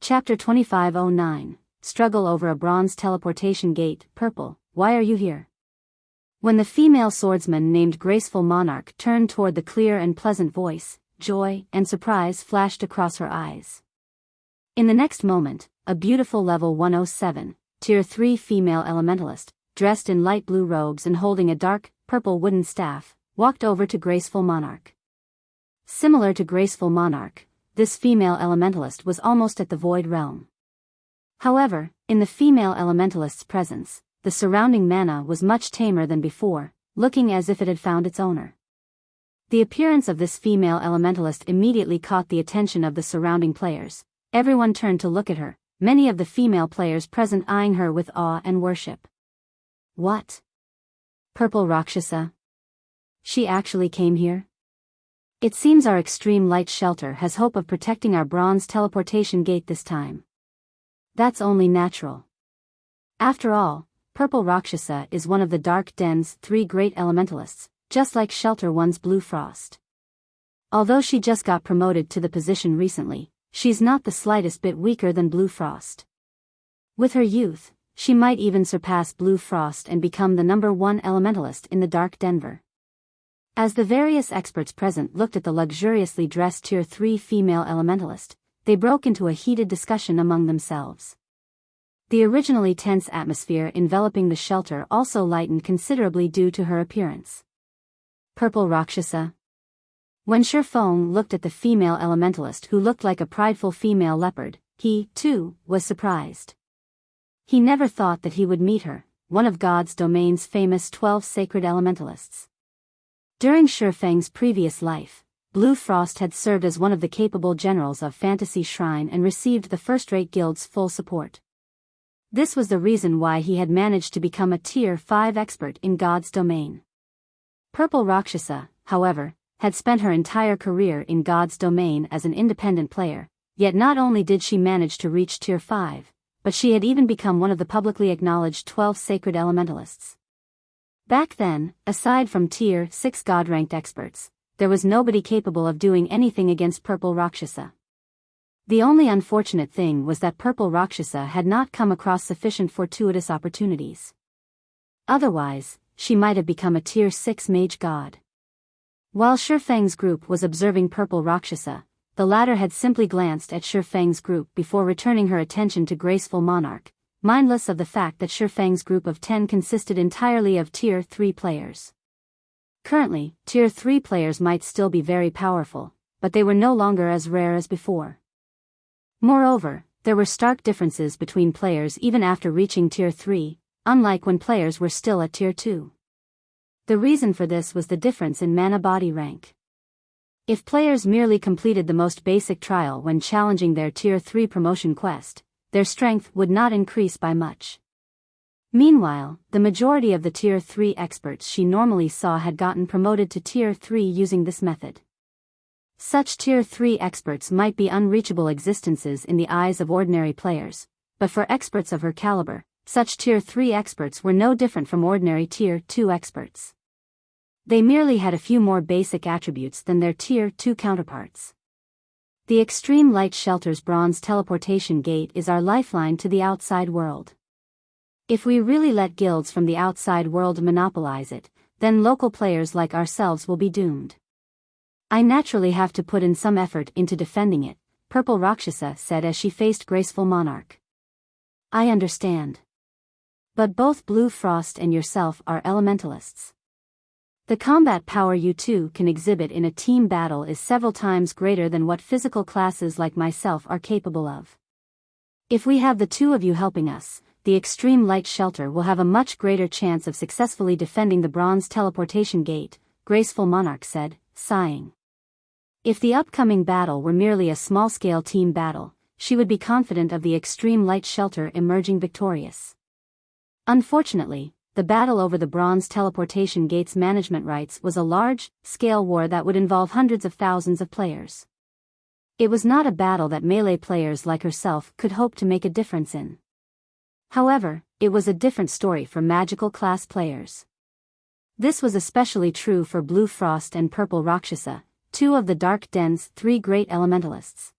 Chapter 2509, Struggle Over a Bronze Teleportation Gate. Purple, why are you here? When the female swordsman named Graceful Monarch turned toward the clear and pleasant voice, joy and surprise flashed across her eyes. In the next moment, a beautiful level 107, Tier 3 female elementalist, dressed in light blue robes and holding a dark, purple wooden staff, walked over to Graceful Monarch. Similar to Graceful Monarch, this female elementalist was almost at the void realm. However, in the female elementalist's presence, the surrounding mana was much tamer than before, looking as if it had found its owner. The appearance of this female elementalist immediately caught the attention of the surrounding players. Everyone turned to look at her, many of the female players present eyeing her with awe and worship. What? Purple Rakshasa? She actually came here? It seems our extreme light shelter has hope of protecting our bronze teleportation gate this time. That's only natural. After all, Purple Rakshasa is one of the Dark Den's 3 great elementalists, just like Shelter One's Blue Frost. Although she just got promoted to the position recently, she's not the slightest bit weaker than Blue Frost. With her youth, she might even surpass Blue Frost and become the #1 elementalist in the Dark Denver. As the various experts present looked at the luxuriously dressed Tier 3 female elementalist, they broke into a heated discussion among themselves. The originally tense atmosphere enveloping the shelter also lightened considerably due to her appearance. Purple Rakshasa. When Shifeng looked at the female elementalist who looked like a prideful female leopard, he, too, was surprised. He never thought that he would meet her, one of God's domain's famous 12 sacred elementalists. During Shifeng's previous life, Blue Frost had served as one of the capable generals of Fantasy Shrine and received the first-rate guild's full support. This was the reason why he had managed to become a Tier 5 expert in God's domain. Purple Rakshasa, however, had spent her entire career in God's domain as an independent player, yet not only did she manage to reach Tier 5, but she had even become one of the publicly acknowledged 12 sacred elementalists. Back then, aside from Tier 6 God-ranked experts, there was nobody capable of doing anything against Purple Rakshasa. The only unfortunate thing was that Purple Rakshasa had not come across sufficient fortuitous opportunities. Otherwise, she might have become a Tier 6 mage god. While Shifeng's group was observing Purple Rakshasa, the latter had simply glanced at Shifeng's group before returning her attention to Graceful Monarch, mindless of the fact that Shifeng's group of 10 consisted entirely of Tier 3 players. Currently, Tier 3 players might still be very powerful, but they were no longer as rare as before. Moreover, there were stark differences between players even after reaching Tier 3, unlike when players were still at Tier 2. The reason for this was the difference in mana body rank. If players merely completed the most basic trial when challenging their Tier 3 promotion quest, their strength would not increase by much. Meanwhile, the majority of the Tier 3 experts she normally saw had gotten promoted to Tier 3 using this method. Such Tier 3 experts might be unreachable existences in the eyes of ordinary players, but for experts of her caliber, such Tier 3 experts were no different from ordinary Tier 2 experts. They merely had a few more basic attributes than their Tier 2 counterparts. The Extreme Light Shelter's bronze teleportation gate is our lifeline to the outside world. If we really let guilds from the outside world monopolize it, then local players like ourselves will be doomed. I naturally have to put in some effort into defending it, Purple Rakshasa said as she faced Graceful Monarch. I understand. But both Blue Frost and yourself are elementalists. The combat power you two can exhibit in a team battle is several times greater than what physical classes like myself are capable of. If we have the two of you helping us, the Extreme Light Shelter will have a much greater chance of successfully defending the bronze teleportation gate, Graceful Monarch said, sighing. If the upcoming battle were merely a small-scale team battle, she would be confident of the Extreme Light Shelter emerging victorious. Unfortunately, the battle over the bronze teleportation gate's management rights was a large-scale war that would involve hundreds of thousands of players. It was not a battle that melee players like herself could hope to make a difference in. However, it was a different story for magical class players. This was especially true for Blue Frost and Purple Rakshasa, two of the Dark Den's 3 great elementalists.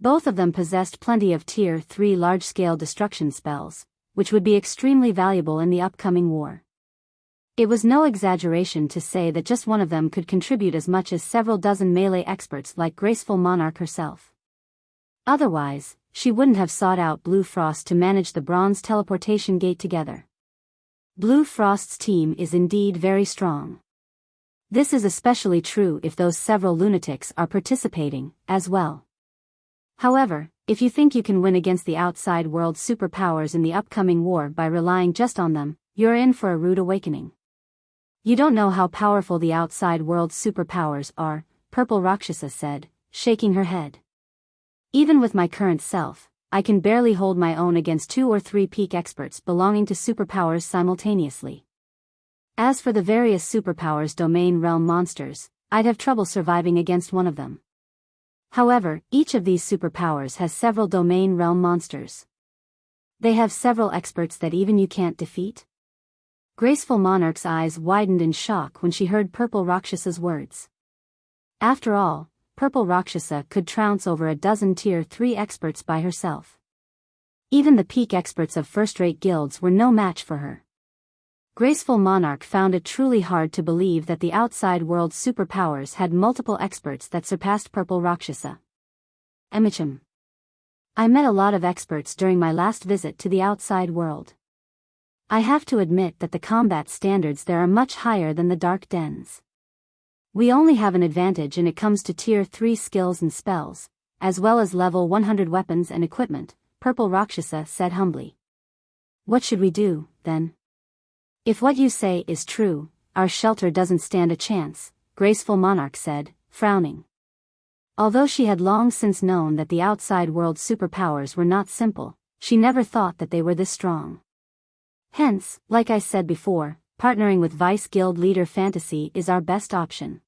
Both of them possessed plenty of Tier 3 large-scale destruction spells, which would be extremely valuable in the upcoming war. It was no exaggeration to say that just one of them could contribute as much as several dozen melee experts like Graceful Monarch herself. Otherwise, she wouldn't have sought out Blue Frost to manage the Bronze Teleportation Gate together. Blue Frost's team is indeed very strong. This is especially true if those several lunatics are participating, as well. However, if you think you can win against the outside world superpowers in the upcoming war by relying just on them, you're in for a rude awakening. You don't know how powerful the outside world's superpowers are, Purple Rakshasa said, shaking her head. Even with my current self, I can barely hold my own against 2 or 3 peak experts belonging to superpowers simultaneously. As for the various superpowers domain realm monsters, I'd have trouble surviving against one of them. However, each of these superpowers has several domain realm monsters. They have several experts that even you can't defeat? Graceful Monarch's eyes widened in shock when she heard Purple Rakshasa's words. After all, Purple Rakshasa could trounce over a dozen Tier 3 experts by herself. Even the peak experts of first-rate guilds were no match for her. Graceful Monarch found it truly hard to believe that the outside world's superpowers had multiple experts that surpassed Purple Rakshasa. Emichim. I met a lot of experts during my last visit to the outside world. I have to admit that the combat standards there are much higher than the Dark Dens. We only have an advantage when it comes to Tier 3 skills and spells, as well as level 100 weapons and equipment, Purple Rakshasa said humbly. What should we do, then? If what you say is true, our shelter doesn't stand a chance, Graceful Monarch said, frowning. Although she had long since known that the outside world superpowers were not simple, she never thought that they were this strong. Hence, like I said before, partnering with Vice Guild Leader Fantasy is our best option.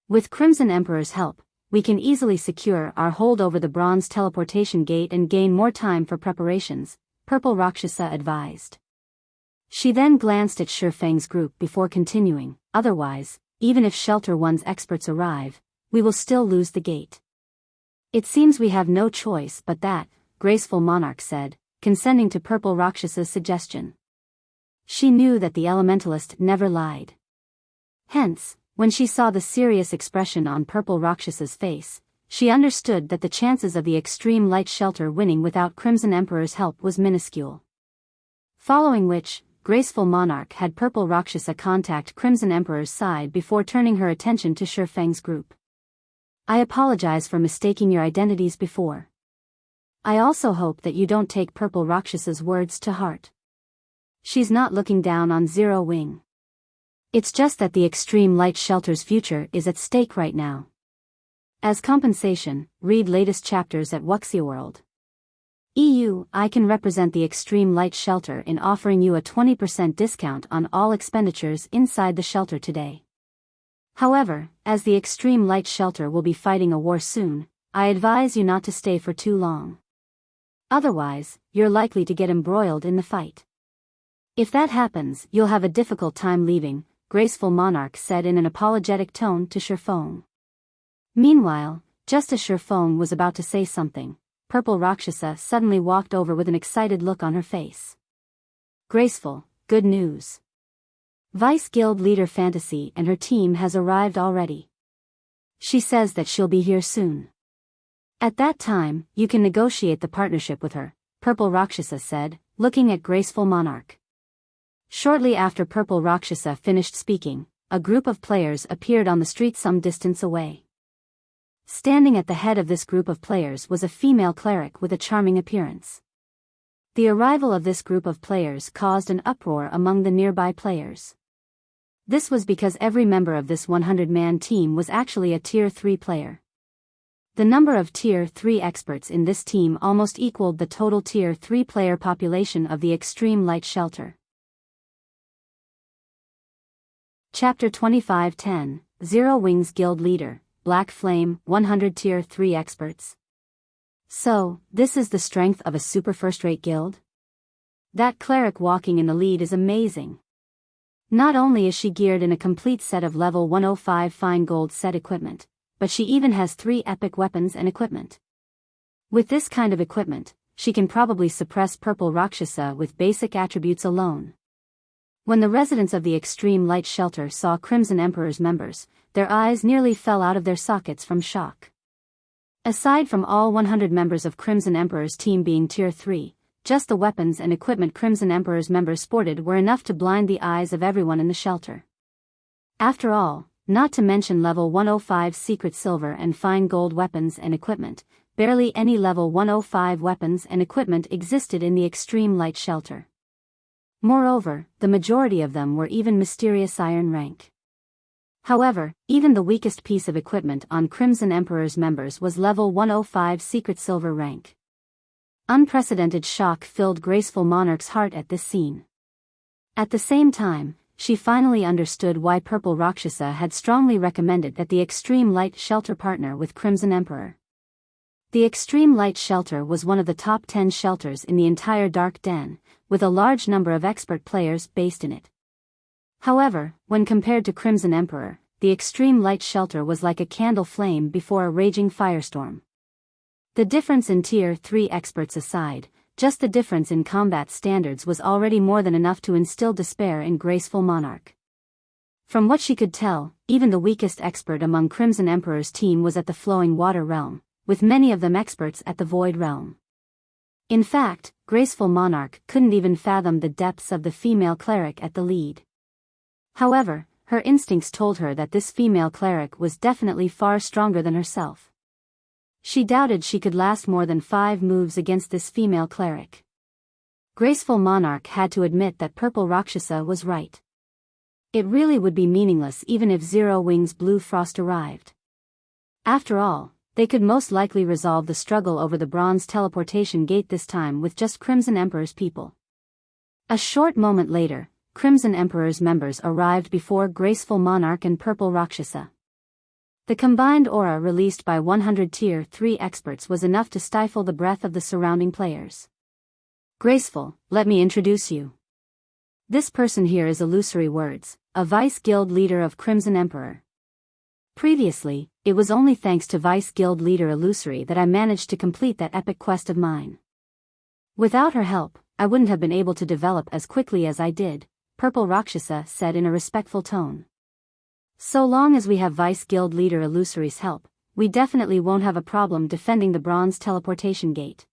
With Crimson Emperor's help, we can easily secure our hold over the Bronze Teleportation Gate and gain more time for preparations, Purple Rakshasa advised. She then glanced at Shifeng's group before continuing, otherwise, even if Shelter 1's experts arrive, we will still lose the gate. It seems we have no choice but that, Graceful Monarch said, consenting to Purple Rakshasa's suggestion. She knew that the elementalist never lied. Hence, when she saw the serious expression on Purple Rakshasa's face, she understood that the chances of the Extreme Light Shelter winning without Crimson Emperor's help was minuscule. Following which, Graceful Monarch had Purple Rakshasa contact Crimson Emperor's side before turning her attention to Shifeng's group. I apologize for mistaking your identities before. I also hope that you don't take Purple Rakshasa's words to heart. She's not looking down on Zero Wing. It's just that the Extreme Light Shelter's future is at stake right now. As compensation, read latest chapters at Wuxia World. I can represent the Extreme Light Shelter in offering you a 20% discount on all expenditures inside the shelter today. However, as the Extreme Light Shelter will be fighting a war soon, I advise you not to stay for too long. Otherwise, you're likely to get embroiled in the fight. If that happens, you'll have a difficult time leaving, Graceful Monarch said in an apologetic tone to Shifeng. Meanwhile, just as Shifeng was about to say something, Purple Rakshasa suddenly walked over with an excited look on her face. Graceful, good news. Vice Guild Leader Fantasy and her team has arrived already. She says that she'll be here soon. At that time, you can negotiate the partnership with her, Purple Rakshasa said, looking at Graceful Monarch. Shortly after Purple Rakshasa finished speaking, a group of players appeared on the street some distance away. Standing at the head of this group of players was a female cleric with a charming appearance. The arrival of this group of players caused an uproar among the nearby players. This was because every member of this 100-man team was actually a Tier 3 player. The number of Tier 3 experts in this team almost equaled the total Tier 3 player population of the Extreme Light Shelter. Chapter 2510, Zero Wings Guild Leader, Black Flame, 100 Tier 3 experts. So, this is the strength of a super first-rate guild? That cleric walking in the lead is amazing. Not only is she geared in a complete set of level 105 fine gold set equipment, but she even has 3 epic weapons and equipment. With this kind of equipment, she can probably suppress Purple Rakshasa with basic attributes alone. When the residents of the Extreme Light Shelter saw Crimson Emperor's members, their eyes nearly fell out of their sockets from shock. Aside from all 100 members of Crimson Emperor's team being Tier 3, just the weapons and equipment Crimson Emperor's members sported were enough to blind the eyes of everyone in the shelter. After all, not to mention level 105 secret silver and fine gold weapons and equipment, barely any level 105 weapons and equipment existed in the Extreme Light Shelter. Moreover, the majority of them were even mysterious iron rank. However, even the weakest piece of equipment on Crimson Emperor's members was level 105 secret silver rank. Unprecedented shock filled Graceful Monarch's heart at this scene. At the same time, she finally understood why Purple Rakshasa had strongly recommended that the Extreme Light Shelter partner with Crimson Emperor. The Extreme Light Shelter was one of the top 10 shelters in the entire Dark Den, with a large number of expert players based in it. However, when compared to Crimson Emperor, the Extreme Light Shelter was like a candle flame before a raging firestorm. The difference in Tier 3 experts aside, just the difference in combat standards was already more than enough to instill despair in Graceful Monarch. From what she could tell, even the weakest expert among Crimson Emperor's team was at the Flowing Water Realm, with many of them experts at the Void Realm. In fact, Graceful Monarch couldn't even fathom the depths of the female cleric at the lead. However, her instincts told her that this female cleric was definitely far stronger than herself. She doubted she could last more than 5 moves against this female cleric. Graceful Monarch had to admit that Purple Rakshasa was right. It really would be meaningless even if Zero Wings Blue Frost arrived. After all, they could most likely resolve the struggle over the Bronze Teleportation Gate this time with just Crimson Emperor's people. A short moment later, Crimson Emperor's members arrived before Graceful Monarch and Purple Rakshasa. The combined aura released by 100 Tier 3 experts was enough to stifle the breath of the surrounding players. Graceful, let me introduce you. This person here is Illusory Words, a Vice Guild leader of Crimson Emperor. Previously, it was only thanks to Vice Guild leader Illusory that I managed to complete that epic quest of mine. Without her help, I wouldn't have been able to develop as quickly as I did, Purple Rakshasa said in a respectful tone. So long as we have Vice Guild leader Illusory's help, we definitely won't have a problem defending the Bronze Teleportation Gate.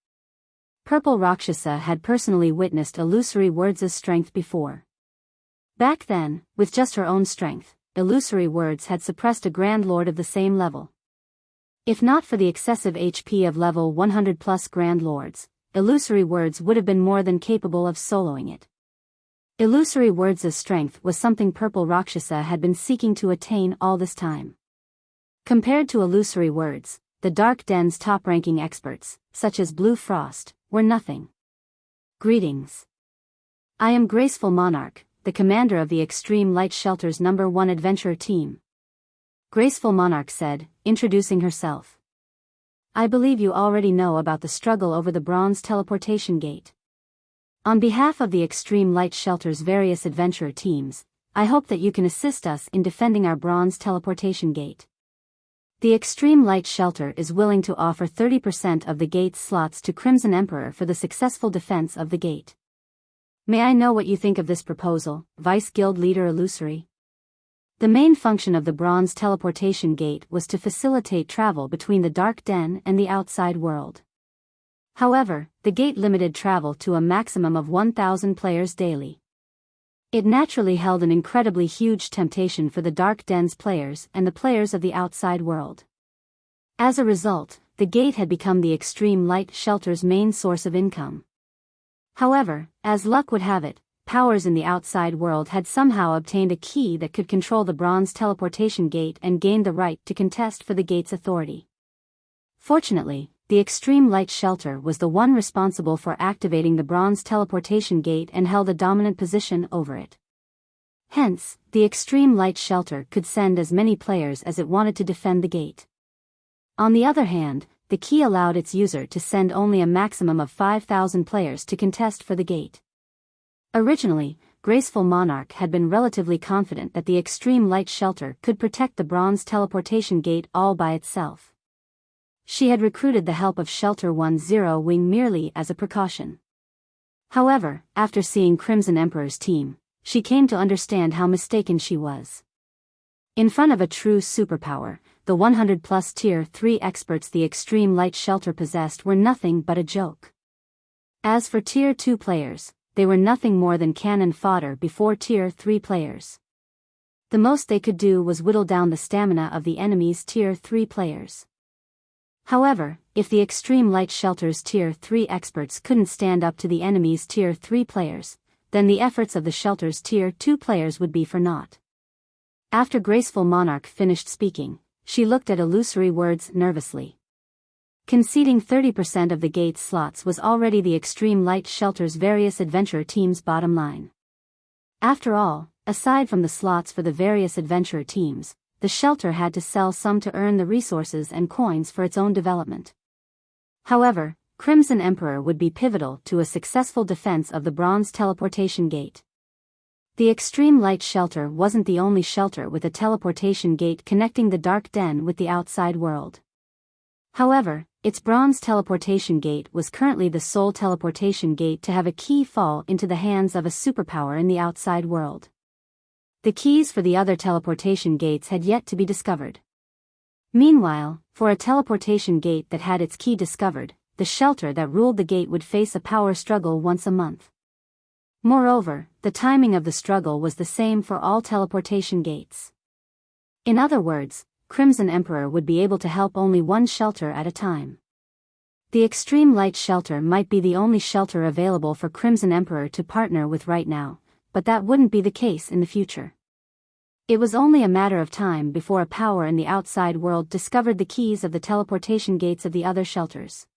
Purple Rakshasa had personally witnessed Illusory Words' strength before. Back then, with just her own strength, Illusory Words had suppressed a Grand Lord of the same level. If not for the excessive HP of level 100 plus Grand Lords, Illusory Words would have been more than capable of soloing it. Illusory Words' strength was something Purple Rakshasa had been seeking to attain all this time. Compared to Illusory Words, the Dark Den's top-ranking experts, such as Blue Frost, were nothing. Greetings. I am Graceful Monarch, the commander of the Extreme Light Shelter's #1 adventurer team. Graceful Monarch said, introducing herself. I believe you already know about the struggle over the Bronze Teleportation Gate. On behalf of the Extreme Light Shelter's various adventurer teams, I hope that you can assist us in defending our Bronze Teleportation Gate. The Extreme Light Shelter is willing to offer 30% of the gate's slots to Crimson Emperor for the successful defense of the gate. May I know what you think of this proposal, Vice Guild leader Illusory? The main function of the Bronze Teleportation Gate was to facilitate travel between the Dark Den and the outside world. However, the gate limited travel to a maximum of 1,000 players daily. It naturally held an incredibly huge temptation for the Dark Den's players and the players of the outside world. As a result, the gate had become the Extreme Light Shelter's main source of income. However, as luck would have it, powers in the outside world had somehow obtained a key that could control the Bronze Teleportation Gate and gained the right to contest for the gate's authority. Fortunately, the Extreme Light Shelter was the one responsible for activating the Bronze Teleportation Gate and held a dominant position over it. Hence, the Extreme Light Shelter could send as many players as it wanted to defend the gate. On the other hand, the key allowed its user to send only a maximum of 5,000 players to contest for the gate. Originally, Graceful Monarch had been relatively confident that the Extreme Light Shelter could protect the Bronze Teleportation Gate all by itself. she had recruited the help of Shelter 10 Wing merely as a precaution. However, after seeing Crimson Emperor's team, she came to understand how mistaken she was. In front of a true superpower, the 100+ Tier 3 experts the Extreme Light Shelter possessed were nothing but a joke. As for Tier 2 players, they were nothing more than cannon fodder before Tier 3 players. The most they could do was whittle down the stamina of the enemy's Tier 3 players. However, if the Extreme Light Shelter's Tier 3 experts couldn't stand up to the enemy's Tier 3 players, then the efforts of the Shelter's Tier 2 players would be for naught. After Graceful Monarch finished speaking, she looked at Illusory Words nervously. Conceding 30% of the gate's slots was already the Extreme Light Shelter's various adventurer teams' bottom line. After all, aside from the slots for the various adventurer teams, the Shelter had to sell some to earn the resources and coins for its own development. However, Crimson Emperor would be pivotal to a successful defense of the Bronze Teleportation Gate. The Extreme Light Shelter wasn't the only shelter with a teleportation gate connecting the Dark Den with the outside world. However, its Bronze Teleportation Gate was currently the sole teleportation gate to have a key fall into the hands of a superpower in the outside world. The keys for the other teleportation gates had yet to be discovered. Meanwhile, for a teleportation gate that had its key discovered, the shelter that ruled the gate would face a power struggle once a month. Moreover, the timing of the struggle was the same for all teleportation gates. In other words, Crimson Emperor would be able to help only one shelter at a time. The Extreme Light Shelter might be the only shelter available for Crimson Emperor to partner with right now, but that wouldn't be the case in the future. It was only a matter of time before a power in the outside world discovered the keys of the teleportation gates of the other shelters.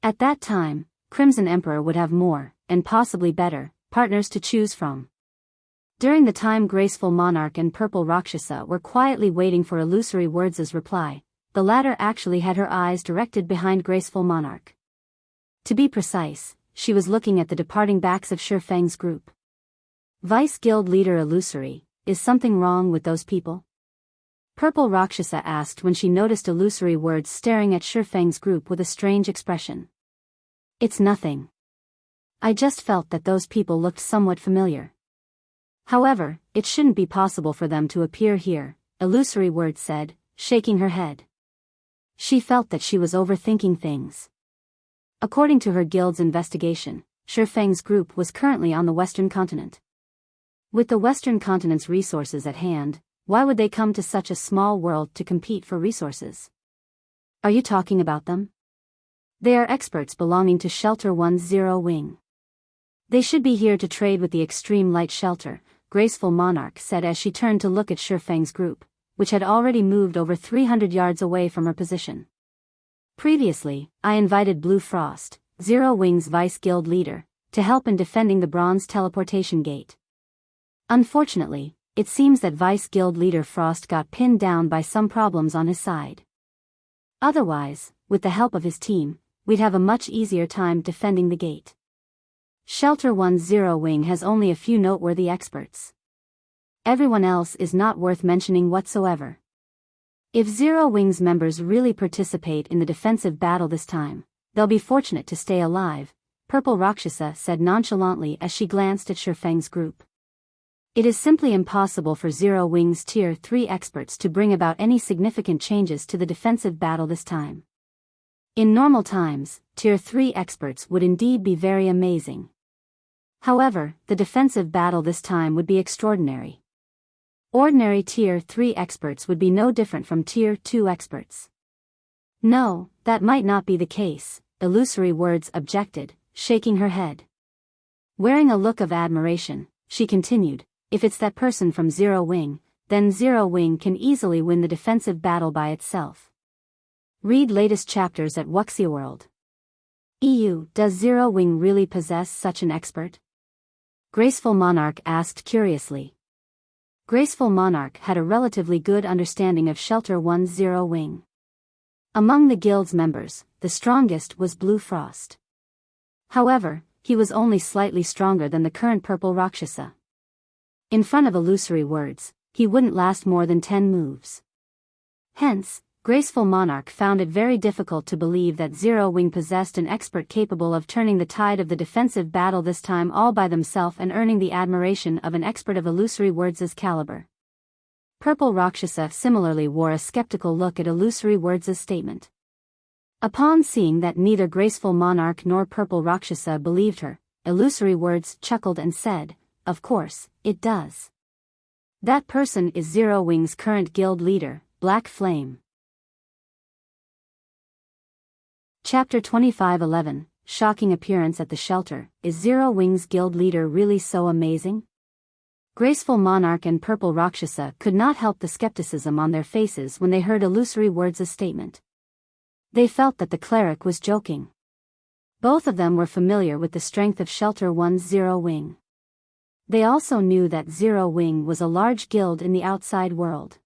At that time, Crimson Emperor would have more, and possibly better, partners to choose from. During the time Graceful Monarch and Purple Rakshasa were quietly waiting for Illusory Words' reply, the latter actually had her eyes directed behind Graceful Monarch. To be precise, she was looking at the departing backs of Shifeng's group. Vice Guild Leader Illusory, is something wrong with those people? Purple Rakshasa asked when she noticed Illusory Words staring at Shifeng's group with a strange expression. It's nothing. I just felt that those people looked somewhat familiar. However, it shouldn't be possible for them to appear here, Illusory Words said, shaking her head. She felt that she was overthinking things. According to her guild's investigation, Shifeng's group was currently on the Western continent. With the Western continent's resources at hand, why would they come to such a small world to compete for resources? Are you talking about them? They are experts belonging to Shelter 10 Wing. They should be here to trade with the Extreme Light Shelter, Graceful Monarch said as she turned to look at Shifeng's group, which had already moved over 300 yards away from her position. Previously, I invited Blue Frost, Zero Wing's Vice Guild leader, to help in defending the Bronze Teleportation Gate. Unfortunately, it seems that Vice Guild leader Frost got pinned down by some problems on his side. Otherwise, with the help of his team, we'd have a much easier time defending the gate. Shelter 10 Wing has only a few noteworthy experts. Everyone else is not worth mentioning whatsoever. If Zero Wing's members really participate in the defensive battle this time, they'll be fortunate to stay alive, Purple Rakshasa said nonchalantly as she glanced at Shifeng's group. It is simply impossible for Zero Wing's Tier 3 experts to bring about any significant changes to the defensive battle this time. In normal times, Tier 3 experts would indeed be very amazing. However, the defensive battle this time would be extraordinary. Ordinary Tier 3 experts would be no different from Tier 2 experts. No, that might not be the case, Illusory Words objected, shaking her head. Wearing a look of admiration, she continued, if it's that person from Zero Wing, then Zero Wing can easily win the defensive battle by itself. Read latest chapters at Wuxia World. EU. Does Zero Wing really possess such an expert? Graceful Monarch asked curiously. Graceful Monarch had a relatively good understanding of Shelter 10 Wing. Among the guild's members, the strongest was Blue Frost. However, he was only slightly stronger than the current Purple Rakshasa. In front of Illusory Words, he wouldn't last more than 10 moves. Hence, Graceful Monarch found it very difficult to believe that Zero Wing possessed an expert capable of turning the tide of the defensive battle, this time all by themselves, and earning the admiration of an expert of illusory words' caliber. Purple Rakshasa similarly wore a skeptical look at Illusory Words' statement. Upon seeing that neither Graceful Monarch nor Purple Rakshasa believed her, Illusory Words chuckled and said, "Of course, it does. That person is Zero Wing's current guild leader, Black Flame." Chapter 25:11, Shocking Appearance at the Shelter. Is Zero Wing's guild leader really so amazing? Graceful Monarch and Purple Rakshasa could not help the skepticism on their faces when they heard Illusory Words' statement. They felt that the cleric was joking. Both of them were familiar with the strength of Shelter One's Zero Wing. They also knew that Zero Wing was a large guild in the outside world.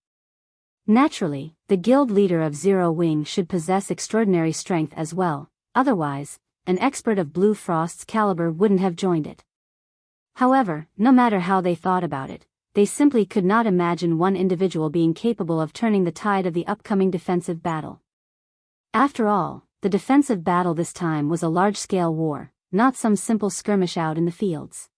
Naturally, the guild leader of Zero Wing should possess extraordinary strength as well, otherwise, an expert of Blue Frost's caliber wouldn't have joined it. However, no matter how they thought about it, they simply could not imagine one individual being capable of turning the tide of the upcoming defensive battle. After all, the defensive battle this time was a large-scale war, not some simple skirmish out in the fields.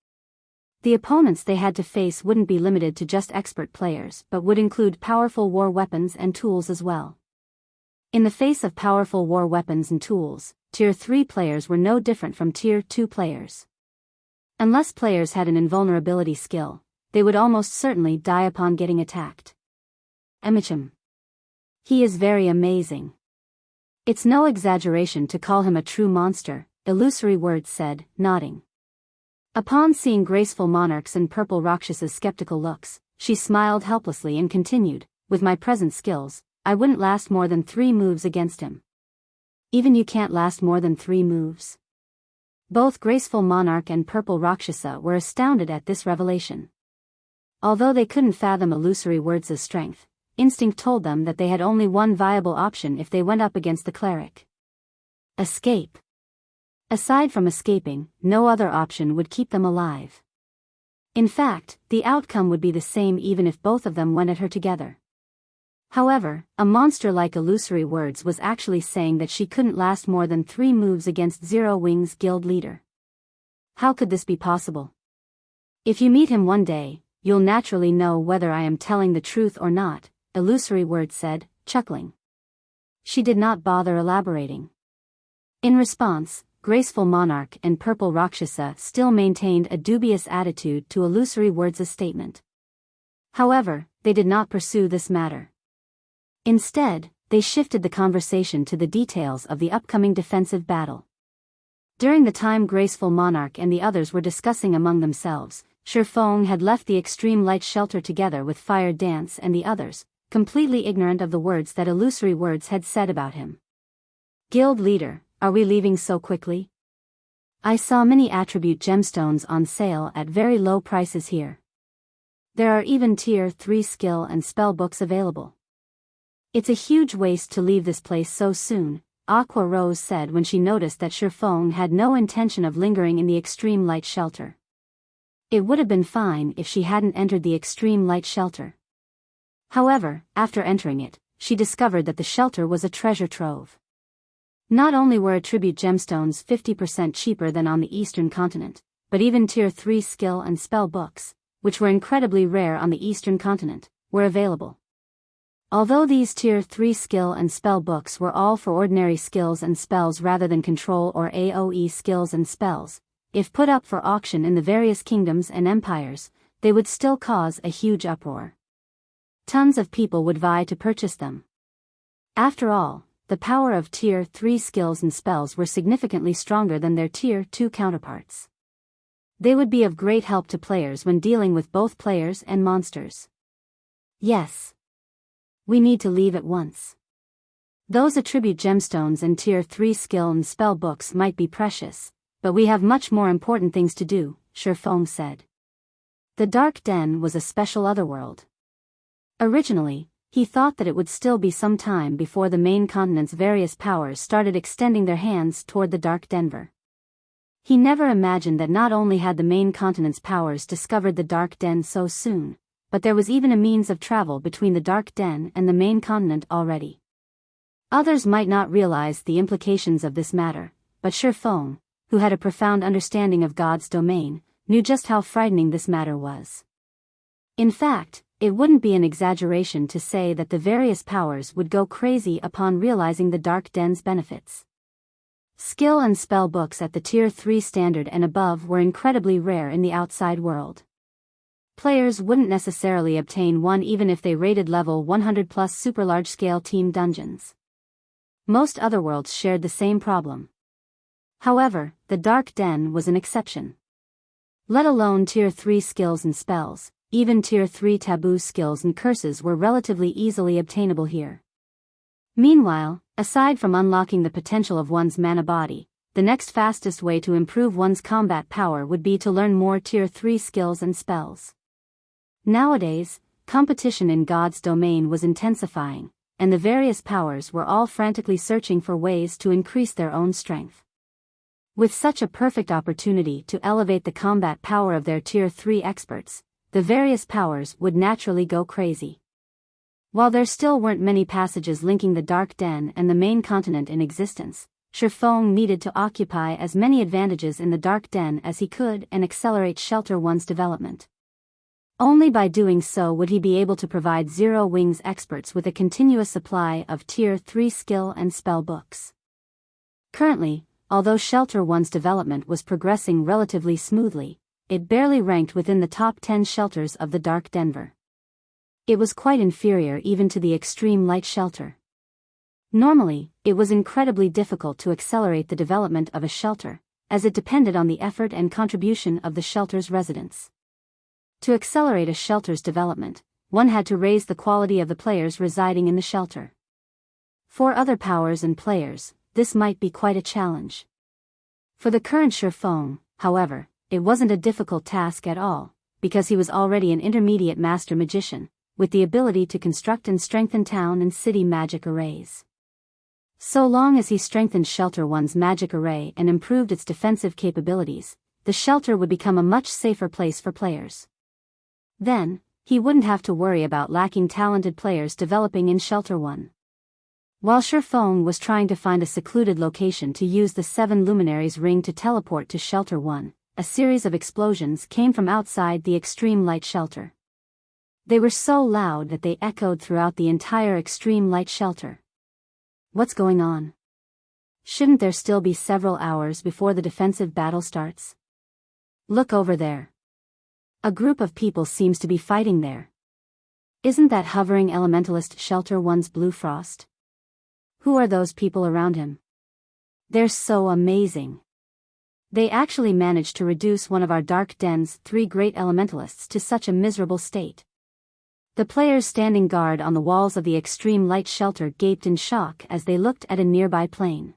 The opponents they had to face wouldn't be limited to just expert players but would include powerful war weapons and tools as well. In the face of powerful war weapons and tools, Tier 3 players were no different from Tier 2 players. Unless players had an invulnerability skill, they would almost certainly die upon getting attacked. Emichim. He is very amazing. It's no exaggeration to call him a true monster, Illusory Words said, nodding. Upon seeing Graceful Monarch's and Purple Rakshasa's skeptical looks, she smiled helplessly and continued, "With my present skills, I wouldn't last more than 3 moves against him." "Even you can't last more than 3 moves?" Both Graceful Monarch and Purple Rakshasa were astounded at this revelation. Although they couldn't fathom Illusory Words' strength, instinct told them that they had only one viable option if they went up against the cleric. Escape. Aside from escaping, no other option would keep them alive. In fact, the outcome would be the same even if both of them went at her together. However, a monster like Illusory Words was actually saying that she couldn't last more than 3 moves against Zero Wing's guild leader. How could this be possible? "If you meet him one day, you'll naturally know whether I am telling the truth or not," Illusory Words said, chuckling. She did not bother elaborating. In response, Graceful Monarch and Purple Rakshasa still maintained a dubious attitude to Illusory Words' statement. However, they did not pursue this matter. Instead, they shifted the conversation to the details of the upcoming defensive battle. During the time Graceful Monarch and the others were discussing among themselves, Shifeng had left the Extreme Light Shelter together with Fire Dance and the others, completely ignorant of the words that Illusory Words had said about him. "Guild leader, are we leaving so quickly? I saw many attribute gemstones on sale at very low prices here. There are even Tier 3 skill and spell books available. It's a huge waste to leave this place so soon," Aqua Rose said when she noticed that Shifeng had no intention of lingering in the Extreme Light Shelter. It would have been fine if she hadn't entered the Extreme Light Shelter. However, after entering it, she discovered that the shelter was a treasure trove. Not only were attribute gemstones 50% cheaper than on the Eastern continent, but even Tier 3 skill and spell books, which were incredibly rare on the Eastern continent, were available. Although these Tier 3 skill and spell books were all for ordinary skills and spells rather than control or AoE skills and spells, if put up for auction in the various kingdoms and empires, they would still cause a huge uproar. Tons of people would vie to purchase them. After all, the power of Tier 3 skills and spells were significantly stronger than their Tier 2 counterparts. They would be of great help to players when dealing with both players and monsters. Yes. We need to leave at once. Those attribute gemstones and Tier 3 skill and spell books might be precious, but we have much more important things to do, Shifeng said. The Dark Den was a special otherworld. Originally, he thought that it would still be some time before the main continent's various powers started extending their hands toward the Dark Denver. He never imagined that not only had the main continent's powers discovered the Dark Den so soon, but there was even a means of travel between the Dark Den and the main continent already. Others might not realize the implications of this matter, but Shifeng, who had a profound understanding of God's domain, knew just how frightening this matter was. In fact, it wouldn't be an exaggeration to say that the various powers would go crazy upon realizing the Dark Den's benefits. Skill and spell books at the Tier 3 standard and above were incredibly rare in the outside world. Players wouldn't necessarily obtain one even if they rated level 100 plus super large-scale team dungeons. Most other worlds shared the same problem. However, the Dark Den was an exception. Let alone Tier 3 skills and spells, even Tier 3 taboo skills and curses were relatively easily obtainable here. Meanwhile, aside from unlocking the potential of one's mana body, the next fastest way to improve one's combat power would be to learn more Tier 3 skills and spells. Nowadays, competition in God's domain was intensifying, and the various powers were all frantically searching for ways to increase their own strength. With such a perfect opportunity to elevate the combat power of their Tier 3 experts, the various powers would naturally go crazy. While there still weren't many passages linking the Dark Den and the main continent in existence, Shifeng needed to occupy as many advantages in the Dark Den as he could and accelerate Shelter One's development. Only by doing so would he be able to provide Zero Wings experts with a continuous supply of Tier 3 skill and spell books. Currently, although Shelter One's development was progressing relatively smoothly, it barely ranked within the top 10 shelters of the Dark Denver. It was quite inferior even to the Extreme Light Shelter. Normally, it was incredibly difficult to accelerate the development of a shelter, as it depended on the effort and contribution of the shelter's residents. To accelerate a shelter's development, one had to raise the quality of the players residing in the shelter. For other powers and players, this might be quite a challenge. For the current Shifeng, however, it wasn't a difficult task at all, because he was already an intermediate master magician, with the ability to construct and strengthen town and city magic arrays. So long as he strengthened Shelter One's magic array and improved its defensive capabilities, the shelter would become a much safer place for players. Then, he wouldn't have to worry about lacking talented players developing in Shelter One. While Shifeng was trying to find a secluded location to use the 7 Luminaries ring to teleport to Shelter One, a series of explosions came from outside the Extreme Light Shelter. They were so loud that they echoed throughout the entire Extreme Light Shelter. What's going on? Shouldn't there still be several hours before the defensive battle starts? Look over there. A group of people seems to be fighting there. Isn't that hovering elementalist Shelter One's Blue Frost? Who are those people around him? They're so amazing. They actually managed to reduce one of our Dark Den's 3 great elementalists to such a miserable state. The players standing guard on the walls of the Extreme Light Shelter gaped in shock as they looked at a nearby plane.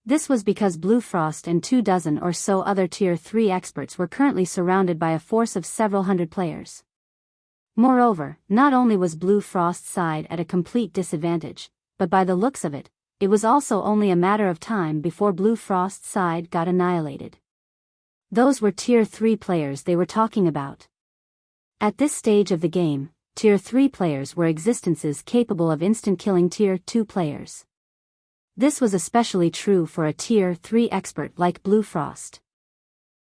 This was because Blue Frost and 24 or so other Tier 3 experts were currently surrounded by a force of several hundred players. Moreover, not only was Blue Frost's side at a complete disadvantage, but by the looks of it, it was also only a matter of time before Blue Frost's side got annihilated. Those were Tier 3 players they were talking about. At this stage of the game, Tier 3 players were existences capable of instant killing Tier 2 players. This was especially true for a Tier 3 expert like Blue Frost.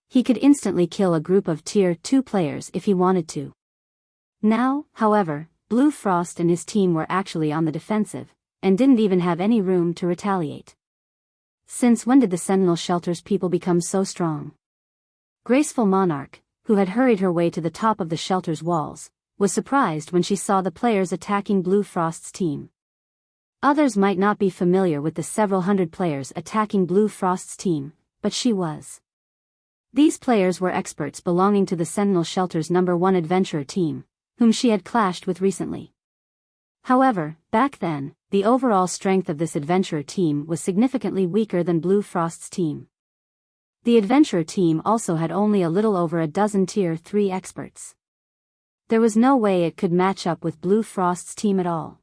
He could instantly kill a group of Tier 2 players if he wanted to. Now, however, Blue Frost and his team were actually on the defensive, and didn't even have any room to retaliate. Since when did the Sentinel Shelter's people become so strong? Graceful Monarch, who had hurried her way to the top of the shelter's walls, was surprised when she saw the players attacking Blue Frost's team. Others might not be familiar with the several hundred players attacking Blue Frost's team, but she was. These players were experts belonging to the Sentinel Shelter's #1 adventurer team, whom she had clashed with recently. However, back then, the overall strength of this adventurer team was significantly weaker than Blue Frost's team. The adventurer team also had only a little over a dozen Tier 3 experts. There was no way it could match up with Blue Frost's team at all.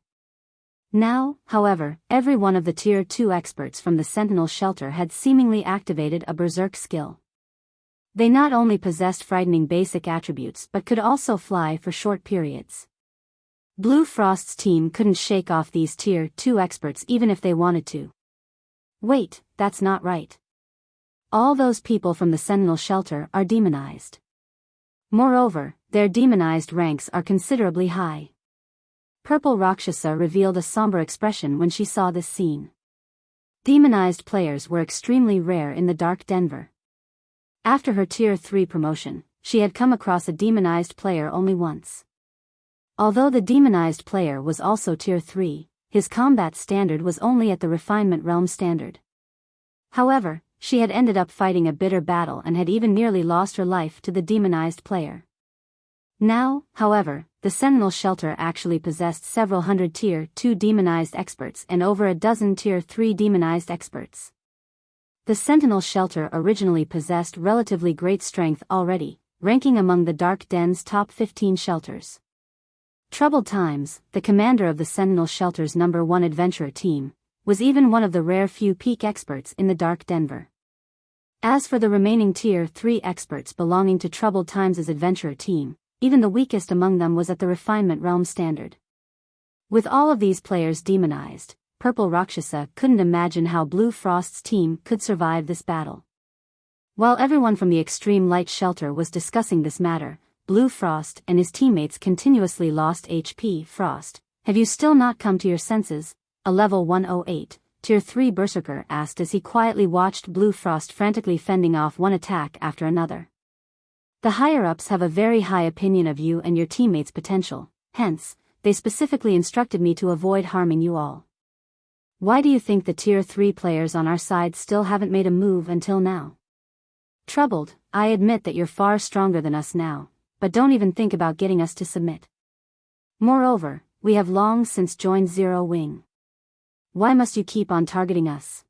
Now, however, every one of the Tier 2 experts from the Sentinel Shelter had seemingly activated a berserk skill. They not only possessed frightening basic attributes but could also fly for short periods. Blue Frost's team couldn't shake off these Tier 2 experts even if they wanted to. Wait, that's not right. All those people from the Sentinel Shelter are demonized. Moreover, their demonized ranks are considerably high. Purple Rakshasa revealed a somber expression when she saw this scene. Demonized players were extremely rare in the Dark Denver. After her Tier 3 promotion, she had come across a demonized player only once. Although the demonized player was also Tier 3, his combat standard was only at the Refinement Realm standard. However, she had ended up fighting a bitter battle and had even nearly lost her life to the demonized player. Now, however, the Sentinel Shelter actually possessed several hundred Tier 2 demonized experts and over a dozen Tier 3 demonized experts. The Sentinel Shelter originally possessed relatively great strength already, ranking among the Dark Den's top 15 shelters. Troubled Times, the commander of the Sentinel Shelter's number 1 adventurer team, was even one of the rare few peak experts in the Dark Denver. As for the remaining Tier 3 experts belonging to Troubled Times' adventurer team, even the weakest among them was at the Refinement Realm standard. With all of these players demonized, Purple Rakshasa couldn't imagine how Blue Frost's team could survive this battle. While everyone from the Extreme Light Shelter was discussing this matter, Blue Frost and his teammates continuously lost HP. Frost, have you still not come to your senses? A level 108, Tier 3 Berserker asked as he quietly watched Blue Frost frantically fending off one attack after another. The higher-ups have a very high opinion of you and your teammates' potential, hence, they specifically instructed me to avoid harming you all. Why do you think the Tier 3 players on our side still haven't made a move until now? Troubled, I admit that you're far stronger than us now, but don't even think about getting us to submit. Moreover, we have long since joined Zero Wing. Why must you keep on targeting us?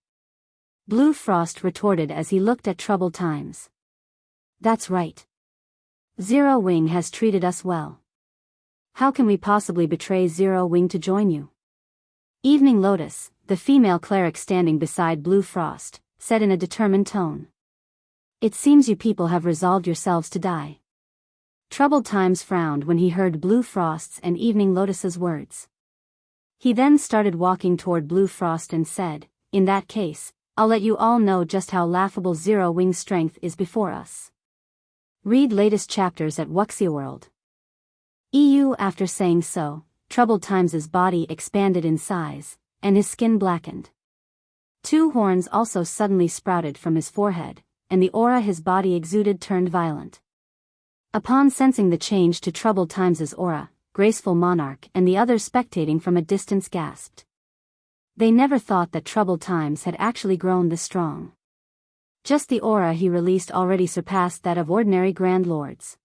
Blue Frost retorted as he looked at Troubled Times. That's right. Zero Wing has treated us well. How can we possibly betray Zero Wing to join you? Evening Lotus, the female cleric standing beside Blue Frost, said in a determined tone. It seems you people have resolved yourselves to die. Troubled Times frowned when he heard Blue Frost's and Evening Lotus's words. He then started walking toward Blue Frost and said, in that case, I'll let you all know just how laughable Zero Wing's strength is before us. Read latest chapters at Wuxia World. EU. After saying so, Troubled Times' body expanded in size, and his skin blackened. 2 horns also suddenly sprouted from his forehead, and the aura his body exuded turned violent. Upon sensing the change to Troubled Times' aura, Graceful Monarch and the others spectating from a distance gasped. They never thought that Troubled Times had actually grown this strong. Just the aura he released already surpassed that of ordinary Grand Lords.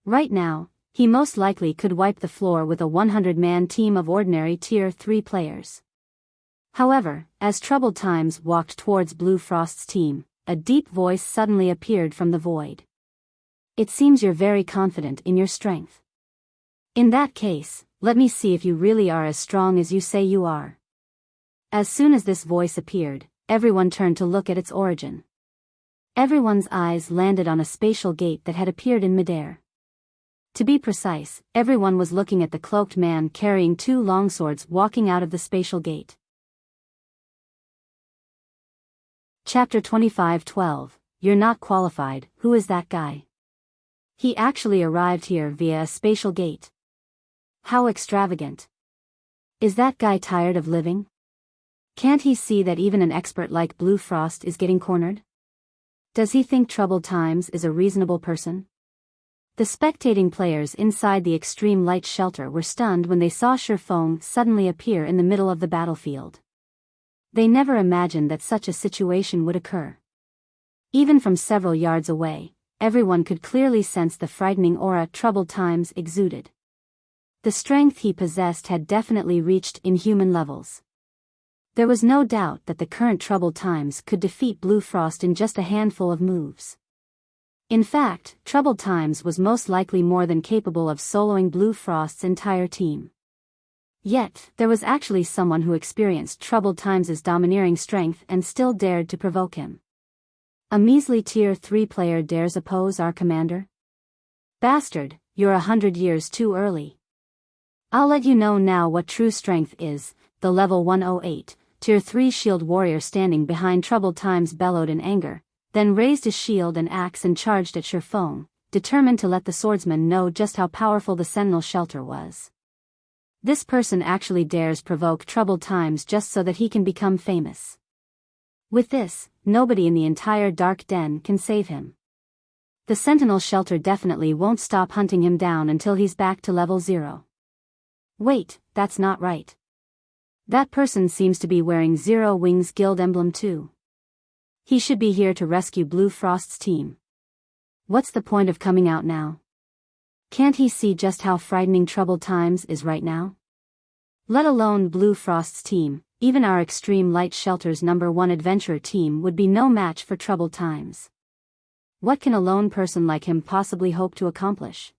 Right now, he most likely could wipe the floor with a 100-man team of ordinary Tier 3 players. However, as Troubled Times walked towards Blue Frost's team, a deep voice suddenly appeared from the void. It seems you're very confident in your strength. In that case, let me see if you really are as strong as you say you are. As soon as this voice appeared, everyone turned to look at its origin. Everyone's eyes landed on a spatial gate that had appeared in midair. To be precise, everyone was looking at the cloaked man carrying 2 longswords walking out of the spatial gate. Chapter 25:12. You're not qualified. Who is that guy? He actually arrived here via a spatial gate. How extravagant. Is that guy tired of living? Can't he see that even an expert like Blue Frost is getting cornered? Does he think Troubled Times is a reasonable person? The spectating players inside the Extreme Light Shelter were stunned when they saw Shurfeng suddenly appear in the middle of the battlefield. They never imagined that such a situation would occur. Even from several yards away, everyone could clearly sense the frightening aura Troubled Times exuded. The strength he possessed had definitely reached inhuman levels. There was no doubt that the current Troubled Times could defeat Blue Frost in just a handful of moves. In fact, Troubled Times was most likely more than capable of soloing Blue Frost's entire team. Yet, there was actually someone who experienced Troubled Times' domineering strength and still dared to provoke him. A measly Tier 3 player dares oppose our commander? Bastard, you're 100 years too early. I'll let you know now what true strength is, the level 108, tier 3 shield warrior standing behind Troubled Times bellowed in anger, then raised his shield and axe and charged at Shifeng, determined to let the swordsman know just how powerful the Sentinel shelter was. This person actually dares provoke Troubled Times just so that he can become famous. With this, nobody in the entire Dark Den can save him. The Sentinel shelter definitely won't stop hunting him down until he's back to level 0. Wait, that's not right. That person seems to be wearing Zero Wings Guild emblem too. He should be here to rescue Blue Frost's team. What's the point of coming out now? Can't he see just how frightening Troubled Times is right now? Let alone Blue Frost's team, even our Extreme Light Shelter's #1 adventurer team would be no match for Troubled Times. What can a lone person like him possibly hope to accomplish?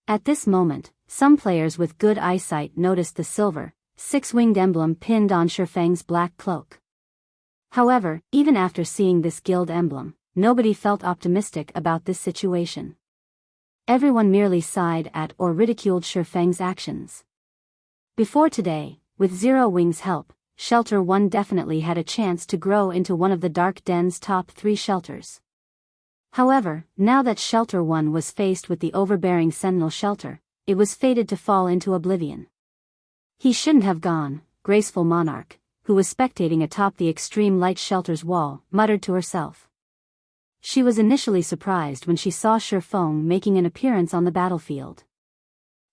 At this moment, some players with good eyesight noticed the silver, six-winged emblem pinned on Shifeng's black cloak. However, even after seeing this guild emblem, nobody felt optimistic about this situation. Everyone merely sighed at or ridiculed Shifeng's actions. Before today, with Zero Wings' help, Shelter 1 definitely had a chance to grow into one of the Dark Den's top 3 shelters. However, now that Shelter 1 was faced with the overbearing Sentinel shelter, it was fated to fall into oblivion. He shouldn't have gone, Graceful Monarch, who was spectating atop the Extreme Light Shelter's wall, muttered to herself. She was initially surprised when she saw Shifeng making an appearance on the battlefield.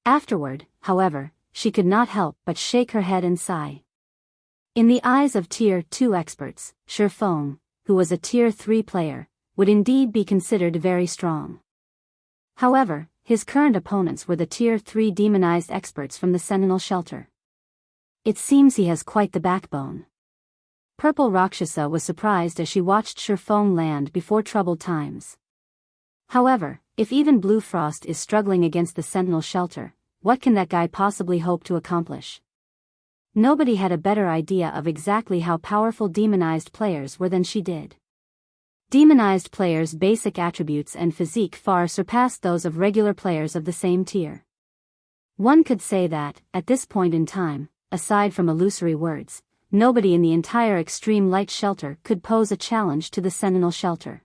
Afterward, however, she could not help but shake her head and sigh. In the eyes of Tier 2 experts, Shifeng, who was a Tier 3 player, would indeed be considered very strong. However, his current opponents were the Tier 3 demonized experts from the Sentinel shelter. It seems he has quite the backbone. Purple Rakshasa was surprised as she watched Shifeng land before Troubled Times. However, if even Blue Frost is struggling against the Sentinel shelter, what can that guy possibly hope to accomplish? Nobody had a better idea of exactly how powerful demonized players were than she did. Demonized players' basic attributes and physique far surpassed those of regular players of the same tier. One could say that, at this point in time, aside from illusory words, nobody in the entire Extreme Light Shelter could pose a challenge to the Sentinel shelter.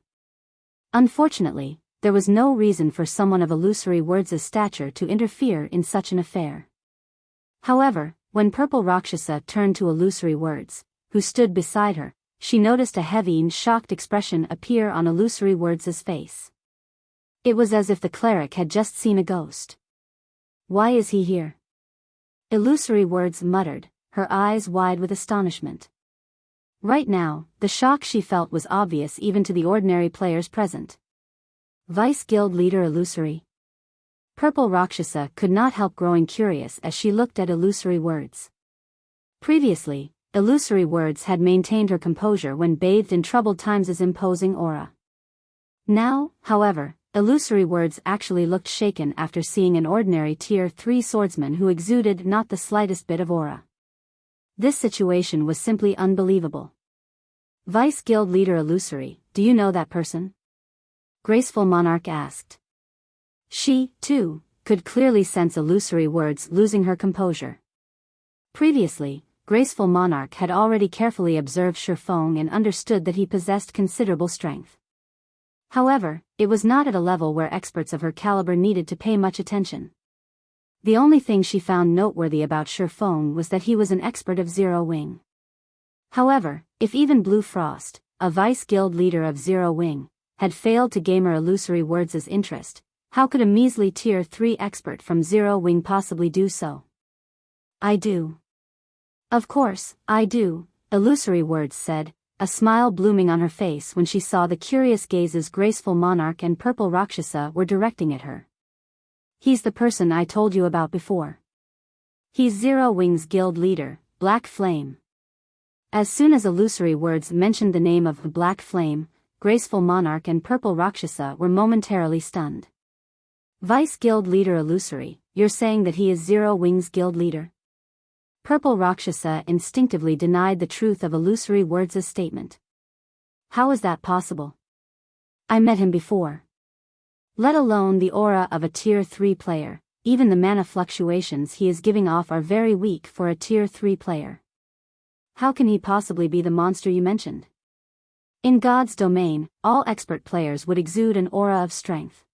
Unfortunately, there was no reason for someone of illusory words' stature to interfere in such an affair. However, when Purple Rakshasa turned to illusory words, who stood beside her, she noticed a heavy and shocked expression appear on illusory words' face. It was as if the cleric had just seen a ghost. Why is he here? Illusory words muttered, her eyes wide with astonishment. Right now, the shock she felt was obvious even to the ordinary players present. Vice Guild Leader Illusory. Purple Rakshasa could not help growing curious as she looked at illusory words. Previously, illusory words had maintained her composure when bathed in Troubled Times' imposing aura. Now, however, illusory words actually looked shaken after seeing an ordinary Tier 3 swordsman who exuded not the slightest bit of aura. This situation was simply unbelievable. Vice Guild Leader Illusory, do you know that person? Graceful Monarch asked. She, too, could clearly sense illusory words losing her composure. Previously, Graceful Monarch had already carefully observed Shifeng and understood that he possessed considerable strength. However, it was not at a level where experts of her caliber needed to pay much attention. The only thing she found noteworthy about Shifeng was that he was an expert of Zero Wing. However, if even Blue Frost, a vice guild leader of Zero Wing, had failed to gain her illusory words' interest, how could a measly Tier 3 expert from Zero Wing possibly do so? I do. Of course, I do, Illusory Words said, a smile blooming on her face when she saw the curious gazes Graceful Monarch and Purple Rakshasa were directing at her. He's the person I told you about before. He's Zero Wing's guild leader, Black Flame. As soon as Illusory Words mentioned the name of Black Flame, Graceful Monarch and Purple Rakshasa were momentarily stunned. Vice Guild Leader Illusory, you're saying that he is Zero Wing's guild leader? Purple Rakshasa instinctively denied the truth of Illusory Words' statement. How is that possible? I met him before. Let alone the aura of a Tier 3 player, even the mana fluctuations he is giving off are very weak for a tier 3 player. How can he possibly be the monster you mentioned? In God's domain, all expert players would exude an aura of strength.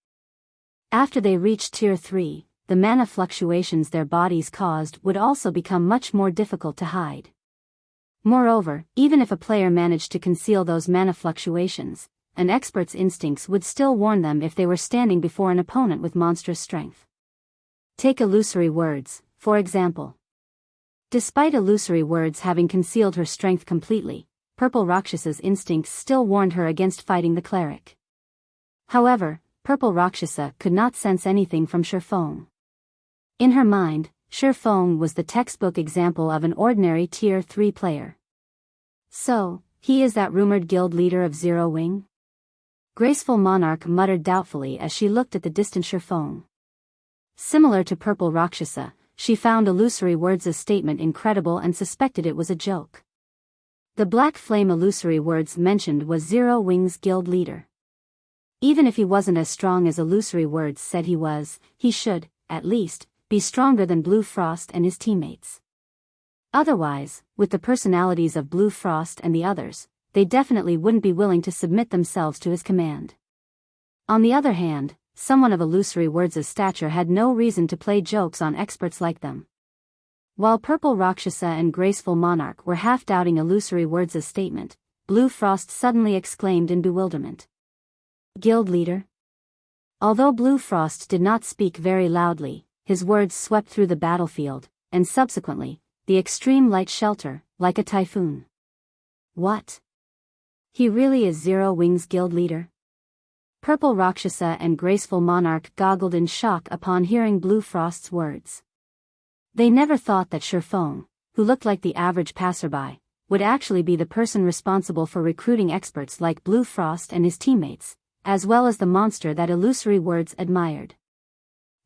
After they reached tier 3, the mana fluctuations their bodies caused would also become much more difficult to hide. Moreover, even if a player managed to conceal those mana fluctuations, an expert's instincts would still warn them if they were standing before an opponent with monstrous strength. Take illusory words, for example. Despite illusory words having concealed her strength completely, Purple Rakshasa's instincts still warned her against fighting the cleric. However, Purple Rakshasa could not sense anything from Shurfeng. In her mind, Shurfeng was the textbook example of an ordinary tier 3 player. So, he is that rumored guild leader of Zero Wing? Graceful Monarch muttered doubtfully as she looked at the distant Shurfeng. Similar to Purple Rakshasa, she found illusory words' statement incredible and suspected it was a joke. The Black Flame illusory words mentioned was Zero Wing's guild leader. Even if he wasn't as strong as illusory words said he was, he should, at least, be stronger than Blue Frost and his teammates. Otherwise, with the personalities of Blue Frost and the others, they definitely wouldn't be willing to submit themselves to his command. On the other hand, someone of illusory words' stature had no reason to play jokes on experts like them. While Purple Rakshasa and Graceful Monarch were half-doubting illusory words' statement, Blue Frost suddenly exclaimed in bewilderment. Guild leader? Although Blue Frost did not speak very loudly, his words swept through the battlefield, and subsequently, the extreme light shelter, like a typhoon. What? He really is Zero Wing's guild leader? Purple Rakshasa and Graceful Monarch goggled in shock upon hearing Blue Frost's words. They never thought that Shurfeng, who looked like the average passerby, would actually be the person responsible for recruiting experts like Blue Frost and his teammates, as well as the monster that illusory words admired.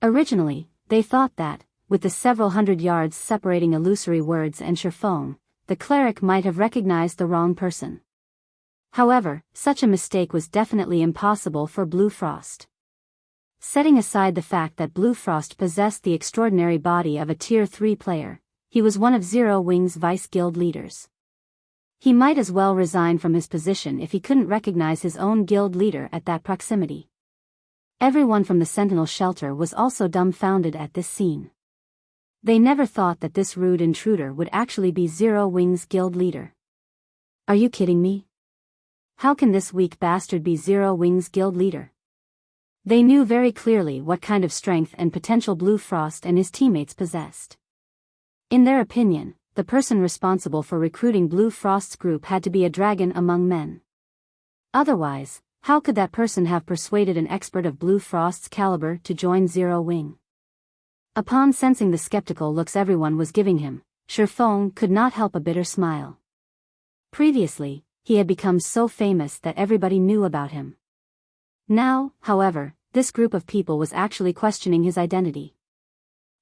Originally, they thought that, with the several hundred yards separating illusory words and Shurfeng, the cleric might have recognized the wrong person. However, such a mistake was definitely impossible for Blue Frost. Setting aside the fact that Blue Frost possessed the extraordinary body of a tier 3 player, he was one of Zero Wing's vice guild leaders. He might as well resign from his position if he couldn't recognize his own guild leader at that proximity. Everyone from the Sentinel shelter was also dumbfounded at this scene. They never thought that this rude intruder would actually be Zero Wing's guild leader. Are you kidding me? How can this weak bastard be Zero Wing's guild leader? They knew very clearly what kind of strength and potential Blue Frost and his teammates possessed. In their opinion, the person responsible for recruiting Blue Frost's group had to be a dragon among men. Otherwise, how could that person have persuaded an expert of Blue Frost's caliber to join Zero Wing? Upon sensing the skeptical looks everyone was giving him, Shurfeng could not help a bitter smile. Previously, he had become so famous that everybody knew about him. Now, however, this group of people was actually questioning his identity.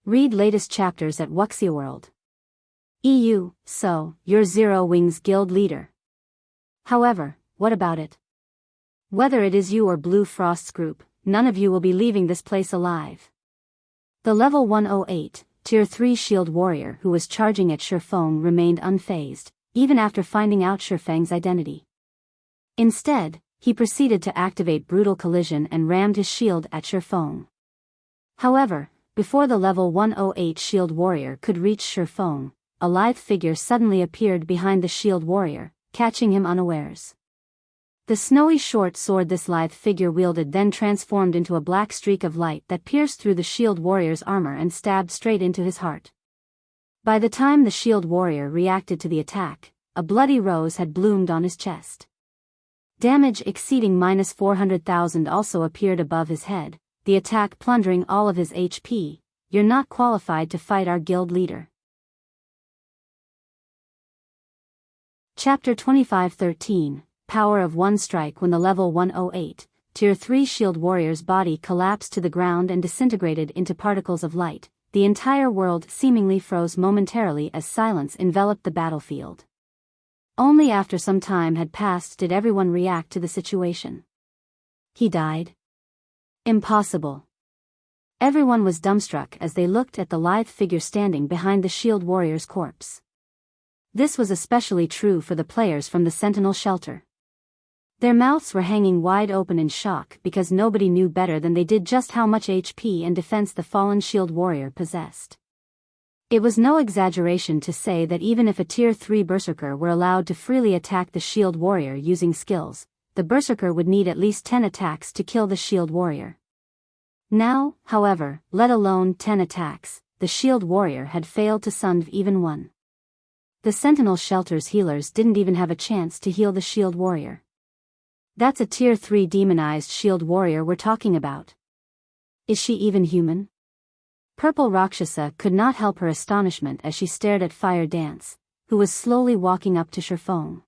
Read latest chapters at Wuxia World. EU, so, you're Zero Wing's guild leader. However, what about it? Whether it is you or Blue Frost's group, none of you will be leaving this place alive. The level 108, tier 3 shield warrior who was charging at Shurfeng remained unfazed, even after finding out Shurfeng's identity. Instead, he proceeded to activate Brutal Collision and rammed his shield at Shurfeng. However, before the level 108 shield warrior could reach Shurfeng, a lithe figure suddenly appeared behind the shield warrior, catching him unawares. The snowy short sword this lithe figure wielded then transformed into a black streak of light that pierced through the shield warrior's armor and stabbed straight into his heart. By the time the shield warrior reacted to the attack, a bloody rose had bloomed on his chest. Damage exceeding -400,000 also appeared above his head, the attack plundering all of his HP. You're not qualified to fight our guild leader. Chapter 25:13, Power of One Strike. When the level 108, tier 3 shield warrior's body collapsed to the ground and disintegrated into particles of light, the entire world seemingly froze momentarily as silence enveloped the battlefield. Only after some time had passed did everyone react to the situation. He died? Impossible. Everyone was dumbstruck as they looked at the lithe figure standing behind the shield warrior's corpse. This was especially true for the players from the Sentinel shelter. Their mouths were hanging wide open in shock because nobody knew better than they did just how much HP and defense the fallen shield warrior possessed. It was no exaggeration to say that even if a Tier 3 Berserker were allowed to freely attack the shield warrior using skills, the Berserker would need at least 10 attacks to kill the shield warrior. Now, however, let alone 10 attacks, the shield warrior had failed to sund even one. The Sentinel shelter's healers didn't even have a chance to heal the shield warrior. That's a Tier 3 demonized shield warrior we're talking about. Is she even human? Purple Rakshasa could not help her astonishment as she stared at Fire Dance, who was slowly walking up to Shifeng.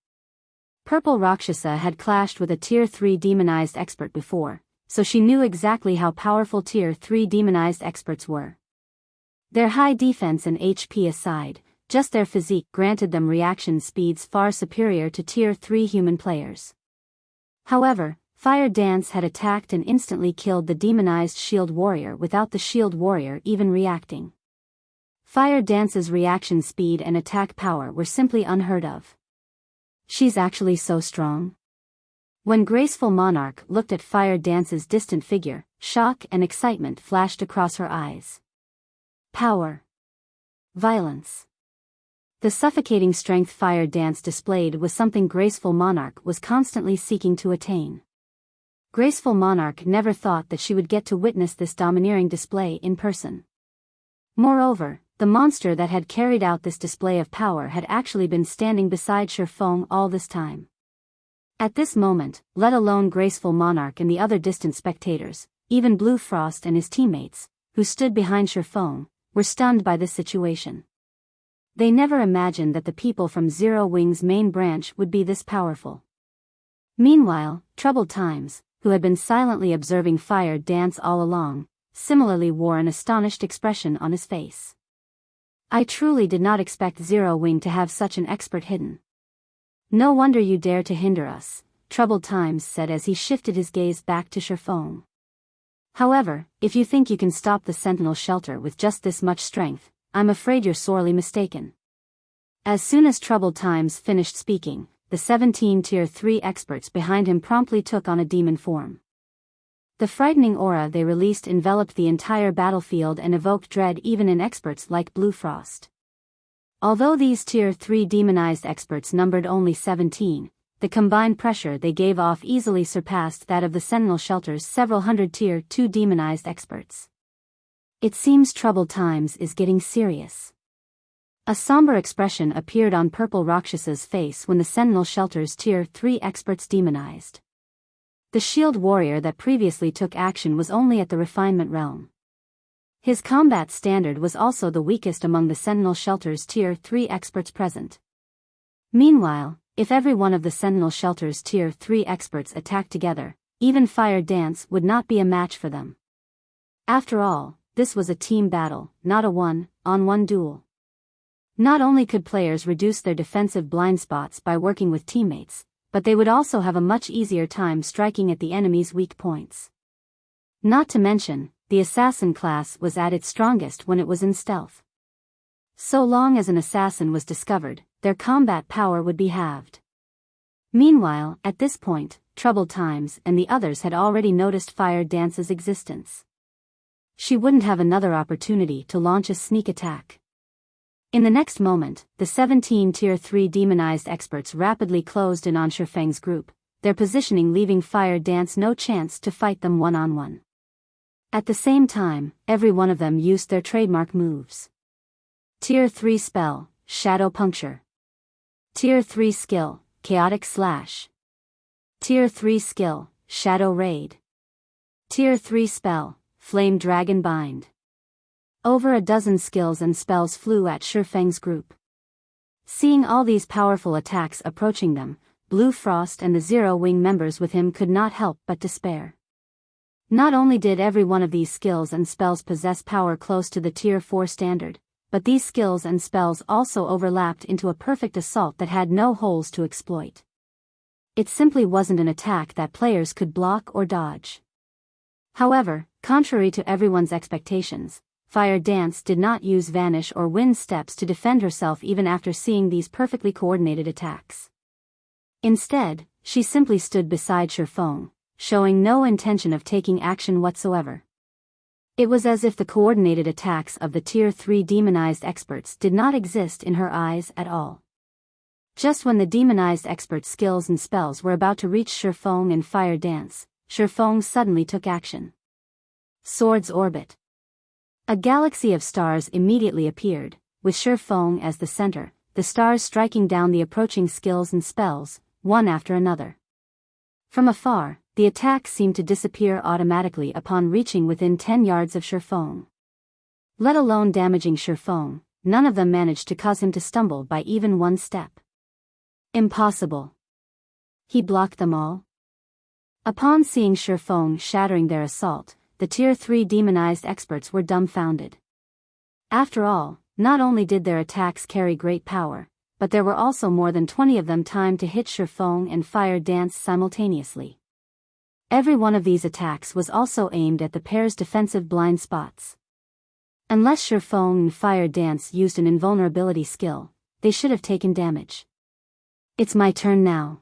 Purple Rakshasa had clashed with a Tier 3 demonized expert before, so she knew exactly how powerful Tier 3 demonized experts were. Their high defense and HP aside, just their physique granted them reaction speeds far superior to Tier 3 human players. However, Fire Dance had attacked and instantly killed the demonized shield warrior without the shield warrior even reacting. Fire Dance's reaction speed and attack power were simply unheard of. She's actually so strong. When Graceful Monarch looked at Fire Dance's distant figure, shock and excitement flashed across her eyes. Power. Violence. The suffocating strength Fire Dance displayed was something Graceful Monarch was constantly seeking to attain. Graceful Monarch never thought that she would get to witness this domineering display in person. Moreover, the monster that had carried out this display of power had actually been standing beside Shifeng all this time. At this moment, let alone Graceful Monarch and the other distant spectators, even Blue Frost and his teammates, who stood behind Shifeng, were stunned by this situation. They never imagined that the people from Zero Wing's main branch would be this powerful. Meanwhile, Troubled Times, who had been silently observing Fire Dance all along, similarly wore an astonished expression on his face. I truly did not expect Zero Wing to have such an expert hidden. No wonder you dare to hinder us, Troubled Times said as he shifted his gaze back to Shifeng. However, if you think you can stop the Sentinel shelter with just this much strength, I'm afraid you're sorely mistaken. As soon as Troubled Times finished speaking, the 17 Tier 3 experts behind him promptly took on a demon form. The frightening aura they released enveloped the entire battlefield and evoked dread even in experts like Blue Frost. Although these Tier 3 demonized experts numbered only 17, the combined pressure they gave off easily surpassed that of the Sentinel shelter's several hundred Tier 2 demonized experts. It seems Troubled Times is getting serious. A somber expression appeared on Purple Rakshasa's face when the Sentinel shelter's Tier 3 experts demonized. The shield warrior that previously took action was only at the refinement realm. His combat standard was also the weakest among the Sentinel shelter's Tier 3 experts present. Meanwhile, if every one of the Sentinel shelter's Tier 3 experts attacked together, even Fire Dance would not be a match for them. After all, this was a team battle, not a one-on-one duel. Not only could players reduce their defensive blind spots by working with teammates, but they would also have a much easier time striking at the enemy's weak points. Not to mention, the assassin class was at its strongest when it was in stealth. So long as an assassin was discovered, their combat power would be halved. Meanwhile, at this point, Troubled Times and the others had already noticed Fire Dance's existence. She wouldn't have another opportunity to launch a sneak attack. In the next moment, the 17 Tier 3 demonized experts rapidly closed in on Shifeng's group, their positioning leaving Fire Dance no chance to fight them one-on-one. At the same time, every one of them used their trademark moves. Tier 3 spell, Shadow Puncture. Tier 3 skill, Chaotic Slash. Tier 3 skill, Shadow Raid. Tier 3 spell, Flame Dragon Bind. Over a dozen skills and spells flew at Shifeng's group. Seeing all these powerful attacks approaching them, Blue Frost and the Zero Wing members with him could not help but despair. Not only did every one of these skills and spells possess power close to the Tier 4 standard, but these skills and spells also overlapped into a perfect assault that had no holes to exploit. It simply wasn't an attack that players could block or dodge. However, Contrary to everyone's expectations, Fire Dance did not use Vanish or Wind steps to defend herself even after seeing these perfectly coordinated attacks. Instead, she simply stood beside Shifeng, showing no intention of taking action whatsoever. It was as if the coordinated attacks of the Tier 3 demonized experts did not exist in her eyes at all. Just when the demonized expert's skills and spells were about to reach Shifeng and Fire Dance, Shifeng suddenly took action. Sword's Orbit. A galaxy of stars immediately appeared, with Shifeng as the center, the stars striking down the approaching skills and spells, one after another. From afar, the attacks seemed to disappear automatically upon reaching within 10 yards of Shifeng. Let alone damaging Shifeng, none of them managed to cause him to stumble by even one step. Impossible. He blocked them all. Upon seeing Shifeng shattering their assault, the Tier 3 demonized experts were dumbfounded. After all, not only did their attacks carry great power, but there were also more than 20 of them timed to hit Shifeng and Fire Dance simultaneously. Every one of these attacks was also aimed at the pair's defensive blind spots. Unless Shifeng and Fire Dance used an invulnerability skill, they should have taken damage. It's my turn now.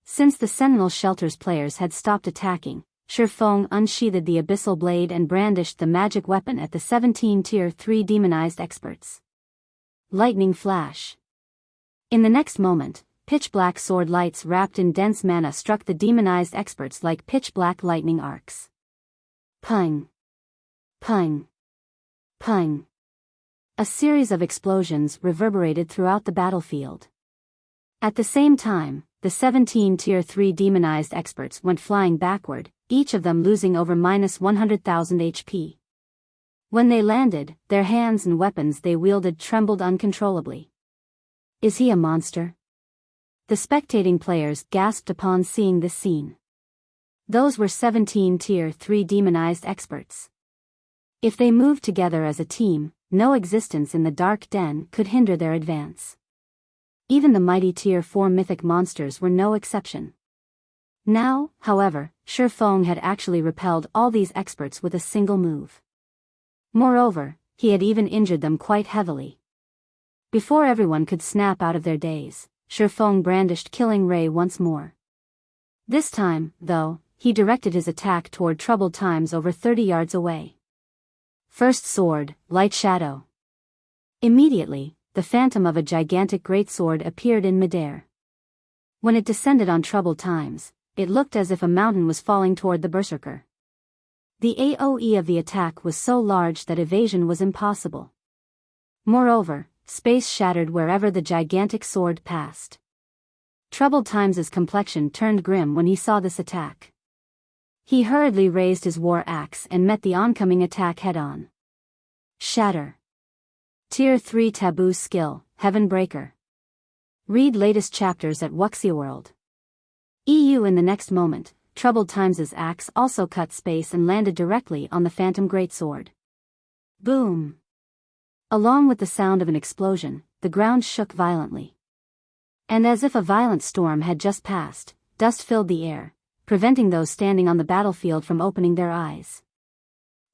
Since the Sentinel Shelter's players had stopped attacking, Shifeng unsheathed the abyssal blade and brandished the magic weapon at the 17 Tier 3 demonized experts. Lightning flash. In the next moment, pitch-black sword lights wrapped in dense mana struck the demonized experts like pitch-black lightning arcs. Pung! Pung! Pung! A series of explosions reverberated throughout the battlefield. At the same time, the 17 Tier 3 demonized experts went flying backward, each of them losing over -100,000 HP. When they landed, their hands and weapons they wielded trembled uncontrollably. Is he a monster? The spectating players gasped upon seeing this scene. Those were 17 Tier 3 demonized experts. If they moved together as a team, no existence in the dark den could hinder their advance. Even the mighty Tier 4 mythic monsters were no exception. Now, however, Shifeng had actually repelled all these experts with a single move. Moreover, he had even injured them quite heavily. Before everyone could snap out of their daze, Shifeng brandished Killing Ray once more. This time, though, he directed his attack toward Troubled Times over 30 yards away. First sword, Light Shadow. Immediately, the phantom of a gigantic greatsword appeared in midair. When it descended on Troubled Times, it looked as if a mountain was falling toward the berserker. The AoE of the attack was so large that evasion was impossible. Moreover, space shattered wherever the gigantic sword passed. Troubled Times' complexion turned grim when he saw this attack. He hurriedly raised his war axe and met the oncoming attack head-on. Shatter. Tier 3 Taboo Skill, Heaven Breaker. Read latest chapters at Wuxia World. EU. In the next moment, Troubled Times' axe also cut space and landed directly on the Phantom Greatsword. Boom! Along with the sound of an explosion, the ground shook violently. And as if a violent storm had just passed, dust filled the air, preventing those standing on the battlefield from opening their eyes.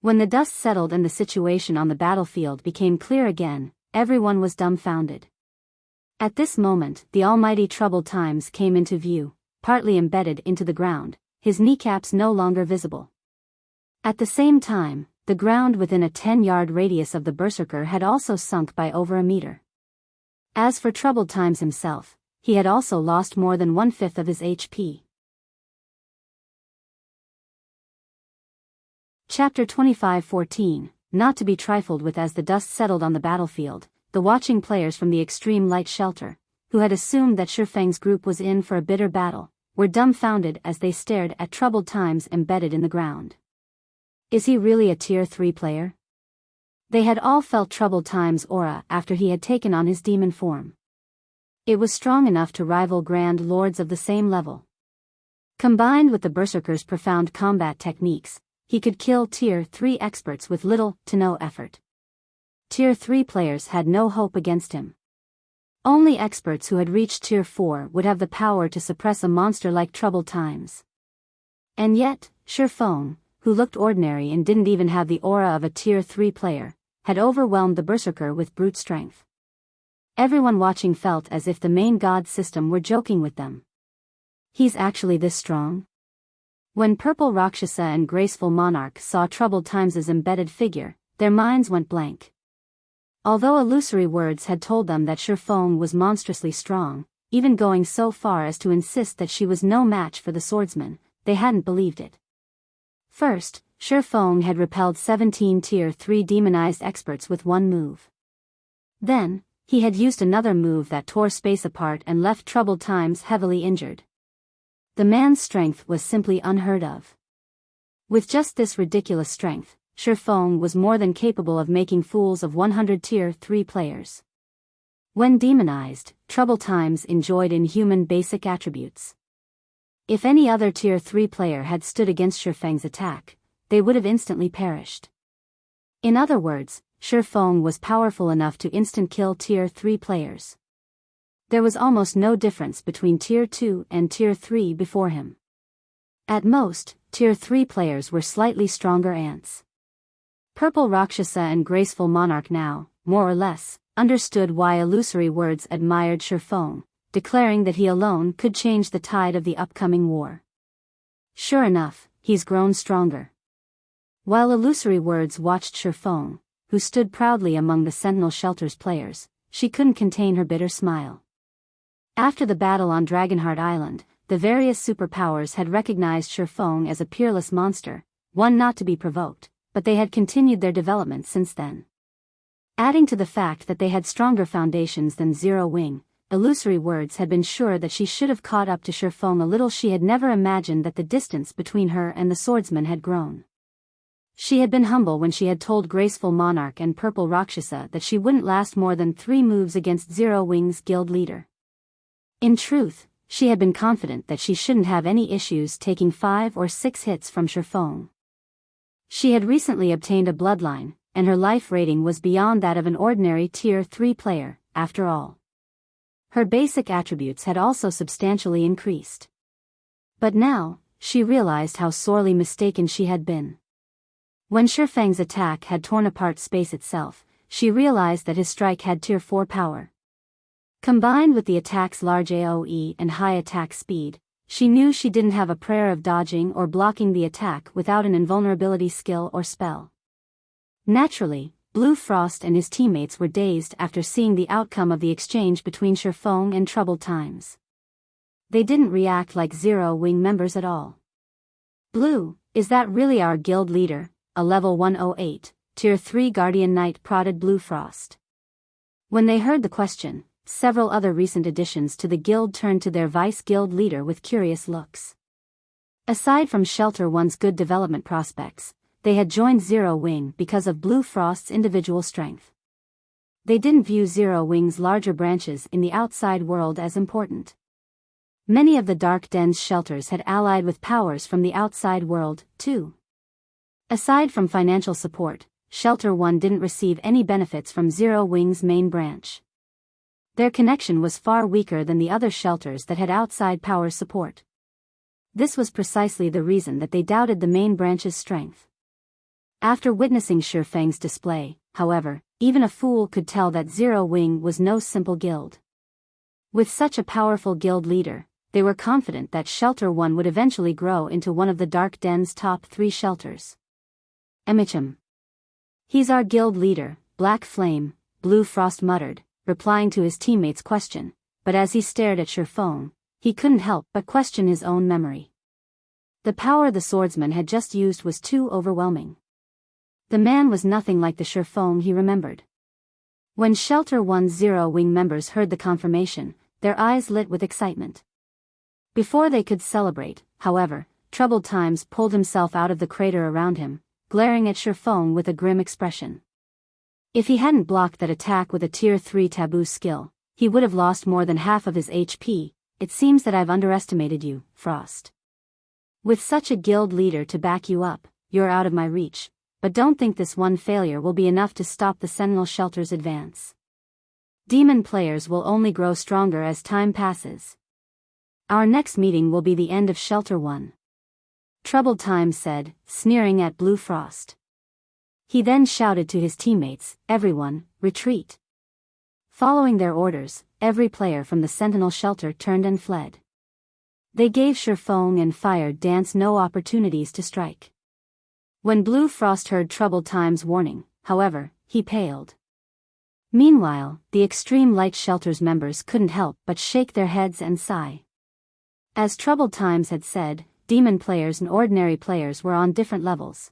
When the dust settled and the situation on the battlefield became clear again, everyone was dumbfounded. At this moment, the almighty Troubled Times came into view, partly embedded into the ground, his kneecaps no longer visible. At the same time, the ground within a 10-yard radius of the berserker had also sunk by over a meter. As for Troubled Times himself, he had also lost more than 1/5 of his HP. Chapter 25:14, Not to be trifled with. As the dust settled on the battlefield, the watching players from the extreme light shelter, who had assumed that Shifeng's group was in for a bitter battle, were dumbfounded as they stared at Troubled Times embedded in the ground. Is he really a Tier 3 player? They had all felt Troubled Times' aura after he had taken on his demon form. It was strong enough to rival Grand Lords of the same level. Combined with the Berserker's profound combat techniques, he could kill Tier 3 experts with little to no effort. Tier 3 players had no hope against him. Only experts who had reached Tier 4 would have the power to suppress a monster like Troubled Times. And yet, Shifeng, who who looked ordinary and didn't even have the aura of a Tier 3 player, had overwhelmed the berserker with brute strength. Everyone watching felt as if the main god system were joking with them. He's actually this strong? When Purple Rakshasa and Graceful Monarch saw Troubled Times' embedded figure, their minds went blank. Although illusory words had told them that Shifeng was monstrously strong, even going so far as to insist that she was no match for the swordsman, they hadn't believed it. First, Shifeng had repelled 17 Tier 3 demonized experts with one move. Then, he had used another move that tore space apart and left Troubled Times heavily injured. The man's strength was simply unheard of. With just this ridiculous strength, Shifeng was more than capable of making fools of 100 Tier 3 players. When demonized, Troubled Times enjoyed inhuman basic attributes. If any other Tier 3 player had stood against Shifeng's attack, they would have instantly perished. In other words, Shifeng was powerful enough to instant-kill Tier 3 players. There was almost no difference between Tier 2 and Tier 3 before him. At most, Tier 3 players were slightly stronger ants. Purple Rakshasa and Graceful Monarch now, more or less, understood why illusory words admired Shifeng, declaring that he alone could change the tide of the upcoming war. Sure enough, he's grown stronger. While illusory words watched Shifeng, who stood proudly among the Sentinel Shelter's players, she couldn't contain her bitter smile. After the battle on Dragonheart Island, the various superpowers had recognized Shifeng as a peerless monster, one not to be provoked, but they had continued their development since then. Adding to the fact that they had stronger foundations than Zero Wing, illusory words had been sure that she should have caught up to Shifeng a little. She had never imagined that the distance between her and the swordsman had grown. She had been humble when she had told Graceful Monarch and Purple Rakshasa that she wouldn't last more than 3 moves against Zero Wing's guild leader. In truth, she had been confident that she shouldn't have any issues taking 5 or 6 hits from Shifeng. She had recently obtained a bloodline, and her life rating was beyond that of an ordinary Tier 3 player, after all. Her basic attributes had also substantially increased. But now, she realized how sorely mistaken she had been. When Shifeng's attack had torn apart space itself, she realized that his strike had Tier 4 power. Combined with the attack's large AoE and high attack speed, she knew she didn't have a prayer of dodging or blocking the attack without an invulnerability skill or spell. Naturally, Blue Frost and his teammates were dazed after seeing the outcome of the exchange between Shifeng and Troubled Times. They didn't react like Zero Wing members at all. "Blue, is that really our guild leader?" a level 108, Tier 3 Guardian Knight prodded Blue Frost. When they heard the question, several other recent additions to the guild turned to their vice-guild leader with curious looks. Aside from Shelter One's good development prospects, they had joined Zero Wing because of Blue Frost's individual strength. They didn't view Zero Wing's larger branches in the outside world as important. Many of the Dark Den's shelters had allied with powers from the outside world, too. Aside from financial support, Shelter One didn't receive any benefits from Zero Wing's main branch. Their connection was far weaker than the other shelters that had outside power support. This was precisely the reason that they doubted the main branch's strength. After witnessing Shifeng's display, however, even a fool could tell that Zero Wing was no simple guild. With such a powerful guild leader, they were confident that Shelter One would eventually grow into one of the Dark Den's top 3 shelters. "Emichim. He's our guild leader," Black Flame, Blue Frost muttered, replying to his teammate's question, but as he stared at Shifeng, he couldn't help but question his own memory. The power the swordsman had just used was too overwhelming. The man was nothing like the Shifeng he remembered. When Shelter One's Zero Wing members heard the confirmation, their eyes lit with excitement. Before they could celebrate, however, Troubled Times pulled himself out of the crater around him, glaring at Shifeng with a grim expression. If he hadn't blocked that attack with a Tier 3 taboo skill, he would have lost more than half of his HP. "It seems that I've underestimated you, Frost. With such a guild leader to back you up, you're out of my reach, but don't think this one failure will be enough to stop the Sentinel Shelter's advance. Demon players will only grow stronger as time passes. Our next meeting will be the end of Shelter One. Troubled Times said, sneering at Blue Frost. He then shouted to his teammates, "Everyone, retreat." Following their orders, every player from the Sentinel shelter turned and fled. They gave Shifeng and Fire Dance no opportunities to strike. When Blue Frost heard Troubled Times' warning, however, he paled. Meanwhile, the Extreme Light Shelter's members couldn't help but shake their heads and sigh. As Troubled Times had said, demon players and ordinary players were on different levels.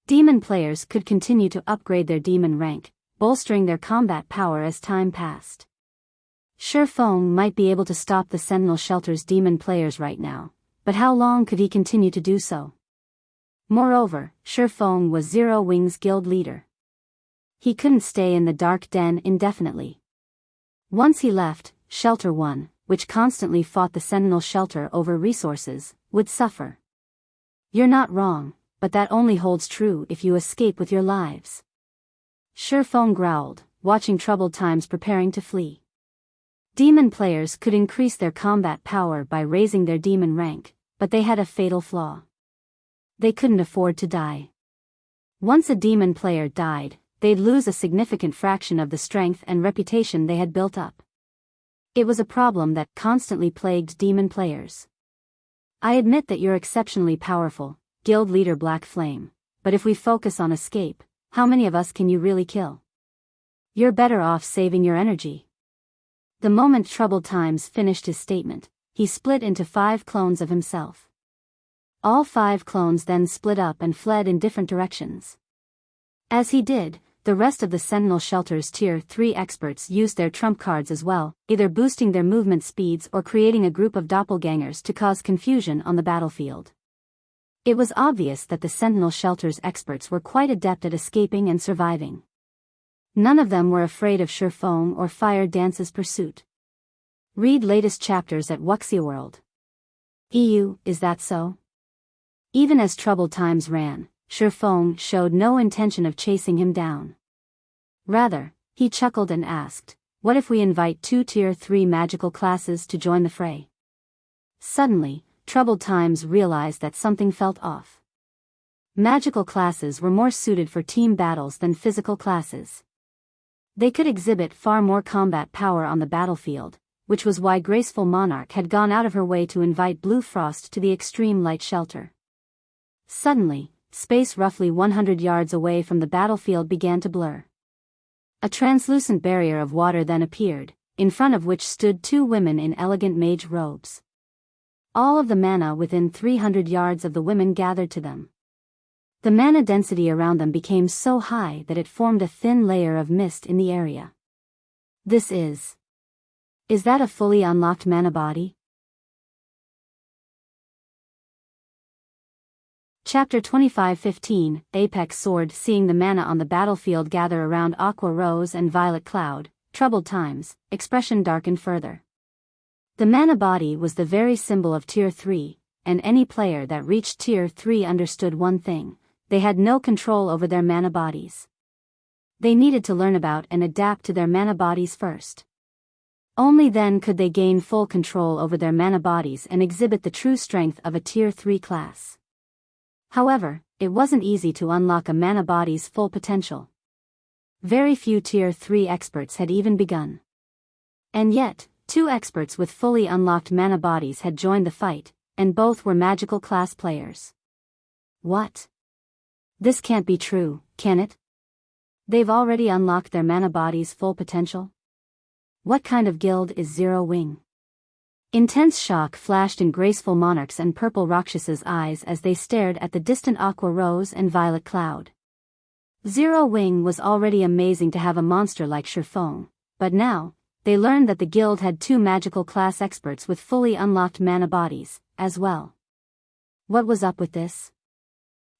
Demon players could continue to upgrade their demon rank, bolstering their combat power as time passed. Shifeng might be able to stop the Sentinel Shelter's demon players right now, but how long could he continue to do so? Moreover, Shifeng was Zero Wing's guild leader. He couldn't stay in the dark den indefinitely. Once he left, Shelter 1, which constantly fought the Sentinel Shelter over resources, would suffer. You're not wrong, but that only holds true if you escape with your lives. Shifeng growled, watching Troubled Times preparing to flee. Demon players could increase their combat power by raising their demon rank, but they had a fatal flaw. They couldn't afford to die. Once a demon player died, they'd lose a significant fraction of the strength and reputation they had built up. It was a problem that constantly plagued demon players. I admit that you're exceptionally powerful, Guild Leader Black Flame, but if we focus on escape, how many of us can you really kill? You're better off saving your energy. The moment Troubled Times finished his statement, he split into 5 clones of himself. All 5 clones then split up and fled in different directions. As he did, the rest of the Sentinel Shelter's Tier 3 experts used their trump cards as well, either boosting their movement speeds or creating a group of doppelgangers to cause confusion on the battlefield. It was obvious that the Sentinel Shelter's experts were quite adept at escaping and surviving. None of them were afraid of Shifeng or Fire Dance's pursuit. Read latest chapters at Wuxia World. EU, is that so? Even as Troubled Times ran, Shifeng showed no intention of chasing him down. Rather, he chuckled and asked, "What if we invite 2 Tier 3 magical classes to join the fray?" Suddenly, Troubled Times realized that something felt off. Magical classes were more suited for team battles than physical classes. They could exhibit far more combat power on the battlefield, which was why Graceful Monarch had gone out of her way to invite Blue Frost to the Extreme Light Shelter. Suddenly, space roughly 100 yards away from the battlefield began to blur. A translucent barrier of water then appeared, in front of which stood 2 women in elegant mage robes. All of the mana within 300 yards of the women gathered to them. The mana density around them became so high that it formed a thin layer of mist in the area. This is that a fully unlocked mana body? Chapter 25:15, Apex Sword. Seeing the mana on the battlefield gather around Aqua Rose and Violet Cloud, Troubled Times, expression darkened further. The mana body was the very symbol of Tier 3, and any player that reached Tier 3 understood one thing: they had no control over their mana bodies. They needed to learn about and adapt to their mana bodies first. Only then could they gain full control over their mana bodies and exhibit the true strength of a Tier 3 class. However, it wasn't easy to unlock a mana body's full potential. Very few Tier 3 experts had even begun. And yet, 2 experts with fully unlocked mana bodies had joined the fight, and both were magical class players. What? This can't be true, can it? They've already unlocked their mana body's full potential? What kind of guild is Zero Wing? Intense shock flashed in Graceful Monarch's and Purple Rakshas's eyes as they stared at the distant Aqua Rose and Violet Cloud. Zero Wing was already amazing to have a monster like Shifeng, but now, they learned that the guild had 2 magical class experts with fully unlocked mana bodies, as well. What was up with this?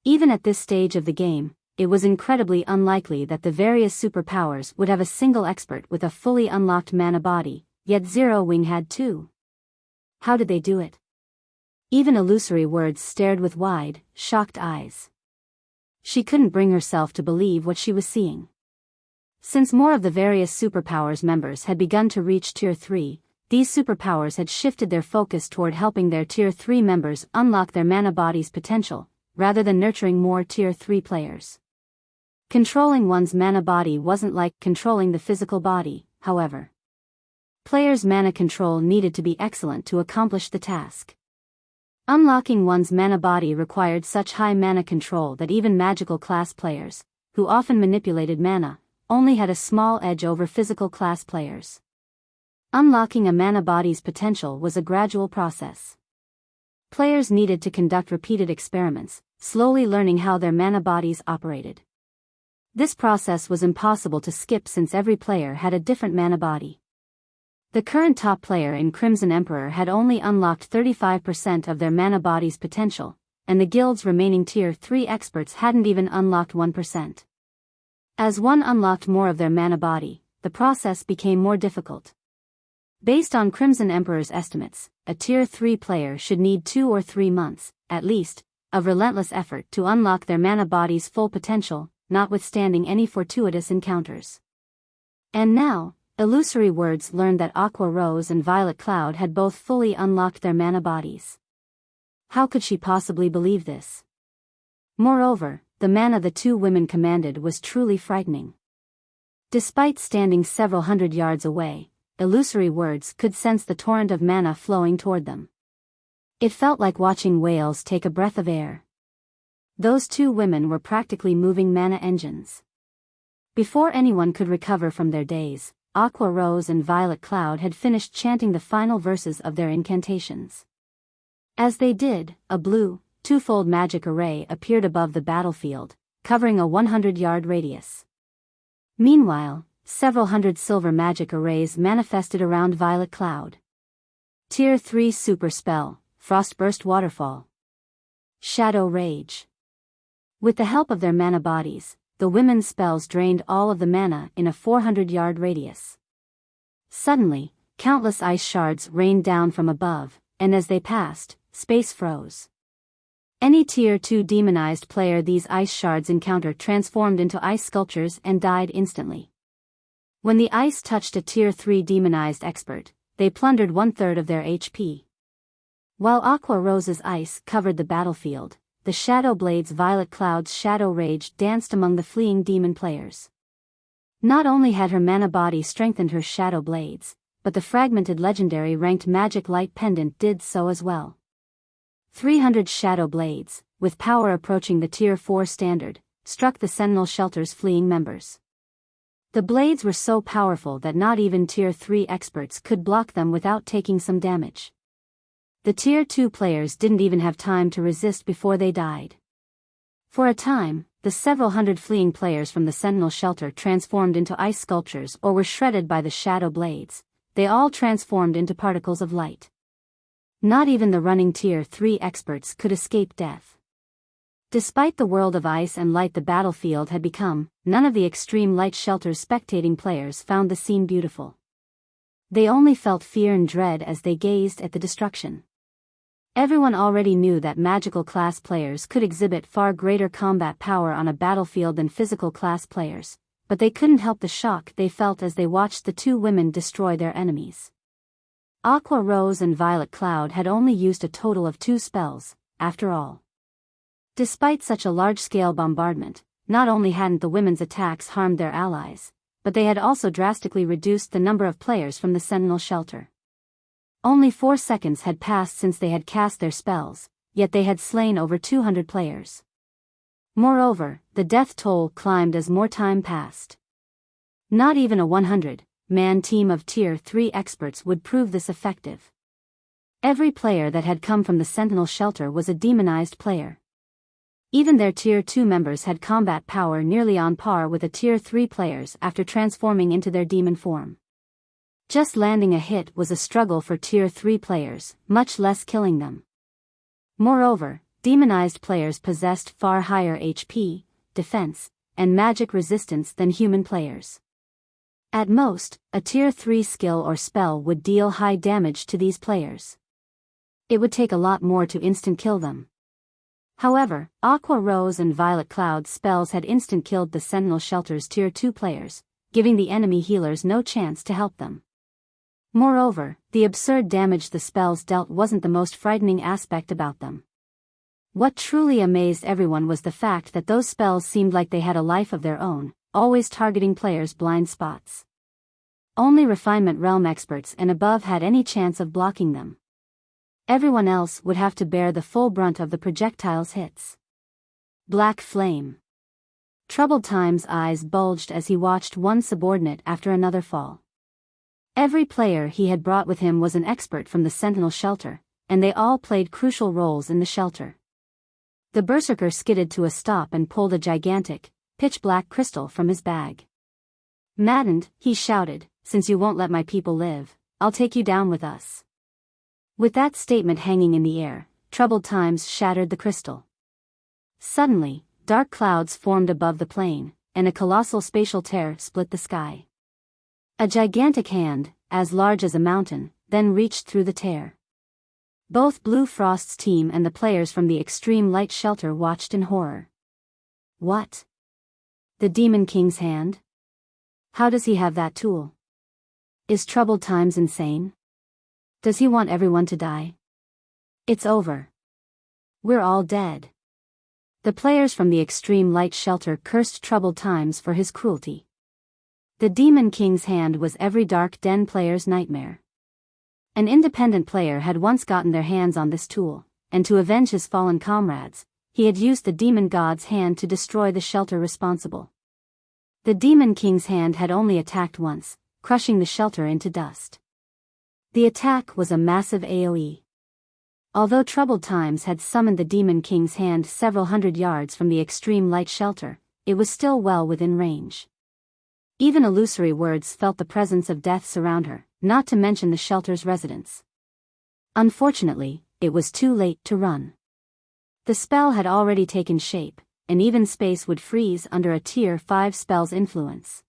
Even at this stage of the game, it was incredibly unlikely that the various superpowers would have a single expert with a fully unlocked mana body, yet Zero Wing had 2. How did they do it? Even Illusory Words stared with wide, shocked eyes. She couldn't bring herself to believe what she was seeing. Since more of the various superpowers members had begun to reach Tier 3, these superpowers had shifted their focus toward helping their Tier 3 members unlock their mana body's potential, rather than nurturing more Tier 3 players. Controlling one's mana body wasn't like controlling the physical body, however. Players' mana control needed to be excellent to accomplish the task. Unlocking one's mana body required such high mana control that even magical class players, who often manipulated mana, only had a small edge over physical class players. Unlocking a mana body's potential was a gradual process. Players needed to conduct repeated experiments, slowly learning how their mana bodies operated. This process was impossible to skip since every player had a different mana body. The current top player in Crimson Emperor had only unlocked 35% of their mana body's potential, and the guild's remaining Tier 3 experts hadn't even unlocked 1%. As one unlocked more of their mana body, the process became more difficult. Based on Crimson Emperor's estimates, a Tier 3 player should need 2 or 3 months, at least, of relentless effort to unlock their mana body's full potential, notwithstanding any fortuitous encounters. And now, Illusory Words learned that Aqua Rose and Violet Cloud had both fully unlocked their mana bodies. How could she possibly believe this? Moreover, the mana the two women commanded was truly frightening. Despite standing several hundred yards away, Illusory Words could sense the torrent of mana flowing toward them. It felt like watching whales take a breath of air. Those two women were practically moving mana engines. Before anyone could recover from their daze, Aqua Rose and Violet Cloud had finished chanting the final verses of their incantations. As they did, a blue, twofold magic array appeared above the battlefield, covering a 100-yard radius. Meanwhile, several hundred silver magic arrays manifested around Violet Cloud. Tier 3 Super Spell, Frostburst Waterfall. Shadow Rage. With the help of their mana bodies, the women's spells drained all of the mana in a 400-yard radius. Suddenly, countless ice shards rained down from above, and as they passed, space froze. Any Tier 2 demonized player these ice shards encountered transformed into ice sculptures and died instantly. When the ice touched a Tier 3 demonized expert, they plundered 1/3 of their HP. While Aqua Rose's ice covered the battlefield, the Shadow Blade's Violet Cloud's Shadow Rage danced among the fleeing demon players. Not only had her mana body strengthened her Shadow Blades, but the fragmented legendary ranked Magic Light Pendant did so as well. 300 Shadow Blades, with power approaching the Tier 4 standard, struck the Sentinel Shelter's fleeing members. The blades were so powerful that not even Tier 3 experts could block them without taking some damage. The Tier 2 players didn't even have time to resist before they died. For a time, the several hundred fleeing players from the Sentinel Shelter transformed into ice sculptures or were shredded by the Shadow Blades. They all transformed into particles of light. Not even the running Tier 3 experts could escape death. Despite the world of ice and light the battlefield had become, none of the Extreme Light Shelter's spectating players found the scene beautiful. They only felt fear and dread as they gazed at the destruction. Everyone already knew that magical class players could exhibit far greater combat power on a battlefield than physical class players, but they couldn't help the shock they felt as they watched the two women destroy their enemies. Aqua Rose and Violet Cloud had only used a total of 2 spells, after all. Despite such a large-scale bombardment, not only hadn't the women's attacks harmed their allies, but they had also drastically reduced the number of players from the Sentinel Shelter. Only 4 seconds had passed since they had cast their spells, yet they had slain over 200 players. Moreover, the death toll climbed as more time passed. Not even a 100-man team of Tier 3 experts would prove this effective. Every player that had come from the Sentinel Shelter was a demonized player. Even their Tier 2 members had combat power nearly on par with the Tier 3 players after transforming into their demon form. Just landing a hit was a struggle for Tier 3 players, much less killing them. Moreover, demonized players possessed far higher HP, defense, and magic resistance than human players. At most, a Tier 3 skill or spell would deal high damage to these players. It would take a lot more to instant kill them. However, Aqua Rose and Violet Cloud's spells had instant killed the Sentinel Shelter's Tier 2 players, giving the enemy healers no chance to help them. Moreover, the absurd damage the spells dealt wasn't the most frightening aspect about them. What truly amazed everyone was the fact that those spells seemed like they had a life of their own, always targeting players' blind spots. Only Refinement Realm experts and above had any chance of blocking them. Everyone else would have to bear the full brunt of the projectile's hits. Black Flame. Troubled Time's eyes bulged as he watched one subordinate after another fall. Every player he had brought with him was an expert from the Sentinel shelter, and they all played crucial roles in the shelter. The berserker skidded to a stop and pulled a gigantic, pitch-black crystal from his bag. Maddened, he shouted, "Since you won't let my people live, I'll take you down with us." With that statement hanging in the air, Troubled Times shattered the crystal. Suddenly, dark clouds formed above the plain, and a colossal spatial tear split the sky. A gigantic hand, as large as a mountain, then reached through the tear. Both Blue Frost's team and the players from the Extreme Light Shelter watched in horror. What? The Demon King's hand? How does he have that tool? Is Troubled Times insane? Does he want everyone to die? It's over. We're all dead. The players from the Extreme Light Shelter cursed Troubled Times for his cruelty. The Demon King's hand was every Dark Den player's nightmare. An independent player had once gotten their hands on this tool, and to avenge his fallen comrades, he had used the Demon God's hand to destroy the shelter responsible. The Demon King's hand had only attacked once, crushing the shelter into dust. The attack was a massive AoE. Although Troubled Times had summoned the Demon King's hand several hundred yards from the Extreme Light Shelter, it was still well within range. Even illusory words felt the presence of death surround her, not to mention the shelter's residents. Unfortunately, it was too late to run. The spell had already taken shape, and even space would freeze under a Tier 5 spell's influence.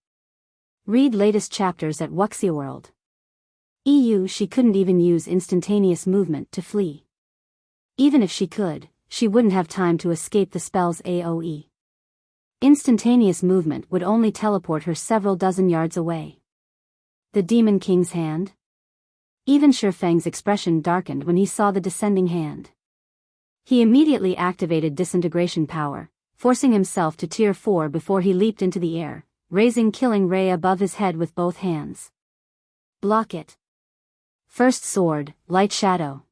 Read latest chapters at Wuxia World. She couldn't even use instantaneous movement to flee. Even if she could, she wouldn't have time to escape the spell's AoE. Instantaneous movement would only teleport her several dozen yards away. The Demon King's hand? Even Shifeng's expression darkened when he saw the descending hand. He immediately activated disintegration power, forcing himself to Tier 4 before he leaped into the air, raising Killing Ray above his head with both hands. Block it. First Sword, Light Shadow.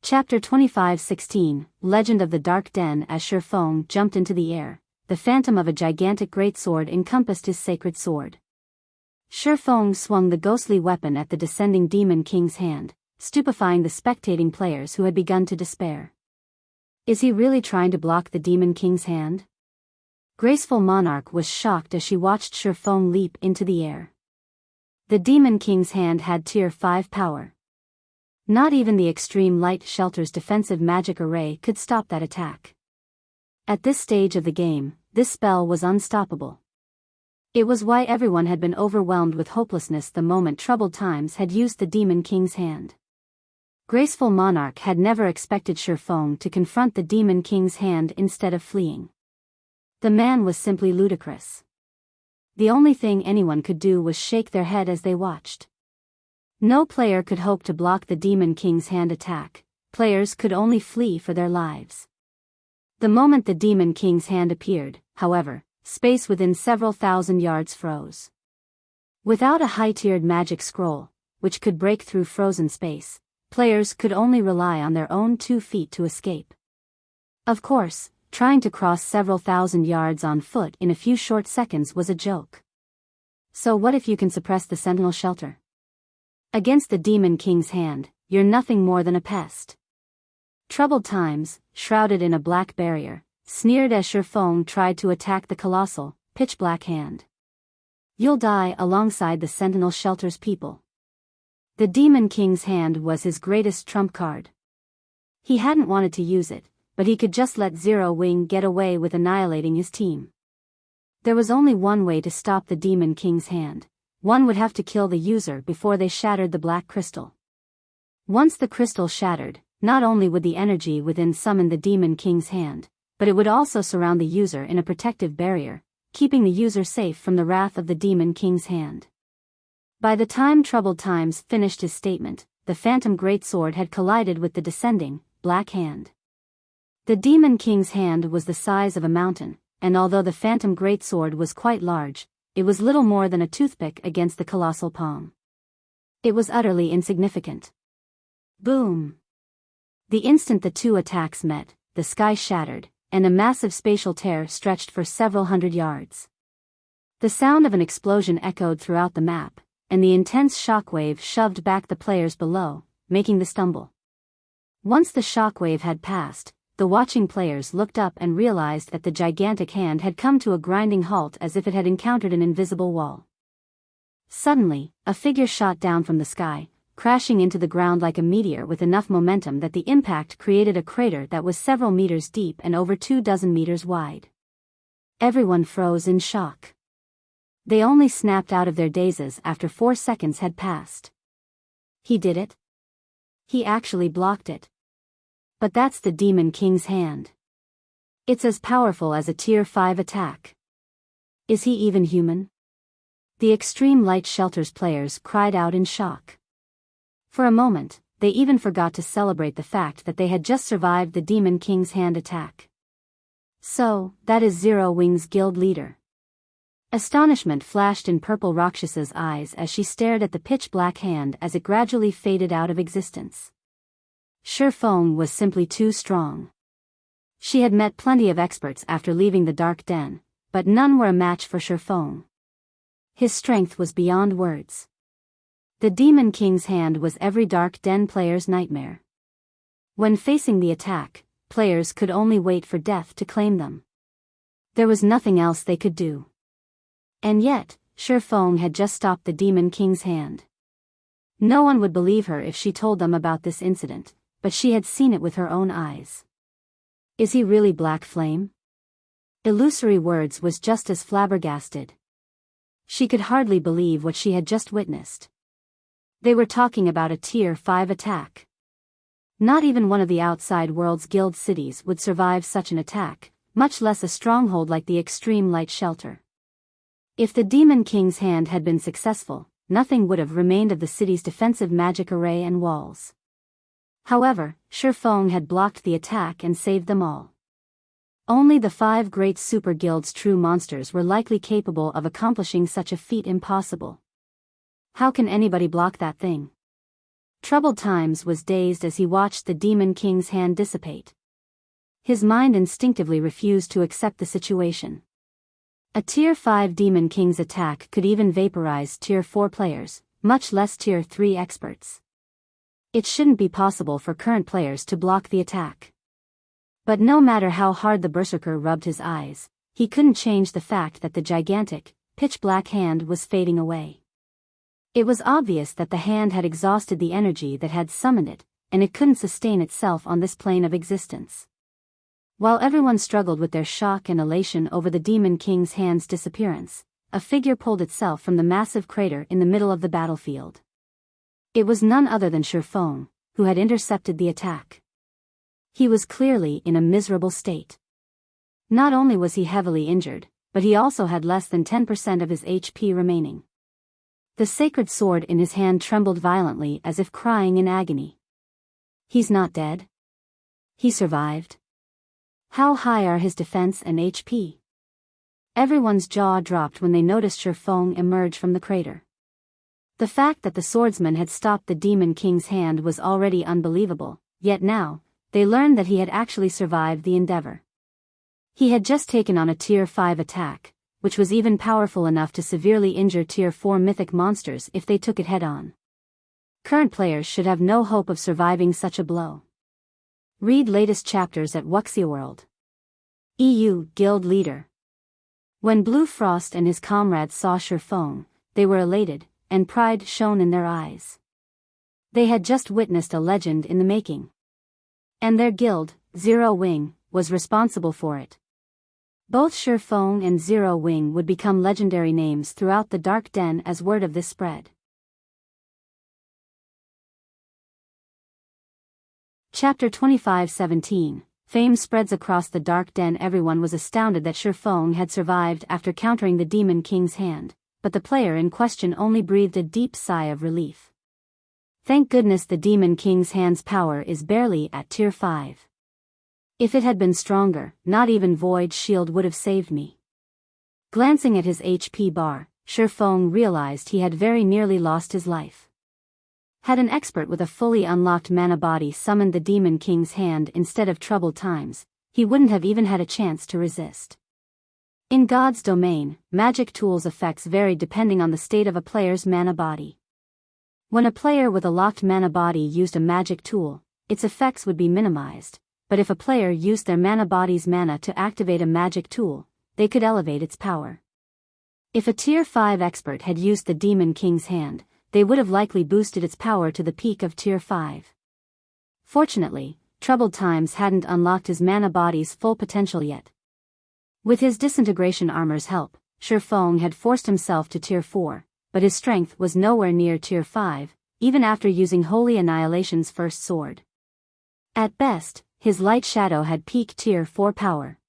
Chapter 25:16, Legend of the Dark Den. As Shifeng jumped into the air, the phantom of a gigantic greatsword encompassed his sacred sword. Shifeng swung the ghostly weapon at the descending Demon King's hand, stupefying the spectating players who had begun to despair. Is he really trying to block the Demon King's hand? Graceful Monarch was shocked as she watched Shifeng leap into the air. The Demon King's hand had Tier 5 power. Not even the Extreme Light Shelter's defensive magic array could stop that attack. At this stage of the game, this spell was unstoppable. It was why everyone had been overwhelmed with hopelessness the moment Troubled Times had used the Demon King's hand. Graceful Monarch had never expected Shifeng to confront the Demon King's hand instead of fleeing. The man was simply ludicrous. The only thing anyone could do was shake their head as they watched. No player could hope to block the Demon King's hand attack, players could only flee for their lives. The moment the Demon King's hand appeared, however, space within several thousand yards froze. Without a high-tiered magic scroll, which could break through frozen space, players could only rely on their own 2 feet to escape. Of course, trying to cross several thousand yards on foot in a few short seconds was a joke. So what if you can suppress the Sentinel shelter? Against the Demon King's hand, you're nothing more than a pest. Troubled Times, shrouded in a black barrier, sneered as Shifeng tried to attack the colossal, pitch-black hand. You'll die alongside the Sentinel shelter's people. The Demon King's hand was his greatest trump card. He hadn't wanted to use it, but he could just let Zero Wing get away with annihilating his team. There was only one way to stop the Demon King's hand. One would have to kill the user before they shattered the black crystal. Once the crystal shattered, not only would the energy within summon the Demon King's hand, but it would also surround the user in a protective barrier, keeping the user safe from the wrath of the Demon King's hand. By the time Troubled Times finished his statement, the Phantom Greatsword had collided with the descending, black hand. The Demon King's hand was the size of a mountain, and although the Phantom Greatsword was quite large, it was little more than a toothpick against the colossal palm. It was utterly insignificant. Boom! The instant the two attacks met, the sky shattered, and a massive spatial tear stretched for several hundred yards. The sound of an explosion echoed throughout the map, and the intense shockwave shoved back the players below, making them stumble. Once the shockwave had passed, the watching players looked up and realized that the gigantic hand had come to a grinding halt as if it had encountered an invisible wall. Suddenly, a figure shot down from the sky, crashing into the ground like a meteor with enough momentum that the impact created a crater that was several meters deep and over 24 meters wide. Everyone froze in shock. They only snapped out of their dazes after 4 seconds had passed. He did it? He actually blocked it. But that's the Demon King's hand. It's as powerful as a Tier 5 attack. Is he even human? The Extreme Light Shelters players cried out in shock. For a moment, they even forgot to celebrate the fact that they had just survived the Demon King's hand attack. So, that is Zero Wing's guild leader. Astonishment flashed in Purple Rakshas's eyes as she stared at the pitch-black hand as it gradually faded out of existence. Shifeng was simply too strong. She had met plenty of experts after leaving the Dark Den, but none were a match for Shifeng. His strength was beyond words. The Demon King's hand was every Dark Den player's nightmare. When facing the attack, players could only wait for death to claim them. There was nothing else they could do. And yet, Shifeng had just stopped the Demon King's hand. No one would believe her if she told them about this incident, but she had seen it with her own eyes. Is he really Black Flame? Illusory Words was just as flabbergasted. She could hardly believe what she had just witnessed. They were talking about a Tier 5 attack. Not even one of the outside world's guild cities would survive such an attack, much less a stronghold like the Extreme Light Shelter. If the Demon King's hand had been successful, nothing would have remained of the city's defensive magic array and walls. However, Shifeng had blocked the attack and saved them all. Only the 5 great super guild's true monsters were likely capable of accomplishing such a feat impossible. How can anybody block that thing? Troubled Times was dazed as he watched the Demon King's hand dissipate. His mind instinctively refused to accept the situation. A Tier 5 Demon King's attack could even vaporize Tier 4 players, much less Tier 3 experts. It shouldn't be possible for current players to block the attack. But no matter how hard the Berserker rubbed his eyes, he couldn't change the fact that the gigantic, pitch-black hand was fading away. It was obvious that the hand had exhausted the energy that had summoned it, and it couldn't sustain itself on this plane of existence. While everyone struggled with their shock and elation over the Demon King's hand's disappearance, a figure pulled itself from the massive crater in the middle of the battlefield. It was none other than Shifeng, who had intercepted the attack. He was clearly in a miserable state. Not only was he heavily injured, but he also had less than 10% of his HP remaining. The sacred sword in his hand trembled violently as if crying in agony. He's not dead. He survived. How high are his defense and HP? Everyone's jaw dropped when they noticed Shifeng emerge from the crater. The fact that the swordsman had stopped the Demon King's hand was already unbelievable, yet now, they learned that he had actually survived the endeavor. He had just taken on a Tier 5 attack, which was even powerful enough to severely injure Tier 4 mythic monsters if they took it head-on. Current players should have no hope of surviving such a blow. Read latest chapters at Wuxia World. EU Guild Leader. When Blue Frost and his comrades saw Shifeng, they were elated, and pride shone in their eyes. They had just witnessed a legend in the making. And their guild, Zero Wing, was responsible for it. Both Shifeng and Zero Wing would become legendary names throughout the Dark Den as word of this spread. Chapter 25:17, Fame spreads across the dark den. Everyone was astounded that Shifeng had survived after countering the Demon King's hand, but the player in question only breathed a deep sigh of relief. Thank goodness the Demon King's hand's power is barely at tier 5. If it had been stronger, not even Void Shield would have saved me. Glancing at his HP bar, Shifeng realized he had very nearly lost his life. Had an expert with a fully unlocked mana body summoned the Demon King's hand instead of Troubled Times, he wouldn't have even had a chance to resist. In God's domain, magic tools' effects varied depending on the state of a player's mana body. When a player with a locked mana body used a magic tool, its effects would be minimized, but if a player used their mana body's mana to activate a magic tool, they could elevate its power. If a tier 5 expert had used the Demon King's hand, they would have likely boosted its power to the peak of tier 5. Fortunately, Troubled Times hadn't unlocked his mana body's full potential yet. With his disintegration armor's help, Shifeng had forced himself to tier 4, but his strength was nowhere near tier 5, even after using Holy Annihilation's first sword. At best, his light shadow had peak tier 4 power.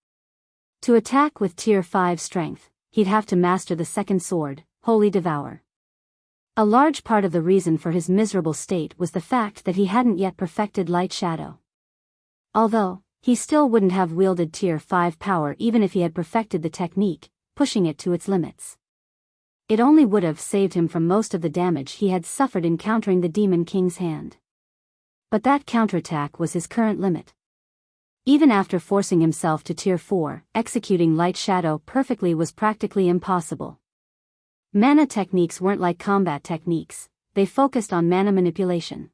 To attack with tier 5 strength, he'd have to master the second sword, Holy Devour. A large part of the reason for his miserable state was the fact that he hadn't yet perfected light shadow. Although, he still wouldn't have wielded tier 5 power even if he had perfected the technique, pushing it to its limits. It only would have saved him from most of the damage he had suffered in countering the Demon King's hand. But that counterattack was his current limit. Even after forcing himself to tier 4, executing light shadow perfectly was practically impossible. Mana techniques weren't like combat techniques, they focused on mana manipulation.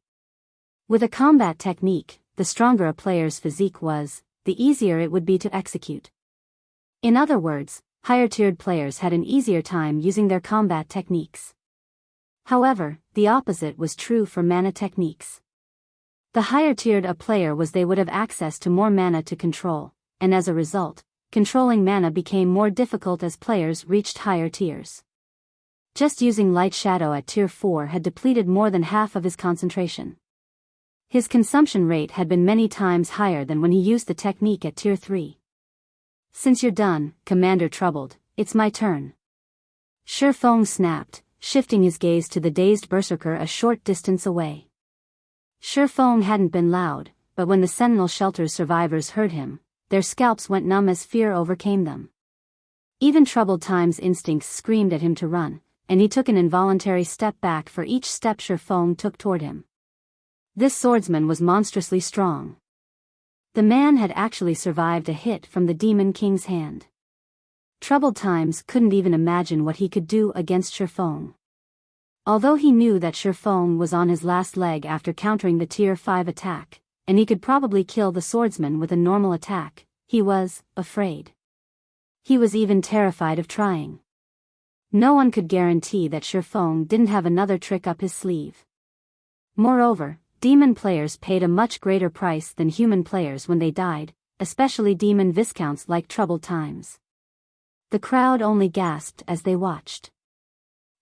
With a combat technique, the stronger a player's physique was, the easier it would be to execute. In other words, higher-tiered players had an easier time using their combat techniques. However, the opposite was true for mana techniques. The higher-tiered a player was, they would have access to more mana to control, and as a result, controlling mana became more difficult as players reached higher tiers. Just using light shadow at tier 4 had depleted more than half of his concentration. His consumption rate had been many times higher than when he used the technique at tier 3. Since you're done, Commander Troubled, it's my turn. Shifeng snapped, shifting his gaze to the dazed berserker a short distance away. Shifeng hadn't been loud, but when the Sentinel Shelter's survivors heard him, their scalps went numb as fear overcame them. Even Troubled Times' instincts screamed at him to run, and he took an involuntary step back for each step Shifeng took toward him. This swordsman was monstrously strong. The man had actually survived a hit from the Demon King's hand. Troubled Times couldn't even imagine what he could do against Shifeng. Although he knew that Shifeng was on his last leg after countering the tier 5 attack, and he could probably kill the swordsman with a normal attack, he was afraid. He was even terrified of trying. No one could guarantee that Shifeng didn't have another trick up his sleeve. Moreover, demon players paid a much greater price than human players when they died, especially demon viscounts like Troubled Times. The crowd only gasped as they watched.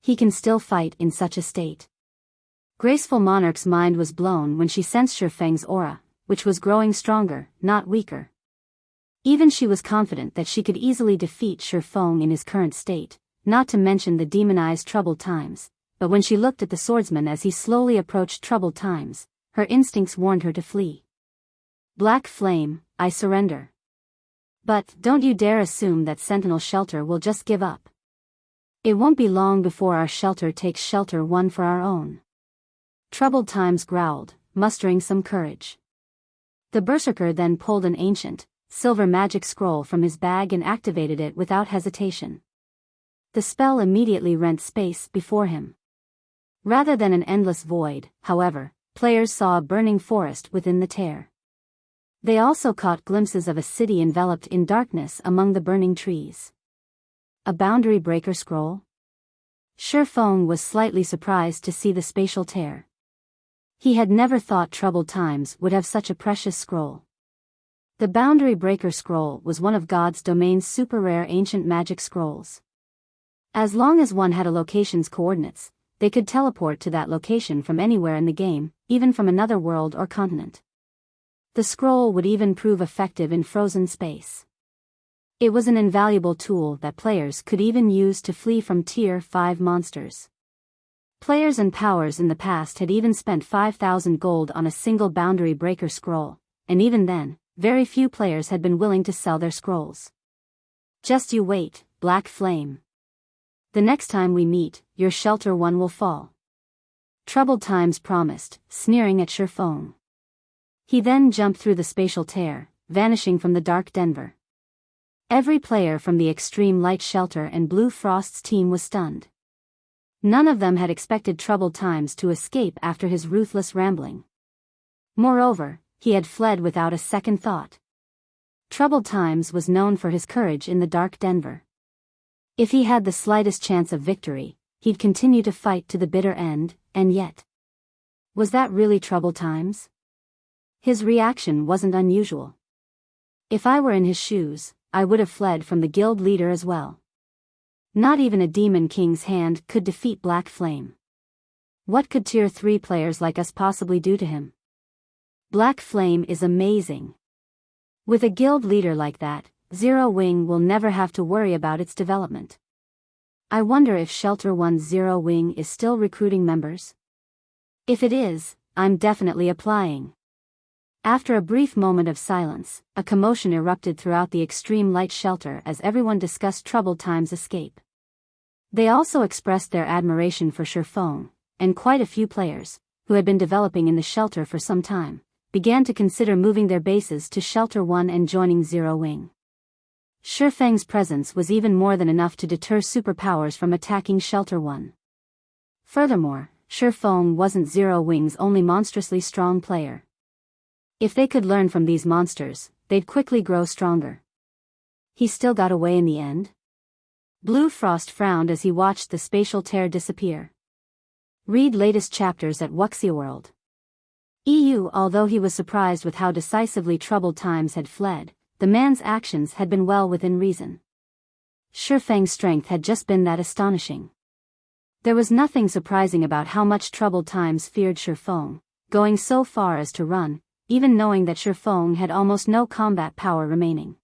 He can still fight in such a state. Graceful Monarch's mind was blown when she sensed Shifeng's aura, which was growing stronger, not weaker. Even she was confident that she could easily defeat Shifeng in his current state, not to mention the demonized Troubled Times, but when she looked at the swordsman as he slowly approached Troubled Times, her instincts warned her to flee. Black Flame, I surrender. But don't you dare assume that Sentinel Shelter will just give up. It won't be long before our shelter takes shelter one for our own. Troubled Times growled, mustering some courage. The berserker then pulled an ancient, silver magic scroll from his bag and activated it without hesitation. The spell immediately rent space before him. Rather than an endless void, however, players saw a burning forest within the tear. They also caught glimpses of a city enveloped in darkness among the burning trees. A boundary breaker scroll? Shifeng was slightly surprised to see the spatial tear. He had never thought Troubled Times would have such a precious scroll. The boundary breaker scroll was one of God's domain's super rare ancient magic scrolls. As long as one had a location's coordinates, they could teleport to that location from anywhere in the game, even from another world or continent. The scroll would even prove effective in frozen space. It was an invaluable tool that players could even use to flee from Tier 5 monsters. Players and powers in the past had even spent 5,000 gold on a single boundary breaker scroll, and even then, very few players had been willing to sell their scrolls. Just you wait, Black Flame. The next time we meet, your Shelter One will fall. Troubled Times promised, sneering at Shifeng. He then jumped through the spatial tear, vanishing from the Dark Denver. Every player from the Extreme Light Shelter and Blue Frost's team was stunned. None of them had expected Troubled Times to escape after his ruthless rambling. Moreover, he had fled without a second thought. Troubled Times was known for his courage in the Dark Denver. If he had the slightest chance of victory, he'd continue to fight to the bitter end, and yet. Was that really Troubled Times? His reaction wasn't unusual. If I were in his shoes, I would have fled from the guild leader as well. Not even a Demon King's hand could defeat Black Flame. What could Tier 3 players like us possibly do to him? Black Flame is amazing. With a guild leader like that, Zero Wing will never have to worry about its development. I wonder if Shelter One's Zero Wing is still recruiting members? If it is, I'm definitely applying. After a brief moment of silence, a commotion erupted throughout the Extreme Light Shelter as everyone discussed Troubled Times' escape. They also expressed their admiration for Shifeng, and quite a few players, who had been developing in the shelter for some time, began to consider moving their bases to Shelter One and joining Zero Wing. Shifeng's presence was even more than enough to deter superpowers from attacking Shelter One. Furthermore, Shifeng wasn't Zero Wing's only monstrously strong player. If they could learn from these monsters, they'd quickly grow stronger. He still got away in the end? Blue Frost frowned as he watched the spatial tear disappear. Read latest chapters at Wuxia World. EU. Although he was surprised with how decisively Troubled Times had fled, the man's actions had been well within reason. Shifeng's strength had just been that astonishing. There was nothing surprising about how much Troubled Times feared Shifeng, going so far as to run, even knowing that Shifeng had almost no combat power remaining.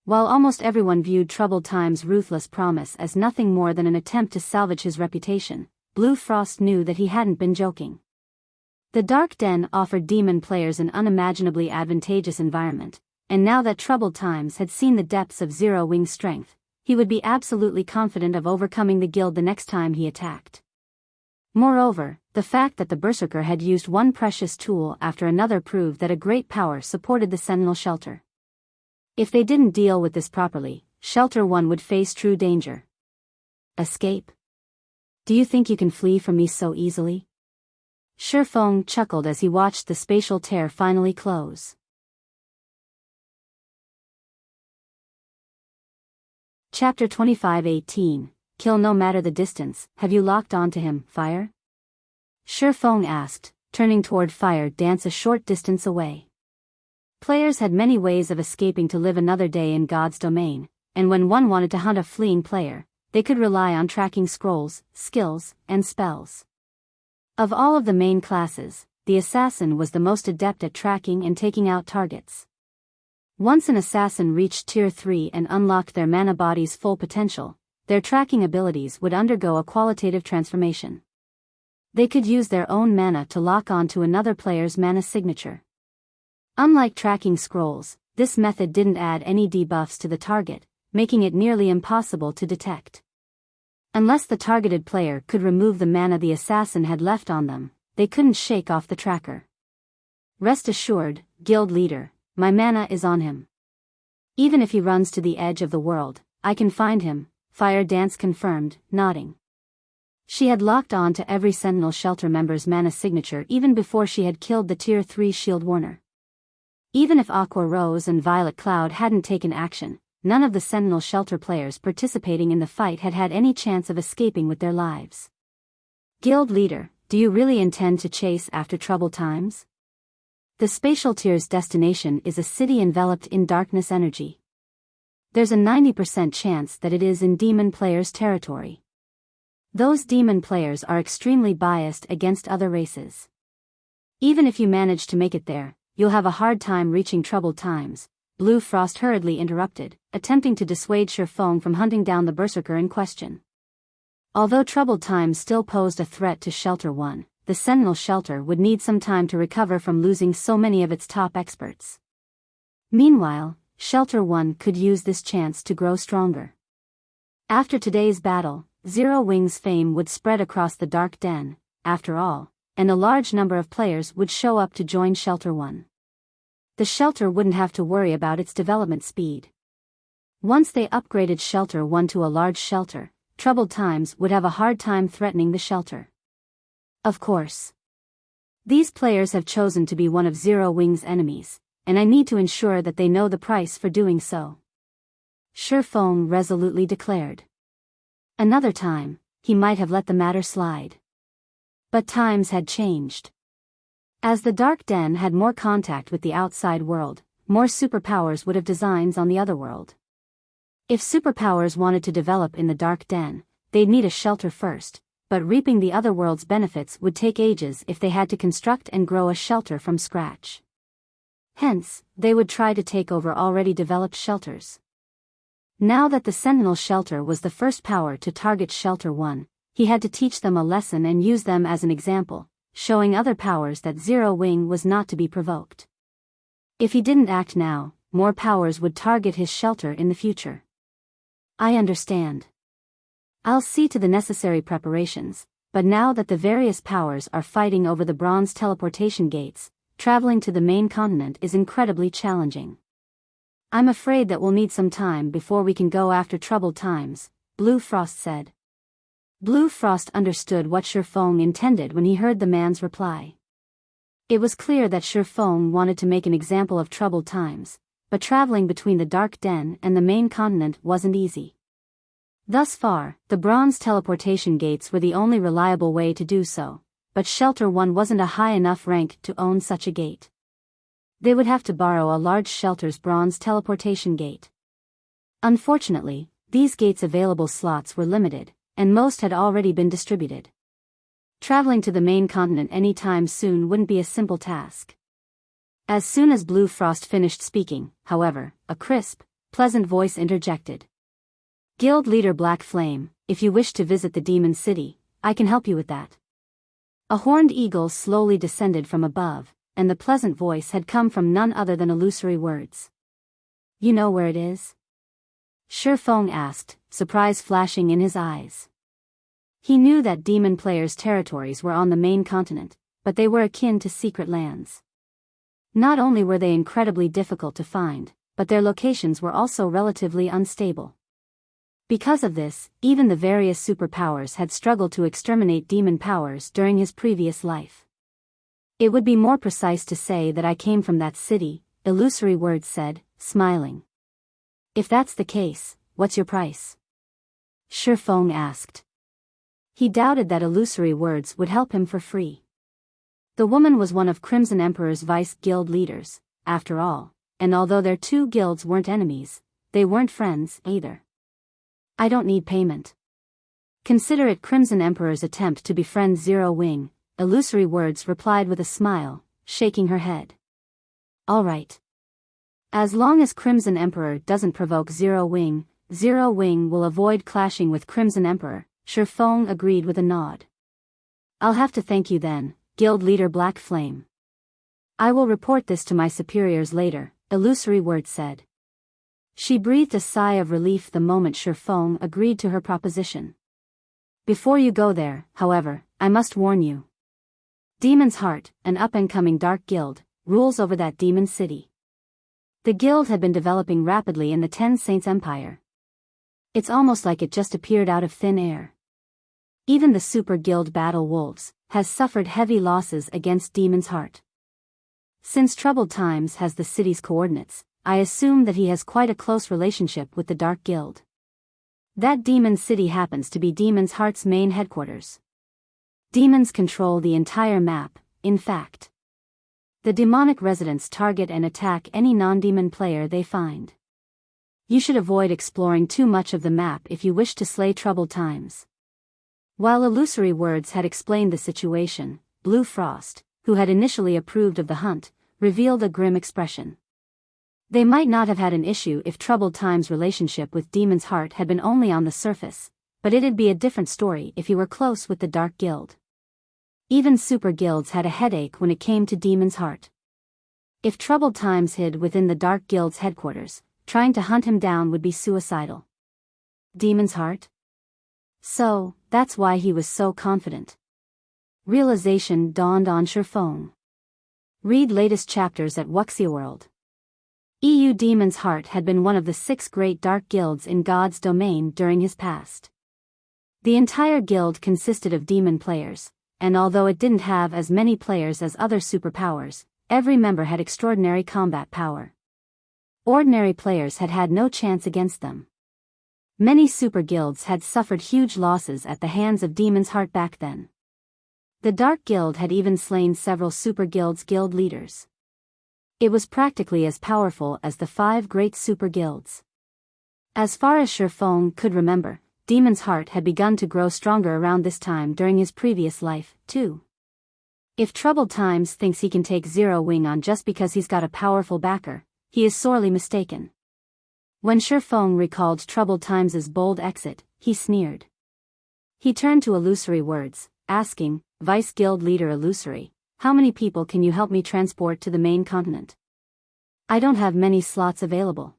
While almost everyone viewed Troubled Times' ruthless promise as nothing more than an attempt to salvage his reputation, Blue Frost knew that he hadn't been joking. The Dark Den offered demon players an unimaginably advantageous environment, and now that Troubled Times had seen the depths of Zero Wing's strength, he would be absolutely confident of overcoming the guild the next time he attacked. Moreover, the fact that the Berserker had used one precious tool after another proved that a great power supported the Sentinel Shelter. If they didn't deal with this properly, Shelter One would face true danger. Escape? Do you think you can flee from me so easily? Shifeng chuckled as he watched the spatial tear finally close. Chapter 25:18. Kill no matter the distance. Have you locked onto him, Fire? Shifeng asked, turning toward Fire Dance a short distance away. Players had many ways of escaping to live another day in God's domain, and when one wanted to hunt a fleeing player, they could rely on tracking scrolls, skills, and spells. Of all of the main classes, the assassin was the most adept at tracking and taking out targets. Once an assassin reached Tier 3 and unlocked their mana body's full potential, their tracking abilities would undergo a qualitative transformation. They could use their own mana to lock on to another player's mana signature. Unlike tracking scrolls, this method didn't add any debuffs to the target, making it nearly impossible to detect. Unless the targeted player could remove the mana the assassin had left on them, they couldn't shake off the tracker. Rest assured, guild leader, my mana is on him. Even if he runs to the edge of the world, I can find him, Fire Dance confirmed, nodding. She had locked on to every Sentinel Shelter member's mana signature even before she had killed the Tier 3 Shield Warner. Even if Aqua Rose and Violet Cloud hadn't taken action, none of the Sentinel Shelter players participating in the fight had had any chance of escaping with their lives. Guild leader, do you really intend to chase after Troubled Times? The spatial tier's destination is a city enveloped in darkness energy. There's a 90% chance that it is in demon players' territory. Those demon players are extremely biased against other races. Even if you manage to make it there, you'll have a hard time reaching troubled times, Blue Frost hurriedly interrupted, attempting to dissuade Shifeng from hunting down the berserker in question. Although troubled times still posed a threat to Shelter 1, the Sentinel Shelter would need some time to recover from losing so many of its top experts. Meanwhile, Shelter 1 could use this chance to grow stronger. After today's battle, Zero Wing's fame would spread across the Dark Den, after all, and a large number of players would show up to join Shelter 1. The shelter wouldn't have to worry about its development speed. Once they upgraded Shelter 1 to a large shelter, troubled times would have a hard time threatening the shelter. Of course. These players have chosen to be one of Zero Wing's enemies, and I need to ensure that they know the price for doing so. Shifeng resolutely declared. Another time, he might have let the matter slide. But times had changed. As the Dark Den had more contact with the outside world, more superpowers would have designs on the other world. If superpowers wanted to develop in the Dark Den, they'd need a shelter first, but reaping the other world's benefits would take ages if they had to construct and grow a shelter from scratch. Hence, they would try to take over already developed shelters. Now that the Sentinel Shelter was the first power to target Shelter 1, he had to teach them a lesson and use them as an example, showing other powers that Zero Wing was not to be provoked. If he didn't act now, more powers would target his shelter in the future. I understand. I'll see to the necessary preparations, but now that the various powers are fighting over the bronze teleportation gates, traveling to the main continent is incredibly challenging. I'm afraid that we'll need some time before we can go after troubled times, Blue Frost said. Blue Frost understood what Shifeng intended when he heard the man's reply. It was clear that Shifeng wanted to make an example of troubled times, but traveling between the Dark Den and the main continent wasn't easy. Thus far, the bronze teleportation gates were the only reliable way to do so, but Shelter 1 wasn't a high enough rank to own such a gate. They would have to borrow a large shelter's bronze teleportation gate. Unfortunately, these gates' available slots were limited, and most had already been distributed. Traveling to the main continent any time soon wouldn't be a simple task. As soon as Blue Frost finished speaking, however, a crisp, pleasant voice interjected. Guild leader Black Flame, if you wish to visit the Demon City, I can help you with that. A horned eagle slowly descended from above, and the pleasant voice had come from none other than Illusory Words. You know where it is? Shifeng asked, surprise flashing in his eyes. He knew that demon players' territories were on the main continent, but they were akin to secret lands. Not only were they incredibly difficult to find, but their locations were also relatively unstable. Because of this, even the various superpowers had struggled to exterminate demon powers during his previous life. It would be more precise to say that I came from that city, Illusory Words said, smiling. If that's the case, what's your price? Shifeng asked. He doubted that Illusory Words would help him for free. The woman was one of Crimson Emperor's vice guild leaders, after all, and although their two guilds weren't enemies, they weren't friends either. I don't need payment. Consider it Crimson Emperor's attempt to befriend Zero Wing, Illusory Words replied with a smile, shaking her head. All right. As long as Crimson Emperor doesn't provoke Zero Wing will avoid clashing with Crimson Emperor, Shifeng agreed with a nod. I'll have to thank you then, Guild Leader Black Flame. I will report this to my superiors later, Illusory Words said. She breathed a sigh of relief the moment Shifeng agreed to her proposition. Before you go there, however, I must warn you. Demon's Heart, an up-and-coming dark guild, rules over that demon city. The guild had been developing rapidly in the Ten Saints Empire. It's almost like it just appeared out of thin air. Even the super guild Battle Wolves has suffered heavy losses against Demon's Heart. Since Troubled Times has the city's coordinates, I assume that he has quite a close relationship with the Dark Guild. That demon city happens to be Demon's Heart's main headquarters. Demons control the entire map, in fact. The demonic residents target and attack any non-demon player they find. You should avoid exploring too much of the map if you wish to slay Troubled Times. While Illusory Words had explained the situation, Blue Frost, who had initially approved of the hunt, revealed a grim expression. They might not have had an issue if Troubled Time's relationship with Demon's Heart had been only on the surface, but it'd be a different story if he were close with the Dark Guild. Even super guilds had a headache when it came to Demon's Heart. If Troubled Times hid within the Dark Guild's headquarters, trying to hunt him down would be suicidal. Demon's Heart? So, that's why he was so confident. Realization dawned on Shifeng. Read latest chapters at Wuxia World. EU Demon's Heart had been one of the 6 great dark guilds in God's domain during his past. The entire guild consisted of demon players, and although it didn't have as many players as other superpowers, every member had extraordinary combat power. Ordinary players had had no chance against them. Many super guilds had suffered huge losses at the hands of Demon's Heart back then. The Dark Guild had even slain several super guilds' guild leaders. It was practically as powerful as the 5 great super guilds. As far as Shifeng could remember, Demon's Heart had begun to grow stronger around this time during his previous life, too. If Troubled Times thinks he can take Zero Wing on just because he's got a powerful backer, he is sorely mistaken. When Shifeng recalled Troubled Times' bold exit, he sneered. He turned to Illusory Words, asking, Vice Guild Leader Illusory, how many people can you help me transport to the main continent? I don't have many slots available.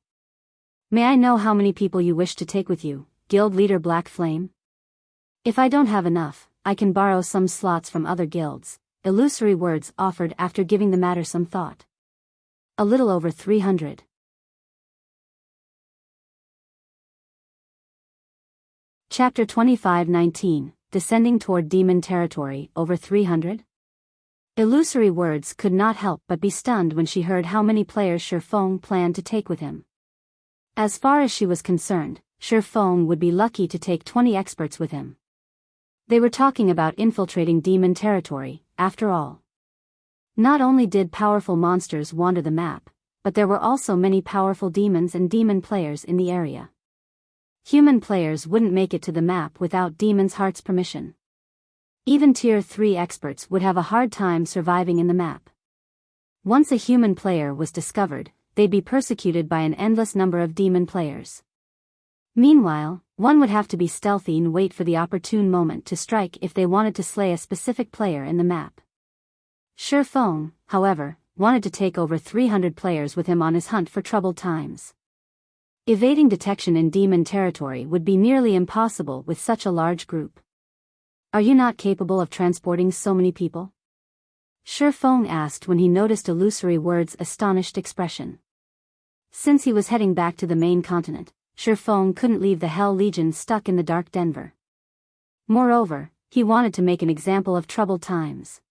May I know how many people you wish to take with you, Guild Leader Black Flame? If I don't have enough, I can borrow some slots from other guilds, Illusory Words offered after giving the matter some thought. A little over 300. Chapter 25:19, Descending Toward Demon Territory, over 300? Illusory Words could not help but be stunned when she heard how many players Shifeng planned to take with him. As far as she was concerned, Shifeng would be lucky to take 20 experts with him. They were talking about infiltrating demon territory, after all. Not only did powerful monsters wander the map, but there were also many powerful demons and demon players in the area. Human players wouldn't make it to the map without Demon's Heart's permission. Even Tier 3 experts would have a hard time surviving in the map. Once a human player was discovered, they'd be persecuted by an endless number of demon players. Meanwhile, one would have to be stealthy and wait for the opportune moment to strike if they wanted to slay a specific player in the map. Shifeng, however, wanted to take over 300 players with him on his hunt for Troubled Times. Evading detection in demon territory would be nearly impossible with such a large group. Are you not capable of transporting so many people? Shifeng asked when he noticed Illusory Words' astonished expression. Since he was heading back to the main continent, Shifeng couldn't leave the Hell Legion stuck in the Dark Denver. Moreover, he wanted to make an example of Troubled Times.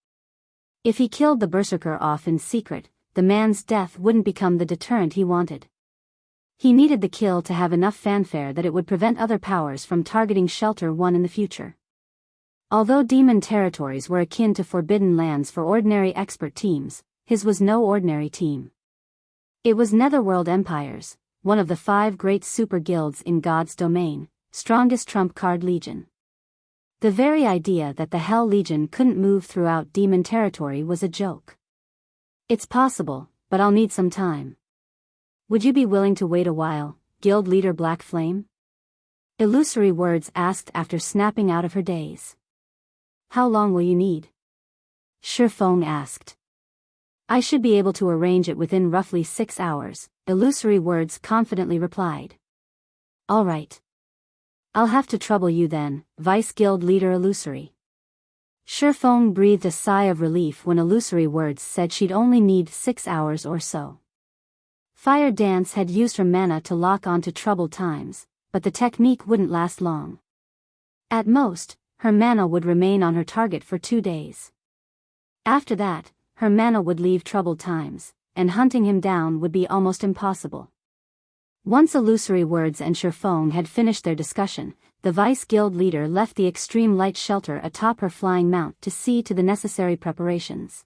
If he killed the Berserker off in secret, the man's death wouldn't become the deterrent he wanted. He needed the kill to have enough fanfare that it would prevent other powers from targeting Shelter 1 in the future. Although demon territories were akin to forbidden lands for ordinary expert teams, his was no ordinary team. It was Netherworld Empires, one of the 5 great super guilds in God's domain, strongest trump card legion. The very idea that the Hell Legion couldn't move throughout demon territory was a joke. It's possible, but I'll need some time. Would you be willing to wait a while, Guild Leader Black Flame? Illusory Words asked after snapping out of her daze. How long will you need? Shifeng asked. I should be able to arrange it within roughly 6 hours, Illusory Words confidently replied. All right. I'll have to trouble you then, Vice Guild Leader Illusory. Shifeng breathed a sigh of relief when Illusory Words said she'd only need 6 hours or so. Fire Dance had used her mana to lock onto Troubled Times, but the technique wouldn't last long. At most, her mana would remain on her target for 2 days. After that, her mana would leave Troubled Times, and hunting him down would be almost impossible. Once Illusory Words and Shifeng had finished their discussion, the Vice Guild Leader left the extreme light shelter atop her flying mount to see to the necessary preparations.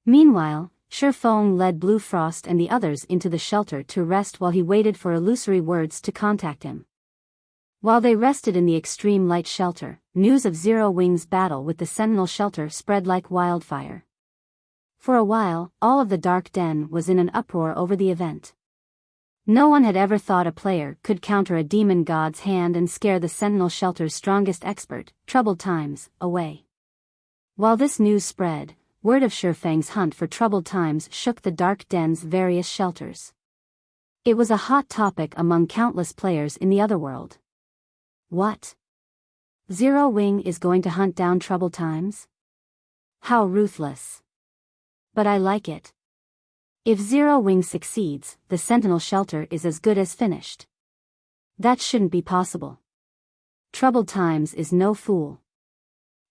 Meanwhile, Shifeng led Blue Frost and the others into the shelter to rest while he waited for Illusory Words to contact him. While they rested in the extreme light shelter, news of Zero Wing's battle with the Sentinel shelter spread like wildfire. For a while, all of the Dark Den was in an uproar over the event. No one had ever thought a player could counter a demon god's hand and scare the Sentinel Shelter's strongest expert, Troubled Times, away. While this news spread, word of Shifeng's hunt for Troubled Times shook the Dark Den's various shelters. It was a hot topic among countless players in the otherworld. What? Zero Wing is going to hunt down Troubled Times? How ruthless. But I like it. If Zero Wing succeeds, the Sentinel Shelter is as good as finished. That shouldn't be possible. Troubled Times is no fool.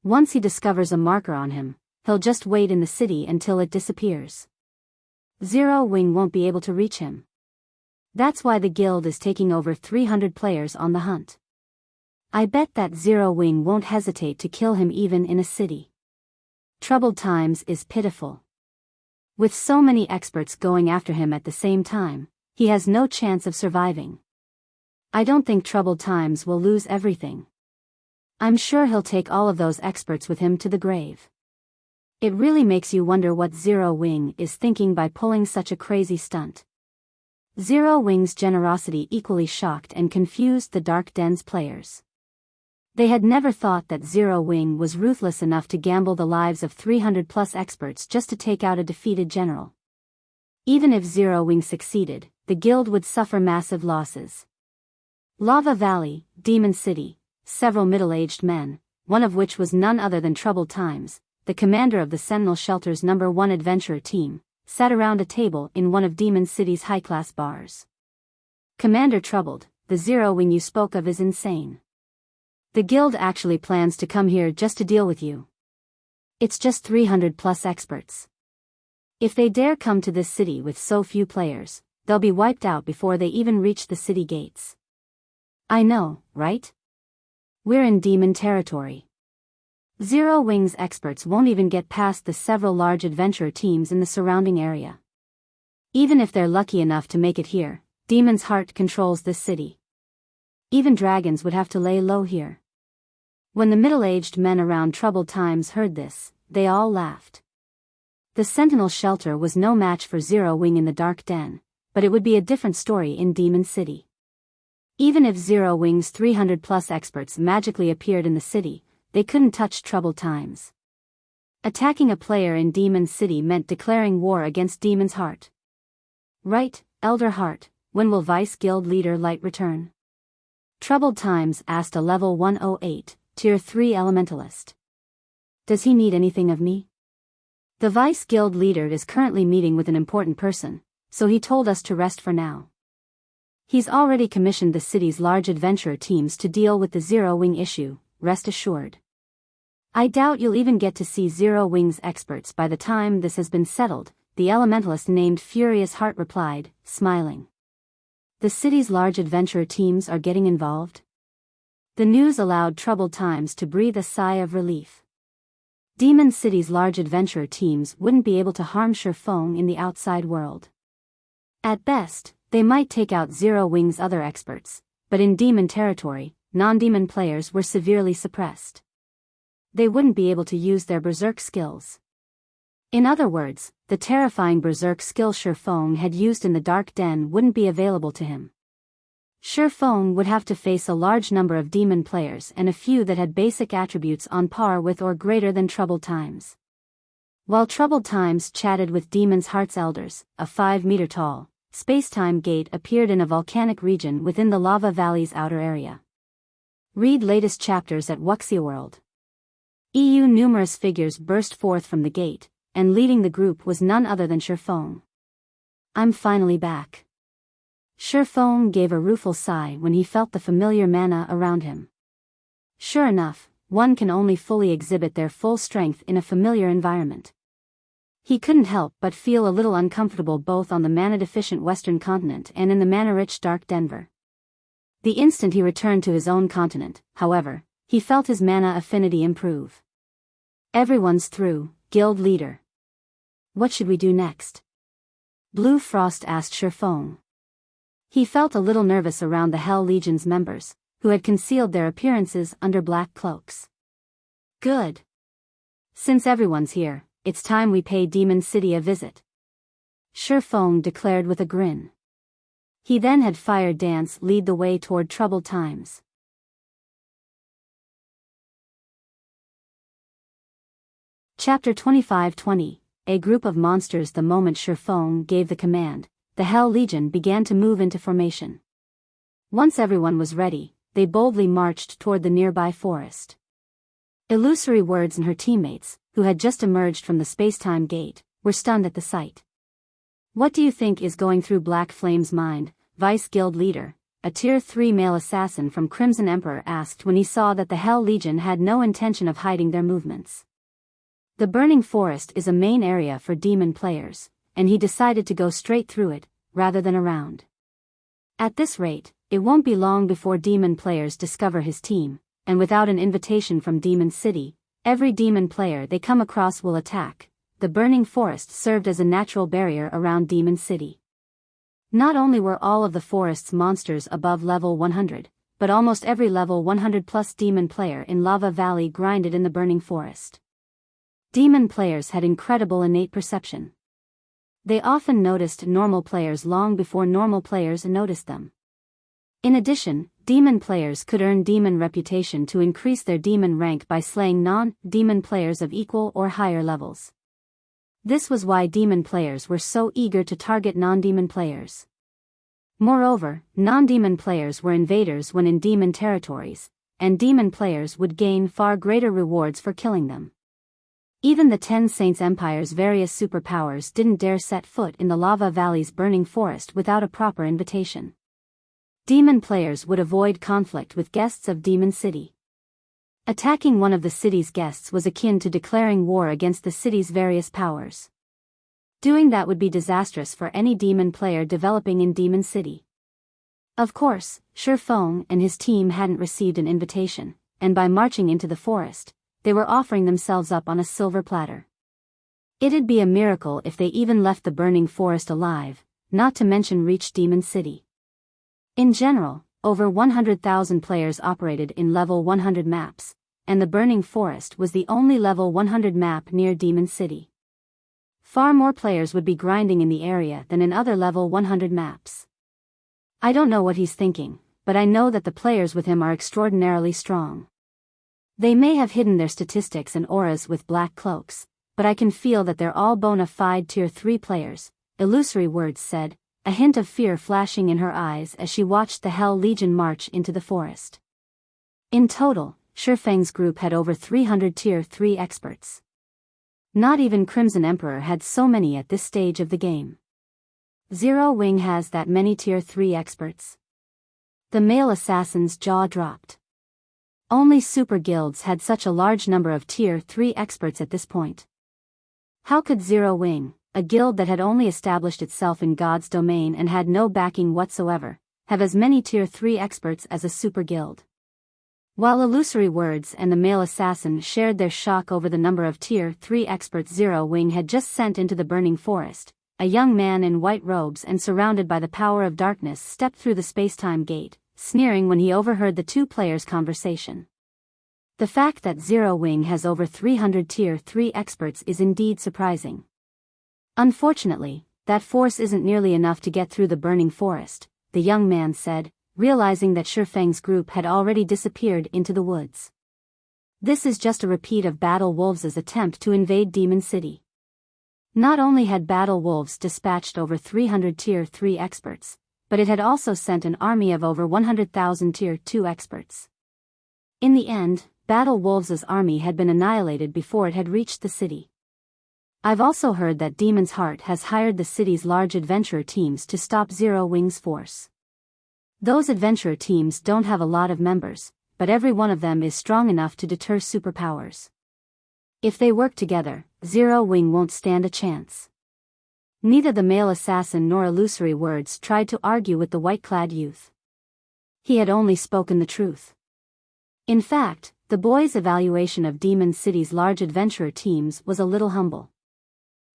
Once he discovers a marker on him, he'll just wait in the city until it disappears. Zero Wing won't be able to reach him. That's why the guild is taking over 300 players on the hunt. I bet that Zero Wing won't hesitate to kill him even in a city. Troubled Times is pitiful. With so many experts going after him at the same time, he has no chance of surviving. I don't think Troubled Times will lose everything. I'm sure he'll take all of those experts with him to the grave. It really makes you wonder what Zero Wing is thinking by pulling such a crazy stunt. Zero Wing's generosity equally shocked and confused the Dark Den's players. They had never thought that Zero Wing was ruthless enough to gamble the lives of 300+ experts just to take out a defeated general. Even if Zero Wing succeeded, the guild would suffer massive losses. Lava Valley, Demon City, several middle-aged men, one of which was none other than Troubled Times, the commander of the Sentinel Shelter's #1 adventurer team, sat around a table in one of Demon City's high-class bars. Commander Troubled, the Zero Wing you spoke of is insane. The guild actually plans to come here just to deal with you. It's just 300+ experts. If they dare come to this city with so few players, they'll be wiped out before they even reach the city gates. I know, right? We're in demon territory. Zero Wing's experts won't even get past the several large adventurer teams in the surrounding area. Even if they're lucky enough to make it here, Demon's Heart controls this city. Even dragons would have to lay low here. When the middle-aged men around Troubled Times heard this, they all laughed. The Sentinel Shelter was no match for Zero Wing in the Dark Den, but it would be a different story in Demon City. Even if Zero Wing's 300+ experts magically appeared in the city, they couldn't touch Troubled Times. Attacking a player in Demon City meant declaring war against Demon's Heart. Right, Elder Heart, when will Vice Guild Leader Light return? Troubled Times asked a level 108, Tier 3 Elementalist. Does he need anything of me? The Vice Guild Leader is currently meeting with an important person, so he told us to rest for now. He's already commissioned the city's large adventurer teams to deal with the Zero Wing issue, rest assured. I doubt you'll even get to see Zero Wing's experts by the time this has been settled, the elementalist named Furious Heart replied, smiling. The city's large adventurer teams are getting involved? The news allowed Troubled Times to breathe a sigh of relief. Demon City's large adventurer teams wouldn't be able to harm Shifeng in the outside world. At best, they might take out Zero Wing's other experts, but in demon territory, non-demon players were severely suppressed. They wouldn't be able to use their berserk skills. In other words, the terrifying berserk skill Shifeng had used in the Dark Den wouldn't be available to him. Shifeng would have to face a large number of demon players and a few that had basic attributes on par with or greater than Troubled Times. While Troubled Times chatted with Demon's Heart's elders, a 5-meter-tall, space-time gate appeared in a volcanic region within the Lava Valley's outer area. Read latest chapters at Wuxia World. Numerous figures burst forth from the gate, and leading the group was none other than Shifeng. I'm finally back. Shifeng gave a rueful sigh when he felt the familiar mana around him. Sure enough, one can only fully exhibit their full strength in a familiar environment. He couldn't help but feel a little uncomfortable both on the mana-deficient Western continent and in the mana-rich Dark Denver. The instant he returned to his own continent, however, he felt his mana affinity improve. Everyone's through, Guild Leader. What should we do next? Blue Frost asked Shifeng. He felt a little nervous around the Hell Legion's members, who had concealed their appearances under black cloaks. Good. Since everyone's here, it's time we pay Demon City a visit," Shifeng declared with a grin. He then had Fire Dance lead the way toward troubled times. Chapter 25-20. A group of monsters. The moment Shifeng gave the command, the Hell Legion began to move into formation. Once everyone was ready, they boldly marched toward the nearby forest. Illusory Words and her teammates, who had just emerged from the space-time gate, were stunned at the sight. "What do you think is going through Black Flame's mind?" Vice Guild leader, a Tier 3 male assassin from Crimson Emperor, asked when he saw that the Hell Legion had no intention of hiding their movements. The Burning Forest is a main area for demon players, and he decided to go straight through it, rather than around. At this rate, it won't be long before demon players discover his team, and without an invitation from Demon City, every demon player they come across will attack. The Burning Forest served as a natural barrier around Demon City. Not only were all of the forest's monsters above level 100, but almost every level 100 plus demon player in Lava Valley grinded in the Burning Forest. Demon players had incredible innate perception. They often noticed normal players long before normal players noticed them. In addition, demon players could earn demon reputation to increase their demon rank by slaying non-demon players of equal or higher levels. This was why demon players were so eager to target non-demon players. Moreover, non-demon players were invaders when in demon territories, and demon players would gain far greater rewards for killing them. Even the 10 Saints Empire's various superpowers didn't dare set foot in the Lava Valley's Burning Forest without a proper invitation. Demon players would avoid conflict with guests of Demon City. Attacking one of the city's guests was akin to declaring war against the city's various powers. Doing that would be disastrous for any demon player developing in Demon City. Of course, Shifeng and his team hadn't received an invitation, and by marching into the forest, they were offering themselves up on a silver platter. It'd be a miracle if they even left the Burning Forest alive, not to mention reach Demon City. In general, over 100,000 players operated in level 100 maps, and the Burning Forest was the only level 100 map near Demon City. Far more players would be grinding in the area than in other level 100 maps. I don't know what he's thinking, but I know that the players with him are extraordinarily strong. They may have hidden their statistics and auras with black cloaks, but I can feel that they're all bona fide Tier 3 players, Illusory Words said, a hint of fear flashing in her eyes as she watched the Hell Legion march into the forest. In total, Shifeng's group had over 300 Tier 3 experts. Not even Crimson Emperor had so many at this stage of the game. Zero Wing has that many Tier 3 experts. The male assassin's jaw dropped. Only super guilds had such a large number of Tier 3 experts at this point. How could Zero Wing, a guild that had only established itself in God's domain and had no backing whatsoever, have as many Tier 3 experts as a super guild? While Illusory Words and the male assassin shared their shock over the number of Tier 3 experts Zero Wing had just sent into the Burning Forest, a young man in white robes and surrounded by the power of darkness stepped through the space-time gate, sneering when he overheard the two players' conversation. The fact that Zero Wing has over 300 Tier 3 experts is indeed surprising. Unfortunately, that force isn't nearly enough to get through the Burning Forest, the young man said, realizing that Shifeng's group had already disappeared into the woods. This is just a repeat of Battle Wolves' attempt to invade Demon City. Not only had Battle Wolves dispatched over 300 Tier 3 experts, but it had also sent an army of over 100,000 Tier 2 experts. In the end, Battle Wolves' army had been annihilated before it had reached the city. I've also heard that Demon's Heart has hired the city's large adventurer teams to stop Zero Wing's force. Those adventurer teams don't have a lot of members, but every one of them is strong enough to deter superpowers. If they work together, Zero Wing won't stand a chance. Neither the male assassin nor Illusory Words tried to argue with the white-clad youth. He had only spoken the truth. In fact, the boy's evaluation of Demon City's large adventurer teams was a little humble.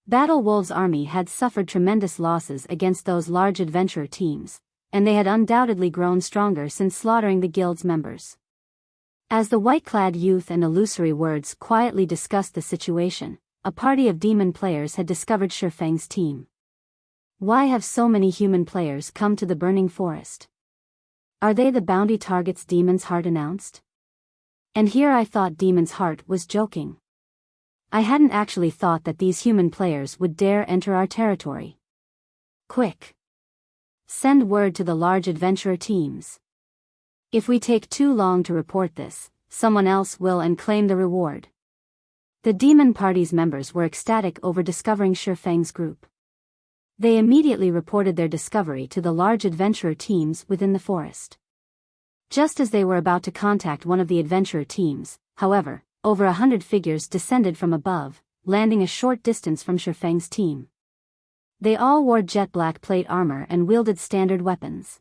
Battle Wolves' army had suffered tremendous losses against those large adventurer teams, and they had undoubtedly grown stronger since slaughtering the guild's members. As the white-clad youth and Illusory Words quietly discussed the situation, a party of demon players had discovered Shifeng's team. Why have so many human players come to the burning forest? Are they the bounty targets Demon's Heart announced? And here I thought Demon's Heart was joking. I hadn't actually thought that these human players would dare enter our territory. Quick! Send word to the large adventurer teams. If we take too long to report this, someone else will and claim the reward. The demon party's members were ecstatic over discovering Shifeng's group. They immediately reported their discovery to the large adventurer teams within the forest. Just as they were about to contact one of the adventurer teams, however, over 100 figures descended from above, landing a short distance from Shifeng's team. They all wore jet black plate armor and wielded standard weapons.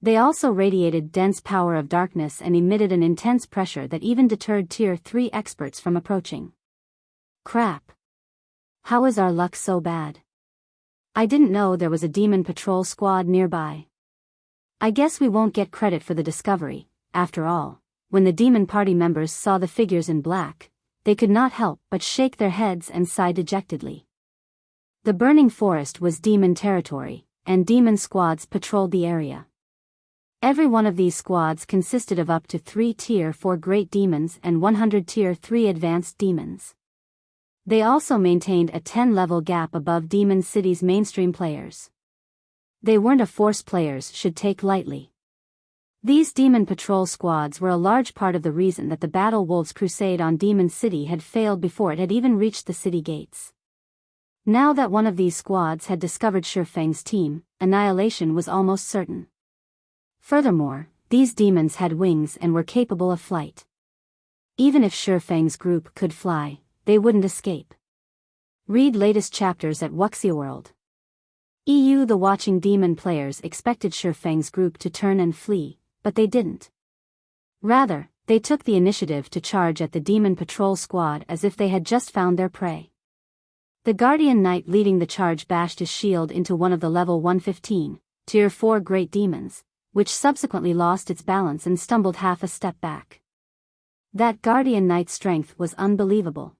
They also radiated dense power of darkness and emitted an intense pressure that even deterred Tier 3 experts from approaching. Crap! How is our luck so bad? I didn't know there was a demon patrol squad nearby. I guess we won't get credit for the discovery. After all, when the demon party members saw the figures in black, they could not help but shake their heads and sigh dejectedly. The burning forest was demon territory, and demon squads patrolled the area. Every one of these squads consisted of up to 3 Tier 4 great demons and 100 Tier 3 advanced demons. They also maintained a 10-level gap above Demon City's mainstream players. They weren't a force players should take lightly. These demon patrol squads were a large part of the reason that the Battle Wolves' crusade on Demon City had failed before it had even reached the city gates. Now that one of these squads had discovered Shifeng's team, annihilation was almost certain. Furthermore, these demons had wings and were capable of flight. Even if Shifeng's group could fly, they wouldn't escape. Read latest chapters at Wuxia World. The watching demon players expected Shifeng's group to turn and flee, but they didn't. Rather, they took the initiative to charge at the demon patrol squad as if they had just found their prey. The Guardian Knight leading the charge bashed his shield into one of the level 115, Tier 4 great demons, which subsequently lost its balance and stumbled half a step back. That Guardian Knight's strength was unbelievable.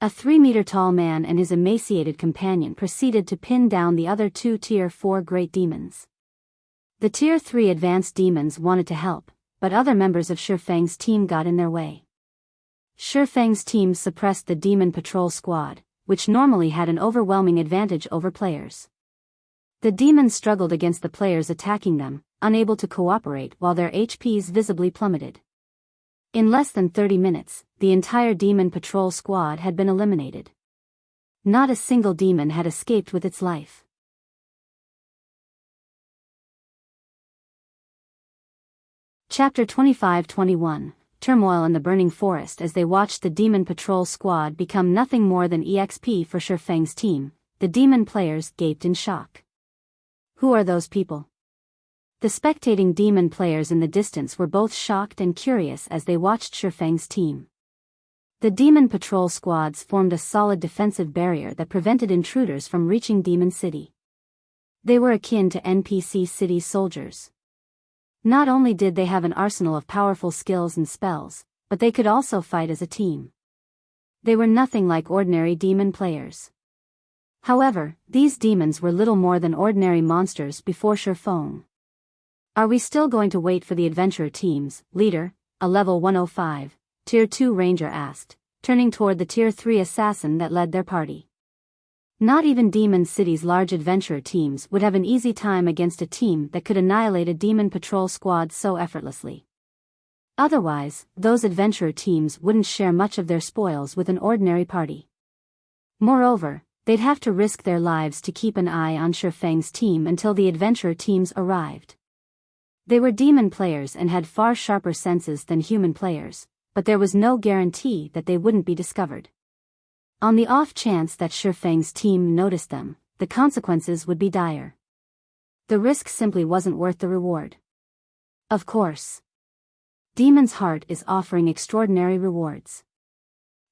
A 3-meter-tall man and his emaciated companion proceeded to pin down the other 2 Tier 4 great demons. The Tier 3 advanced demons wanted to help, but other members of Shifeng's team got in their way. Shifeng's team suppressed the demon patrol squad, which normally had an overwhelming advantage over players. The demons struggled against the players attacking them, unable to cooperate while their HPs visibly plummeted. In less than 30 minutes, the entire demon patrol squad had been eliminated. Not a single demon had escaped with its life. Chapter 25-21, Turmoil in the Burning Forest. As they watched the demon patrol squad become nothing more than EXP for Shifeng's team, the demon players gaped in shock. Who are those people? The spectating demon players in the distance were both shocked and curious as they watched Shifeng's team. The demon patrol squads formed a solid defensive barrier that prevented intruders from reaching Demon City. They were akin to NPC city soldiers. Not only did they have an arsenal of powerful skills and spells, but they could also fight as a team. They were nothing like ordinary demon players. However, these demons were little more than ordinary monsters before Shifeng. Are we still going to wait for the adventurer teams, leader? A level 105, Tier 2 ranger asked, turning toward the Tier 3 assassin that led their party. Not even Demon City's large adventurer teams would have an easy time against a team that could annihilate a demon patrol squad so effortlessly. Otherwise, those adventurer teams wouldn't share much of their spoils with an ordinary party. Moreover, they'd have to risk their lives to keep an eye on Shifeng's team until the adventurer teams arrived. They were demon players and had far sharper senses than human players, but there was no guarantee that they wouldn't be discovered. On the off chance that Shifeng's team noticed them, the consequences would be dire. The risk simply wasn't worth the reward. Of course. Demon's Heart is offering extraordinary rewards.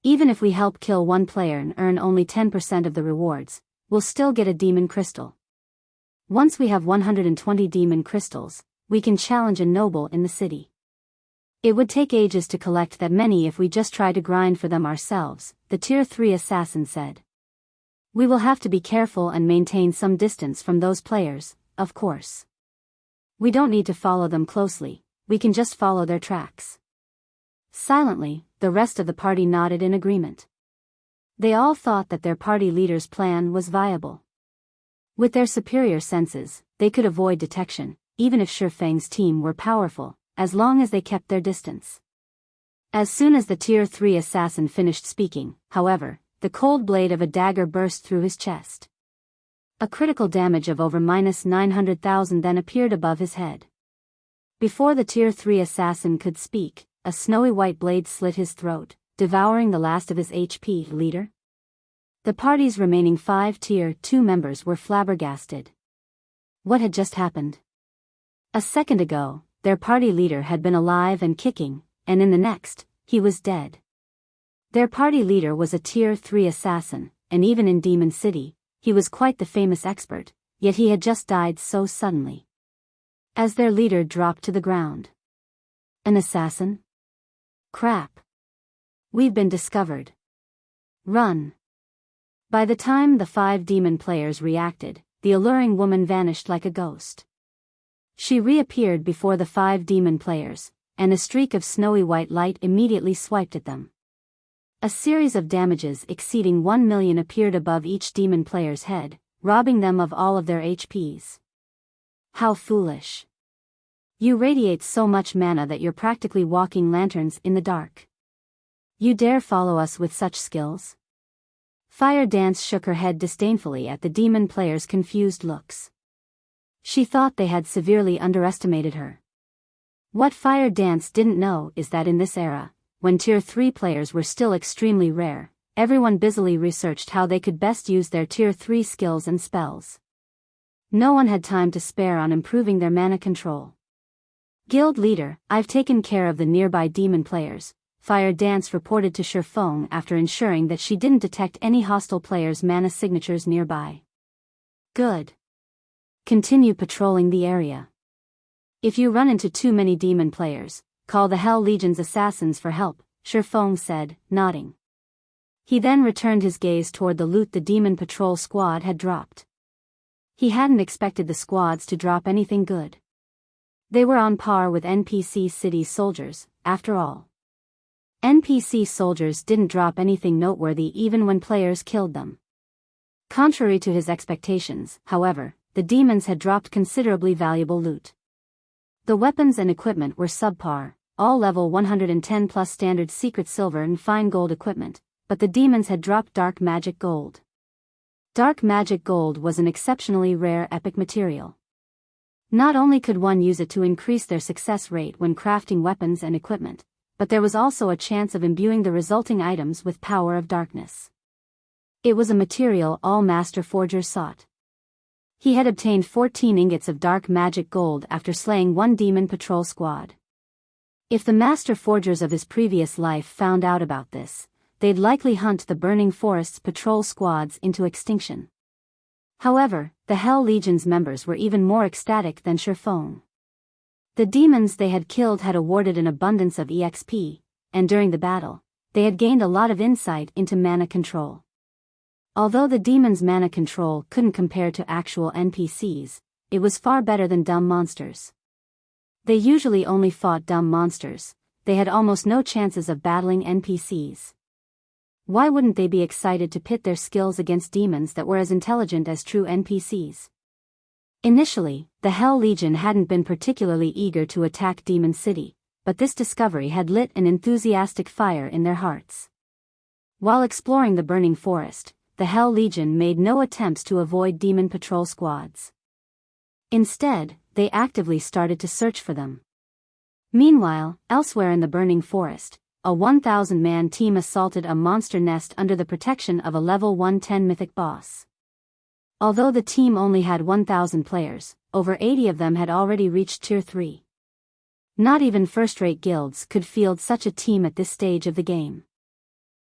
Even if we help kill one player and earn only 10% of the rewards, we'll still get a demon crystal. Once we have 120 demon crystals, we can challenge a noble in the city. It would take ages to collect that many if we just try to grind for them ourselves, the Tier 3 assassin said. We will have to be careful and maintain some distance from those players, of course. We don't need to follow them closely, we can just follow their tracks. Silently, the rest of the party nodded in agreement. They all thought that their party leader's plan was viable. With their superior senses, they could avoid detection, even if Shifeng's team were powerful, as long as they kept their distance. As soon as the Tier 3 assassin finished speaking, however, the cold blade of a dagger burst through his chest. A critical damage of over -900,000 then appeared above his head. Before the Tier 3 assassin could speak, a snowy white blade slit his throat, devouring the last of his HP. Leader? The party's remaining 5 Tier 2 members were flabbergasted. What had just happened? A second ago, their party leader had been alive and kicking, and in the next, he was dead. Their party leader was a Tier 3 assassin, and even in Demon City, he was quite the famous expert, yet he had just died so suddenly. As their leader dropped to the ground. An assassin? Crap. We've been discovered. Run. By the time the 5 demon players reacted, the alluring woman vanished like a ghost. She reappeared before the 5 demon players, and a streak of snowy white light immediately swiped at them. A series of damages exceeding 1 million appeared above each demon player's head, robbing them of all of their HPs. How foolish. You radiate so much mana that you're practically walking lanterns in the dark. You dare follow us with such skills? Fire Dance shook her head disdainfully at the demon players' confused looks. She thought they had severely underestimated her. What Fire Dance didn't know is that in this era, when Tier 3 players were still extremely rare, everyone busily researched how they could best use their Tier 3 skills and spells. No one had time to spare on improving their mana control. Guild leader, I've taken care of the nearby demon players, Fire Dance reported to Shifeng after ensuring that she didn't detect any hostile players' mana signatures nearby. Good. Continue patrolling the area. If you run into too many demon players, call the Hell Legion's assassins for help, Shifeng said, nodding. He then returned his gaze toward the loot the demon patrol squad had dropped. He hadn't expected the squads to drop anything good. They were on par with NPC city soldiers, after all. NPC soldiers didn't drop anything noteworthy even when players killed them. Contrary to his expectations, however, the demons had dropped considerably valuable loot. The weapons and equipment were subpar, all level 110 plus standard secret silver and fine gold equipment, but the demons had dropped dark magic gold. Dark magic gold was an exceptionally rare epic material. Not only could one use it to increase their success rate when crafting weapons and equipment, but there was also a chance of imbuing the resulting items with power of darkness. It was a material all master forgers sought. He had obtained 14 ingots of dark magic gold after slaying 1 demon patrol squad. If the master forgers of his previous life found out about this, they'd likely hunt the Burning Forest's patrol squads into extinction. However, the Hell Legion's members were even more ecstatic than Shifeng. The demons they had killed had awarded an abundance of EXP, and during the battle, they had gained a lot of insight into mana control. Although the demons' mana control couldn't compare to actual NPCs, it was far better than dumb monsters. They usually only fought dumb monsters, they had almost no chances of battling NPCs. Why wouldn't they be excited to pit their skills against demons that were as intelligent as true NPCs? Initially, the Hell Legion hadn't been particularly eager to attack Demon City, but this discovery had lit an enthusiastic fire in their hearts. While exploring the Burning Forest, the Hell Legion made no attempts to avoid demon patrol squads. Instead, they actively started to search for them. Meanwhile, elsewhere in the Burning Forest, a 1,000-man team assaulted a monster nest under the protection of a level 110 mythic boss. Although the team only had 1,000 players, over 80 of them had already reached Tier 3. Not even first-rate guilds could field such a team at this stage of the game.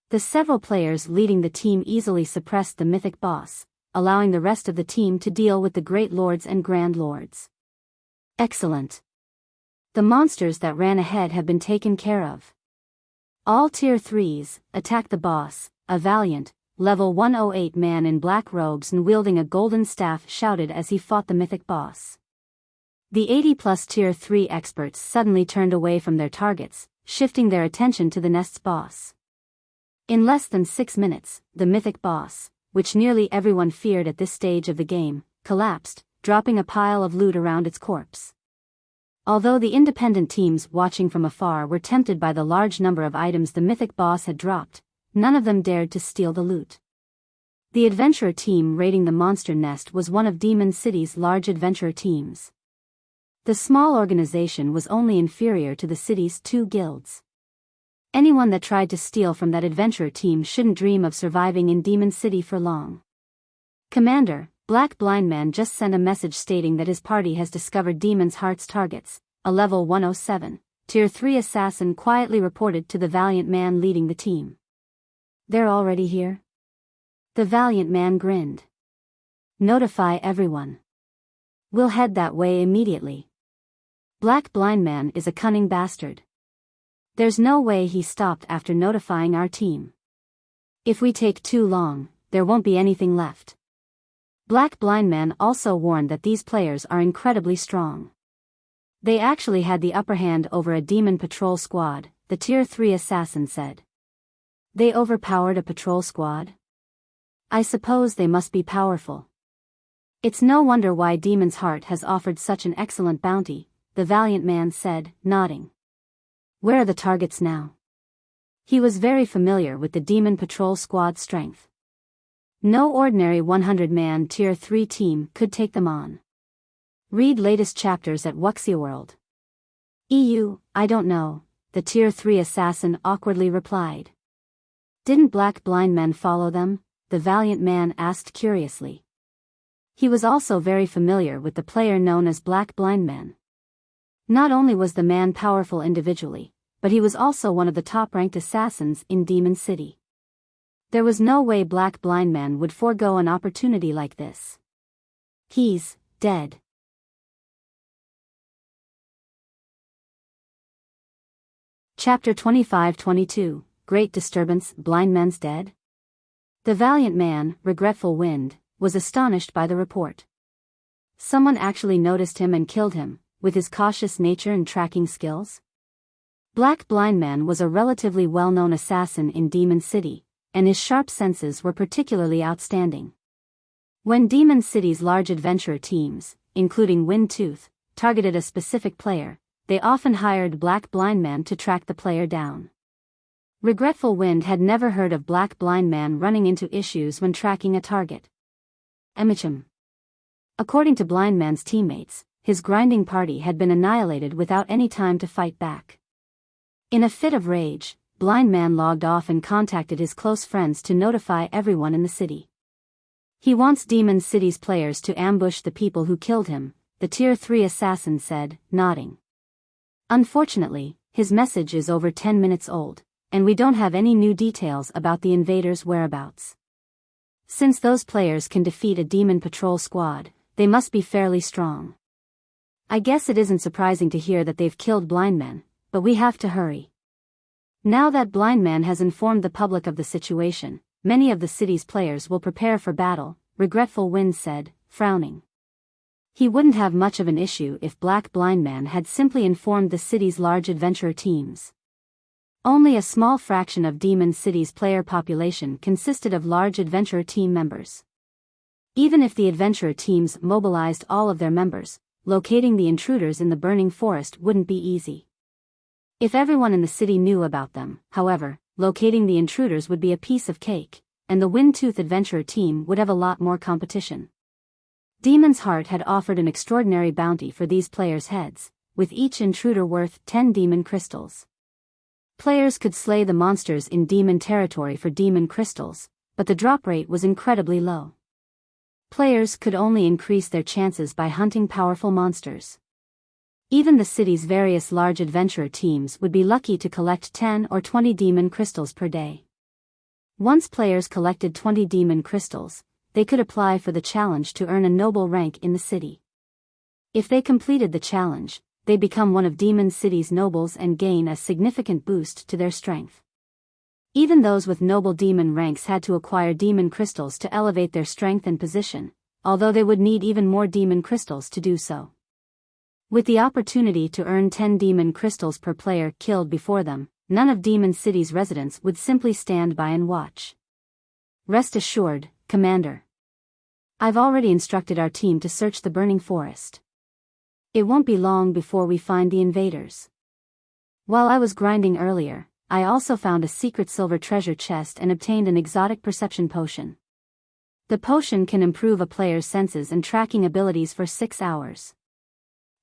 The several players leading the team easily suppressed the mythic boss, allowing the rest of the team to deal with the Great Lords and Grand Lords. Excellent. The monsters that ran ahead have been taken care of. All Tier 3s, attack the boss, a valiant, level 108 man in black robes and wielding a golden staff shouted as he fought the mythic boss. The 80+ Tier 3 experts suddenly turned away from their targets, shifting their attention to the nest's boss. In less than 6 minutes, the mythic boss, which nearly everyone feared at this stage of the game, collapsed, dropping a pile of loot around its corpse. Although the independent teams watching from afar were tempted by the large number of items the mythic boss had dropped, none of them dared to steal the loot. The adventurer team raiding the monster nest was one of Demon City's large adventurer teams. The small organization was only inferior to the city's 2 guilds. Anyone that tried to steal from that adventurer team shouldn't dream of surviving in Demon City for long. Commander, Black Blind Man just sent a message stating that his party has discovered Demon's Heart's targets, a level 107, Tier 3 assassin quietly reported to the valiant man leading the team. They're already here? The valiant man grinned. Notify everyone. We'll head that way immediately. Black Blind Man is a cunning bastard. There's no way he stopped after notifying our team. If we take too long, there won't be anything left. Black Blind Man also warned that these players are incredibly strong. They actually had the upper hand over a demon patrol squad, the Tier 3 assassin said. They overpowered a patrol squad? I suppose they must be powerful. It's no wonder why Demon's Heart has offered such an excellent bounty, the valiant man said, nodding. Where are the targets now? He was very familiar with the demon patrol squad's strength. No ordinary 100-man Tier 3 team could take them on. Read latest chapters at Wuxia World. I don't know, the Tier 3 assassin awkwardly replied. Didn't Black Blind Man follow them? The valiant man asked curiously. He was also very familiar with the player known as Black Blind Man. Not only was the man powerful individually, but he was also one of the top-ranked assassins in Demon City. There was no way Black Blind Man would forego an opportunity like this. He's dead. Chapter 25-22, Great Disturbance, Blind Man's dead? The valiant man, Regretful Wind, was astonished by the report. Someone actually noticed him and killed him, with his cautious nature and tracking skills? Black Blind Man was a relatively well-known assassin in Demon City, and his sharp senses were particularly outstanding. When Demon City's large adventurer teams, including Windtooth, targeted a specific player, they often hired Black Blind Man to track the player down. Regretful Wind had never heard of Black Blind Man running into issues when tracking a target. Emichim. According to Blind Man's teammates, his grinding party had been annihilated without any time to fight back. In a fit of rage, Blind Man logged off and contacted his close friends to notify everyone in the city. He wants Demon City's players to ambush the people who killed him, the Tier 3 assassin said, nodding. Unfortunately, his message is over 10 minutes old, and we don't have any new details about the invaders' whereabouts. Since those players can defeat a demon patrol squad, they must be fairly strong. I guess it isn't surprising to hear that they've killed Blind Man, but we have to hurry. Now that Blind Man has informed the public of the situation, many of the city's players will prepare for battle, Regretful Wind said, frowning. He wouldn't have much of an issue if Black Blind Man had simply informed the city's large adventurer teams. Only a small fraction of Demon City's player population consisted of large adventurer team members. Even if the adventurer teams mobilized all of their members, locating the intruders in the burning forest wouldn't be easy. If everyone in the city knew about them, however, locating the intruders would be a piece of cake, and the Windtooth adventurer team would have a lot more competition. Demon's Heart had offered an extraordinary bounty for these players' heads, with each intruder worth 10 demon crystals. Players could slay the monsters in demon territory for demon crystals, but the drop rate was incredibly low. Players could only increase their chances by hunting powerful monsters. Even the city's various large adventurer teams would be lucky to collect 10 or 20 demon crystals per day. Once players collected 20 demon crystals, they could apply for the challenge to earn a noble rank in the city. If they completed the challenge, they become one of Demon City's nobles and gain a significant boost to their strength. Even those with noble demon ranks had to acquire demon crystals to elevate their strength and position, although they would need even more demon crystals to do so. With the opportunity to earn 10 demon crystals per player killed before them, none of Demon City's residents would simply stand by and watch. Rest assured, Commander. I've already instructed our team to search the burning forest. It won't be long before we find the invaders. While I was grinding earlier, I also found a secret silver treasure chest and obtained an exotic perception potion. The potion can improve a player's senses and tracking abilities for 6 hours.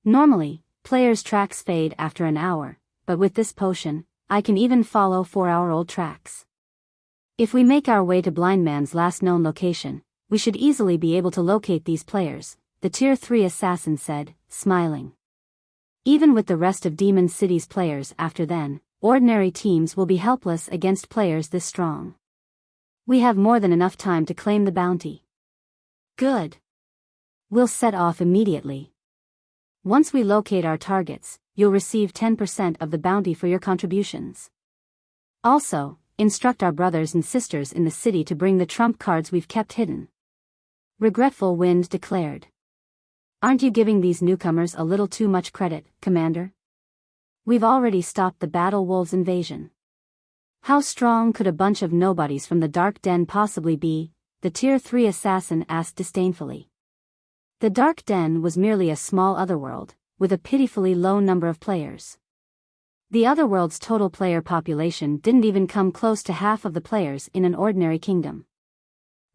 Normally, players' tracks fade after an hour, but with this potion, I can even follow 4-hour-old tracks. If we make our way to Blindman's last known location, we should easily be able to locate these players, the Tier 3 assassin said, smiling. Even with the rest of Demon City's players after then, ordinary teams will be helpless against players this strong. We have more than enough time to claim the bounty. Good. We'll set off immediately. Once we locate our targets, you'll receive 10% of the bounty for your contributions. Also, instruct our brothers and sisters in the city to bring the trump cards we've kept hidden. Regretful Wind declared. Aren't you giving these newcomers a little too much credit, Commander? We've already stopped the Battle Wolves' invasion. How strong could a bunch of nobodies from the Dark Den possibly be? The Tier 3 assassin asked disdainfully. The Dark Den was merely a small otherworld, with a pitifully low number of players. The otherworld's total player population didn't even come close to half of the players in an ordinary kingdom.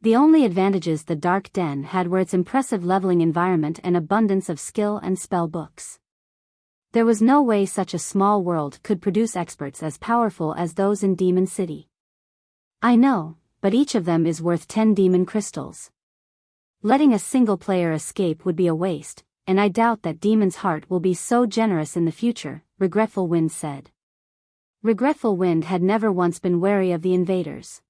The only advantages the Dark Den had were its impressive leveling environment and abundance of skill and spell books. There was no way such a small world could produce experts as powerful as those in Demon City. I know, but each of them is worth 10 demon crystals. Letting a single player escape would be a waste, and I doubt that Demon's Heart will be so generous in the future, Regretful Wind said. Regretful Wind had never once been wary of the invaders.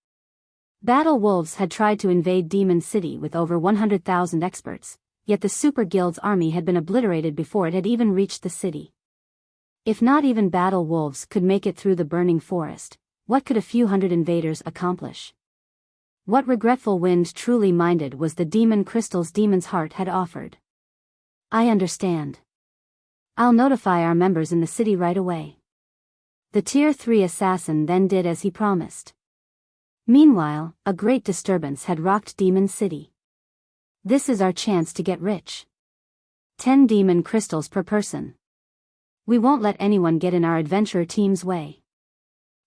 Battle Wolves had tried to invade Demon City with over 100,000 experts, yet the Super Guild's army had been obliterated before it had even reached the city. If not even Battle Wolves could make it through the burning forest, what could a few hundred invaders accomplish? What Regretful Wind truly minded was the demon crystals Demon's Heart had offered. I understand. I'll notify our members in the city right away. The Tier 3 assassin then did as he promised. Meanwhile, a great disturbance had rocked Demon City. This is our chance to get rich. 10 demon crystals per person. We won't let anyone get in our adventurer team's way.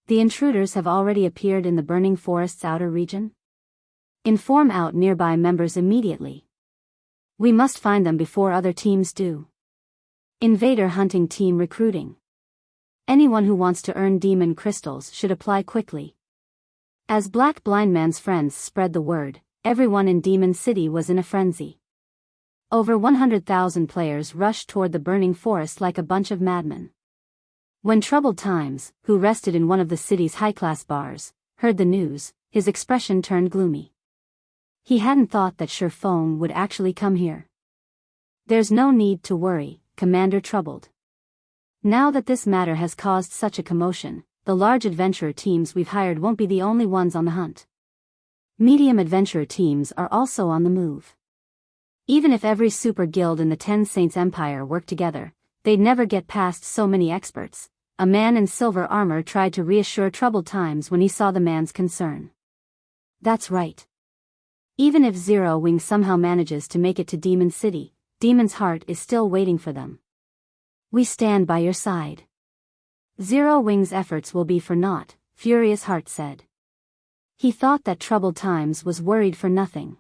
The intruders have already appeared in the burning forest's outer region. Inform out nearby members immediately. We must find them before other teams do. Invader hunting team recruiting. Anyone who wants to earn demon crystals should apply quickly. As Black Blind Man's friends spread the word, everyone in Demon City was in a frenzy. Over 100,000 players rushed toward the burning forest like a bunch of madmen. When Troubled Times, who rested in one of the city's high-class bars, heard the news, his expression turned gloomy. He hadn't thought that Sherfong would actually come here. There's no need to worry, Commander Troubled. Now that this matter has caused such a commotion, the large adventurer teams we've hired won't be the only ones on the hunt. Medium adventurer teams are also on the move. Even if every super guild in the Ten Saints Empire worked together, they'd never get past so many experts. A man in silver armor tried to reassure Troubled Times when he saw the man's concern. That's right. Even if Zero Wing somehow manages to make it to Demon City, Demon's Heart is still waiting for them. We stand by your side. Zero Wing's efforts will be for naught, Furious Heart said. He thought that Troubled Times was worried for nothing.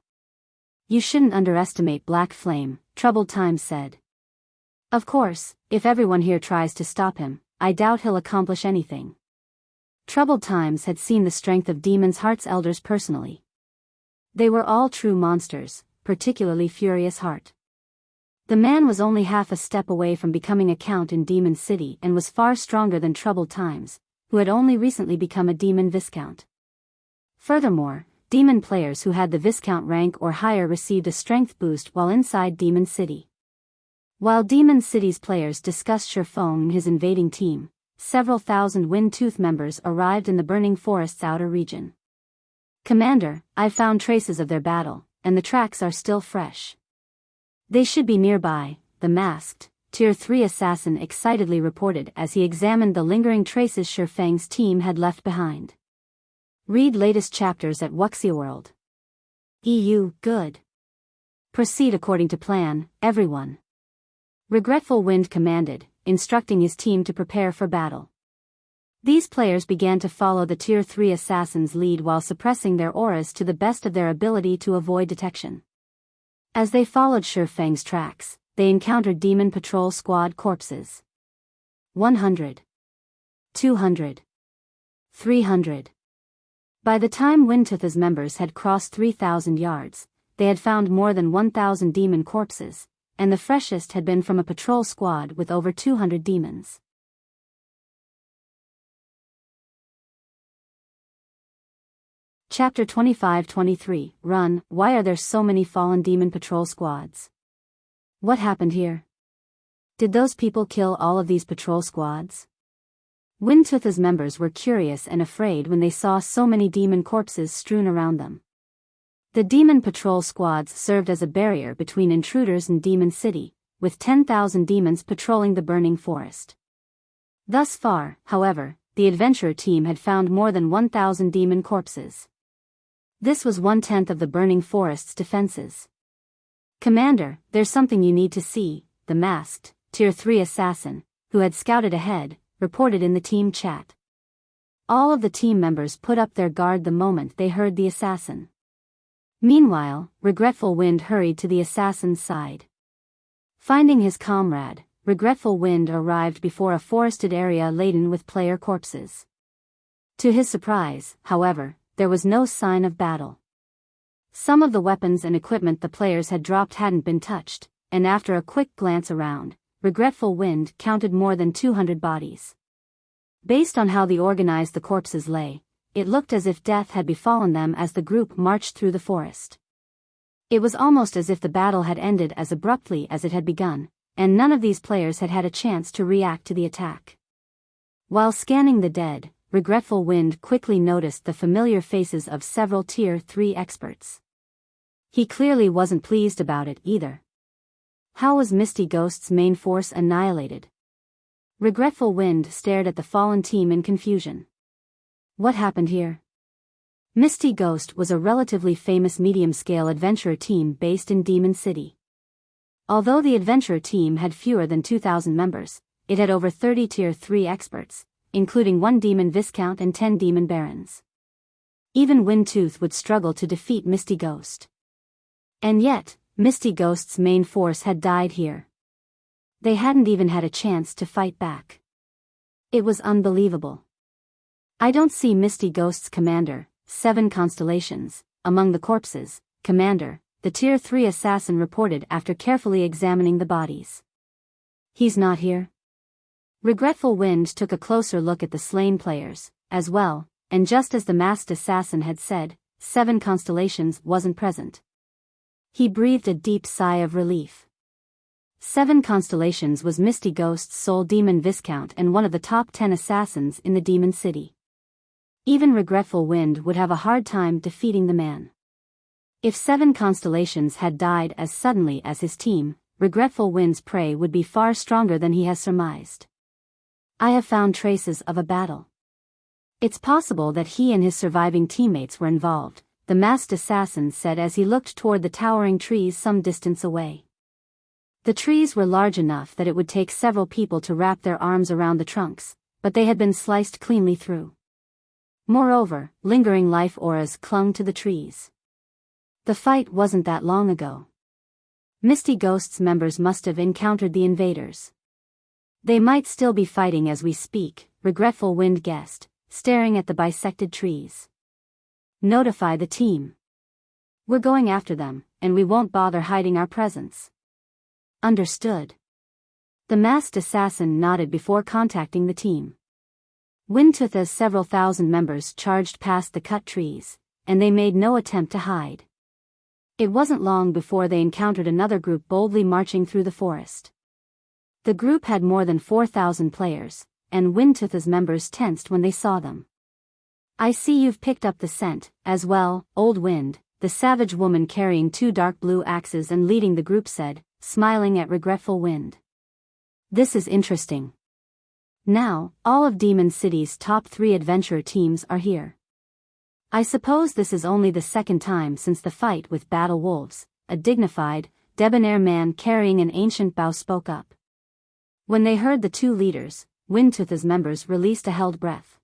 You shouldn't underestimate Black Flame, Troubled Times said. Of course, if everyone here tries to stop him, I doubt he'll accomplish anything. Troubled Times had seen the strength of Demon's Heart's elders personally. They were all true monsters, particularly Furious Heart. The man was only half a step away from becoming a count in Demon City and was far stronger than Troubled Times, who had only recently become a demon viscount. Furthermore, demon players who had the viscount rank or higher received a strength boost while inside Demon City. While Demon City's players discussed Sherfong and his invading team, several thousand Wind-Tooth members arrived in the burning forest's outer region. "Commander, I've found traces of their battle, and the tracks are still fresh. They should be nearby," the masked, Tier 3 assassin excitedly reported as he examined the lingering traces Shifeng's team had left behind. Read latest chapters at Wuxia World. EU, good. Proceed according to plan, everyone. Regretful Wind commanded, instructing his team to prepare for battle. These players began to follow the Tier 3 assassin's lead while suppressing their auras to the best of their ability to avoid detection. As they followed Shifeng's tracks, they encountered Demon Patrol Squad corpses. 100. 200. 300. By the time Wind-Tooth's members had crossed 3,000 yards, they had found more than 1,000 demon corpses, and the freshest had been from a patrol squad with over 200 demons. Chapter 25-23, Run, why are there so many fallen demon patrol squads? What happened here? Did those people kill all of these patrol squads? Wind-Tooth's members were curious and afraid when they saw so many demon corpses strewn around them. The demon patrol squads served as a barrier between intruders and Demon City, with 10,000 demons patrolling the burning forest. Thus far, however, the adventurer team had found more than 1,000 demon corpses. This was 1/10 of the burning forest's defenses. "Commander, there's something you need to see," the masked, Tier 3 assassin, who had scouted ahead, reported in the team chat. All of the team members put up their guard the moment they heard the assassin. Meanwhile, Regretful Wind hurried to the assassin's side. Finding his comrade, Regretful Wind arrived before a forested area laden with player corpses. To his surprise, however, there was no sign of battle. Some of the weapons and equipment the players had dropped hadn't been touched, and after a quick glance around, Regretful Wind counted more than 200 bodies. Based on how organized the corpses lay, it looked as if death had befallen them as the group marched through the forest. It was almost as if the battle had ended as abruptly as it had begun, and none of these players had had a chance to react to the attack. While scanning the dead, Regretful Wind quickly noticed the familiar faces of several Tier 3 experts. He clearly wasn't pleased about it either. How was Misty Ghost's main force annihilated? Regretful Wind stared at the fallen team in confusion. What happened here? Misty Ghost was a relatively famous medium-scale adventurer team based in Demon City. Although the adventurer team had fewer than 2,000 members, it had over 30 Tier 3 experts, including 1 Demon Viscount and 10 Demon Barons. Even Wind-Tooth would struggle to defeat Misty Ghost. And yet, Misty Ghost's main force had died here. They hadn't even had a chance to fight back. It was unbelievable. "I don't see Misty Ghost's commander, 7 constellations, among the corpses, Commander," the Tier 3 assassin reported after carefully examining the bodies. "He's not here?" Regretful Wind took a closer look at the slain players, as well, and just as the masked assassin had said, 7 constellations wasn't present. He breathed a deep sigh of relief. 7 constellations was Misty Ghost's sole Demon Viscount and one of the top 10 assassins in the Demon City. Even Regretful Wind would have a hard time defeating the man. If 7 constellations had died as suddenly as his team, Regretful Wind's prey would be far stronger than he has surmised. "I have found traces of a battle. It's possible that he and his surviving teammates were involved," the masked assassin said as he looked toward the towering trees some distance away. The trees were large enough that it would take several people to wrap their arms around the trunks, but they had been sliced cleanly through. Moreover, lingering life auras clung to the trees. The fight wasn't that long ago. Misty Ghost's members must have encountered the invaders. "They might still be fighting as we speak," Regretful Wind guessed, staring at the bisected trees. "Notify the team. We're going after them, and we won't bother hiding our presence." "Understood." The masked assassin nodded before contacting the team. Wind-Tooth's several thousand members charged past the cut trees, and they made no attempt to hide. It wasn't long before they encountered another group boldly marching through the forest. The group had more than 4,000 players, and Windtooth's members tensed when they saw them. "I see you've picked up the scent, as well, Old Wind," the savage woman carrying 2 dark blue axes and leading the group said, smiling at Regretful Wind. "This is interesting. Now, all of Demon City's top 3 adventurer teams are here. I suppose this is only the second time since the fight with Battle Wolves," a dignified, debonair man carrying an ancient bow spoke up. When they heard the 2 leaders, Windtooth's members released a held breath.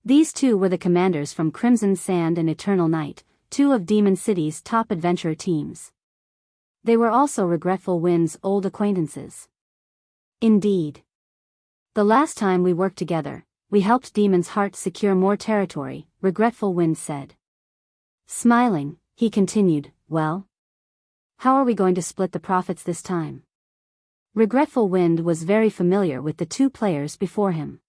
These 2 were the commanders from Crimson Sand and Eternal Night, 2 of Demon City's top adventurer teams. They were also Regretful Wind's old acquaintances. "Indeed. The last time we worked together, we helped Demon's Heart secure more territory," Regretful Wind said. Smiling, he continued, "Well? How are we going to split the profits this time?" Regretful Wind was very familiar with the 2 players before him.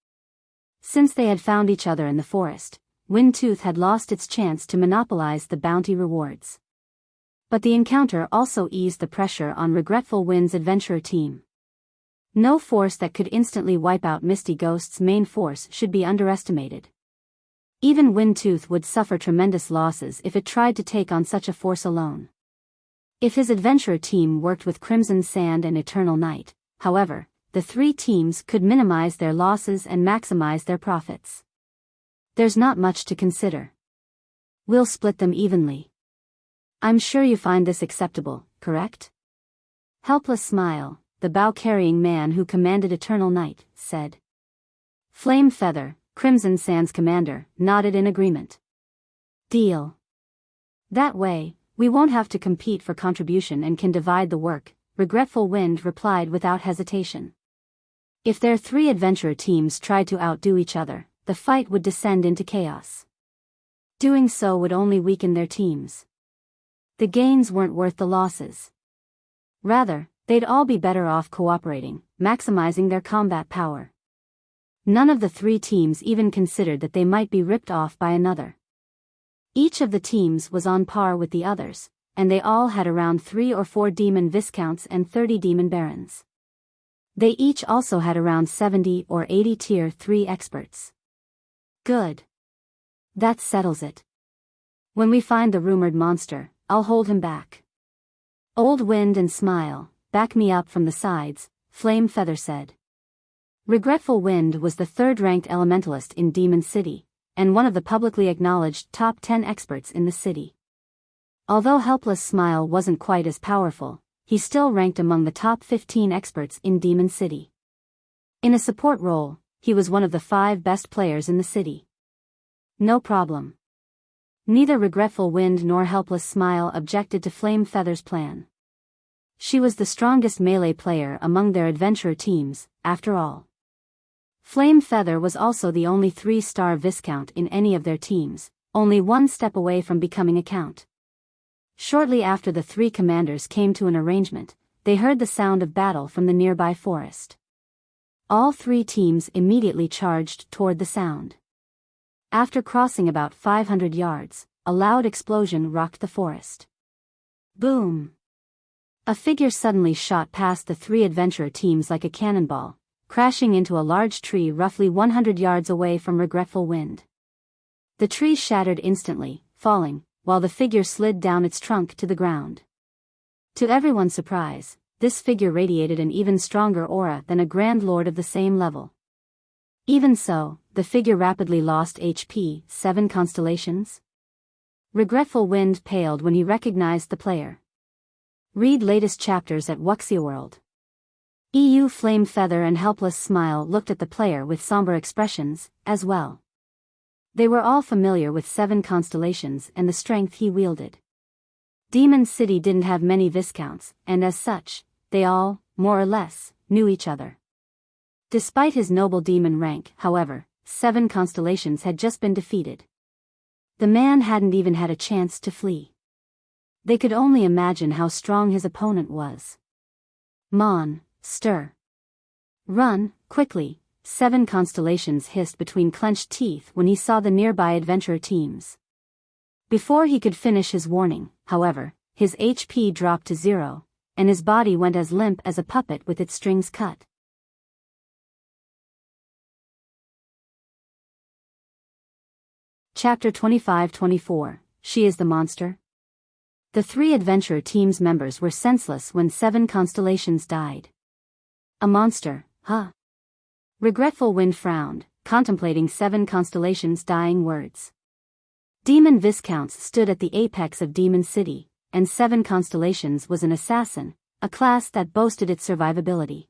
Since they had found each other in the forest, Windtooth had lost its chance to monopolize the bounty rewards. But the encounter also eased the pressure on Regretful Wind's adventurer team. No force that could instantly wipe out Misty Ghost's main force should be underestimated. Even Windtooth would suffer tremendous losses if it tried to take on such a force alone. If his adventurer team worked with Crimson Sand and Eternal Night, however, the 3 teams could minimize their losses and maximize their profits. "There's not much to consider. We'll split them evenly. I'm sure you find this acceptable, correct?" Helpless Smile, the bow-carrying man who commanded Eternal Night, said. Flame Feather, Crimson Sand's commander, nodded in agreement. "Deal. That way, we won't have to compete for contribution and can divide the work," Regretful Wind replied without hesitation. If their 3 adventurer teams tried to outdo each other, the fight would descend into chaos. Doing so would only weaken their teams. The gains weren't worth the losses. Rather, they'd all be better off cooperating, maximizing their combat power. None of the 3 teams even considered that they might be ripped off by another. Each of the teams was on par with the others, and they all had around 3 or 4 demon viscounts and 30 demon barons. They each also had around 70 or 80 tier 3 experts. Good. That settles it. When we find the rumored monster, I'll hold him back. Old Wind and Smile, back me up from the sides, Flame Feather said. Regretful Wind was the 3rd-ranked elementalist in Demon City, and one of the publicly acknowledged top 10 experts in the city. Although Helpless Smile wasn't quite as powerful, he still ranked among the top 15 experts in Demon City. In a support role, he was one of the 5 best players in the city. No problem. Neither Regretful Wind nor Helpless Smile objected to Flame Feather's plan. She was the strongest melee player among their adventurer teams, after all. Flame Feather was also the only 3-star Viscount in any of their teams, only 1 step away from becoming a Count. Shortly after the 3 commanders came to an arrangement, they heard the sound of battle from the nearby forest. All 3 teams immediately charged toward the sound. After crossing about 500 yards, a loud explosion rocked the forest. Boom! A figure suddenly shot past the 3 adventurer teams like a cannonball, crashing into a large tree roughly 100 yards away from Regretful Wind. The tree shattered instantly, falling, while the figure slid down its trunk to the ground. To everyone's surprise, this figure radiated an even stronger aura than a Grand Lord of the same level. Even so, the figure rapidly lost HP, 7 constellations. Regretful Wind paled when he recognized the player. Read latest chapters at Wuxia World. EU Flame Feather and Helpless Smile looked at the player with somber expressions, as well. They were all familiar with 7 constellations and the strength he wielded. Demon City didn't have many Viscounts, and as such, they all, more or less, knew each other. Despite his noble demon rank, however, 7 constellations had just been defeated. The man hadn't even had a chance to flee. They could only imagine how strong his opponent was. Mon, stir. Run, quickly, 7 constellations hissed between clenched teeth when he saw the nearby adventurer teams. Before he could finish his warning, however, his HP dropped to 0, and his body went as limp as a puppet with its strings cut. Chapter 25-24, She is the Monster? The 3 adventurer team's members were senseless when 7 constellations died. A monster, huh? Regretful Wind frowned, contemplating 7 constellations' dying words. Demon Viscounts stood at the apex of Demon City, and 7 constellations was an assassin, a class that boasted its survivability.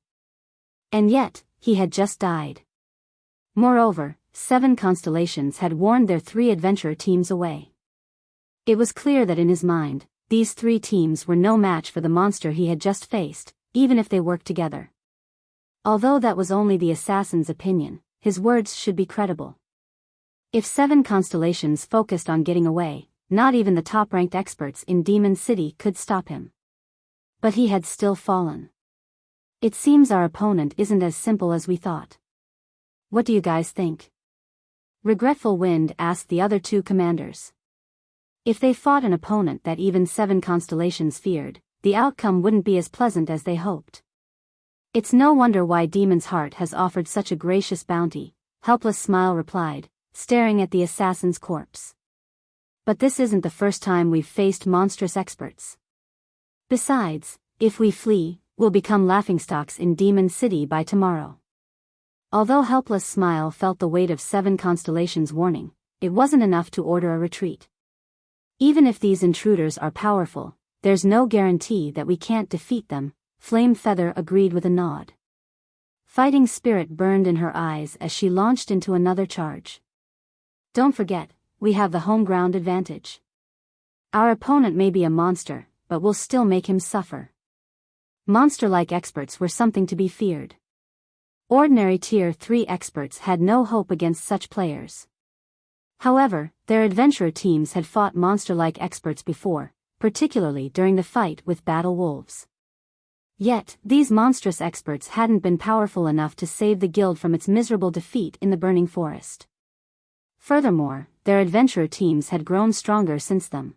And yet, he had just died. Moreover, 7 constellations had warned their 3 adventurer teams away. It was clear that in his mind, these 3 teams were no match for the monster he had just faced, even if they worked together. Although that was only the assassin's opinion, his words should be credible. If 7 constellations focused on getting away, not even the top-ranked experts in Demon City could stop him. But he had still fallen. It seems our opponent isn't as simple as we thought. What do you guys think? Regretful Wind asked the other 2 commanders. If they fought an opponent that even 7 constellations feared, the outcome wouldn't be as pleasant as they hoped. It's no wonder why Demon's Heart has offered such a gracious bounty, Helpless Smile replied, staring at the assassin's corpse. But this isn't the first time we've faced monstrous experts. Besides, if we flee, we'll become laughingstocks in Demon City by tomorrow. Although Helpless Smile felt the weight of 7 constellations' warning, it wasn't enough to order a retreat. Even if these intruders are powerful, there's no guarantee that we can't defeat them, Flame Feather agreed with a nod. Fighting spirit burned in her eyes as she launched into another charge. Don't forget, we have the home ground advantage. Our opponent may be a monster, but we'll still make him suffer. Monster-like experts were something to be feared. Ordinary Tier 3 experts had no hope against such players. However, their adventurer teams had fought monster-like experts before, particularly during the fight with Battle Wolves. Yet, these monstrous experts hadn't been powerful enough to save the guild from its miserable defeat in the Burning Forest. Furthermore, their adventurer teams had grown stronger since then.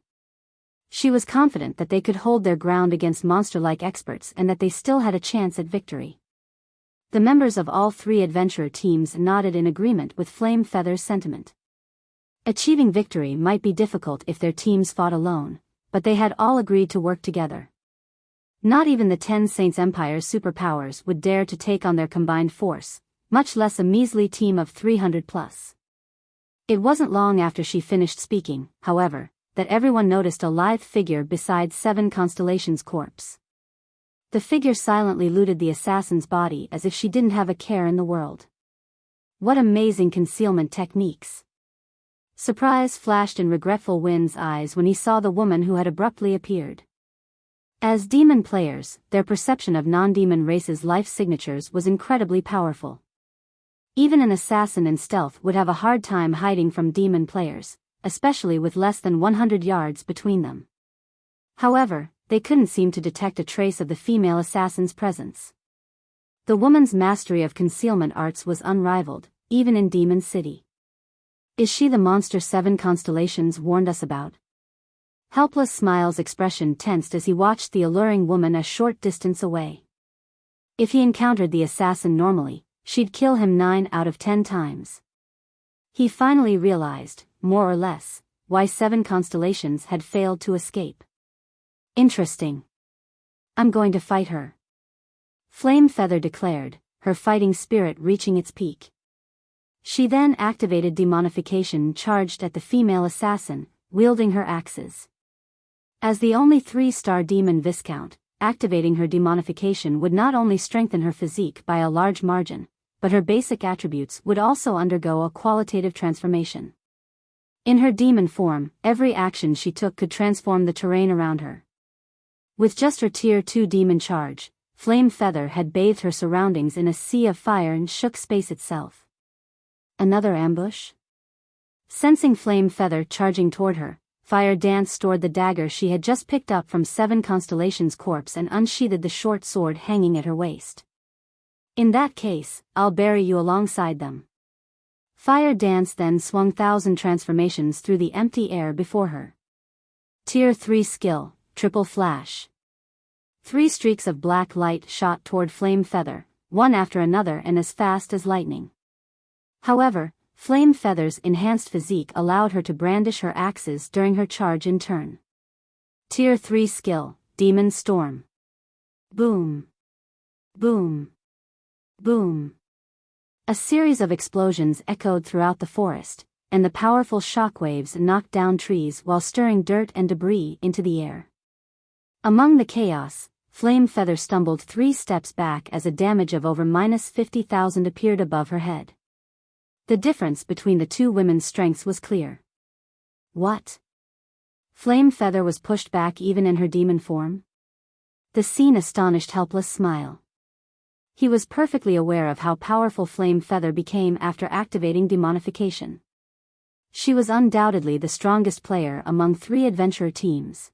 She was confident that they could hold their ground against monster-like experts and that they still had a chance at victory. The members of all 3 adventurer teams nodded in agreement with Flame Feather's sentiment. Achieving victory might be difficult if their teams fought alone, but they had all agreed to work together. Not even the 10 Saints Empire's superpowers would dare to take on their combined force, much less a measly team of 300+. It wasn't long after she finished speaking, however, that everyone noticed a lithe figure beside 7 Constellations' corpse. The figure silently looted the assassin's body as if she didn't have a care in the world. What amazing concealment techniques! Surprise flashed in Regretful Wind's eyes when he saw the woman who had abruptly appeared. As demon players, their perception of non-demon races' life signatures was incredibly powerful. Even an assassin in stealth would have a hard time hiding from demon players, especially with less than 100 yards between them. However, they couldn't seem to detect a trace of the female assassin's presence. The woman's mastery of concealment arts was unrivaled, even in Demon City. Is she the monster 7 Constellations warned us about? Helpless Smile's expression tensed as he watched the alluring woman a short distance away. If he encountered the assassin normally, she'd kill him 9 out of 10 times. He finally realized, more or less, why 7 Constellations had failed to escape. Interesting. I'm going to fight her. Flame Feather declared, her fighting spirit reaching its peak. She then activated demonification charged at the female assassin, wielding her axes. As the only 3-star demon Viscount, activating her demonification would not only strengthen her physique by a large margin, but her basic attributes would also undergo a qualitative transformation. In her demon form, every action she took could transform the terrain around her. With just her Tier 2 demon charge, Flame Feather had bathed her surroundings in a sea of fire and shook space itself. Another ambush? Sensing Flame Feather charging toward her, Fire Dance stored the dagger she had just picked up from 7 Constellations' corpse and unsheathed the short sword hanging at her waist. In that case, I'll bury you alongside them. Fire Dance then swung 1,000 transformations through the empty air before her. Tier 3 skill, Triple Flash. 3 streaks of black light shot toward Flame Feather, one after another and as fast as lightning. However, Flame Feather's enhanced physique allowed her to brandish her axes during her charge in turn. Tier 3 skill, Demon Storm. Boom. Boom. Boom. A series of explosions echoed throughout the forest, and the powerful shockwaves knocked down trees while stirring dirt and debris into the air. Among the chaos, Flame Feather stumbled 3 steps back as a damage of over -50,000 appeared above her head. The difference between the two women's strengths was clear. What? Flame Feather was pushed back even in her demon form? The scene astonished Helpless Smile. He was perfectly aware of how powerful Flame Feather became after activating demonification. She was undoubtedly the strongest player among 3 adventurer teams.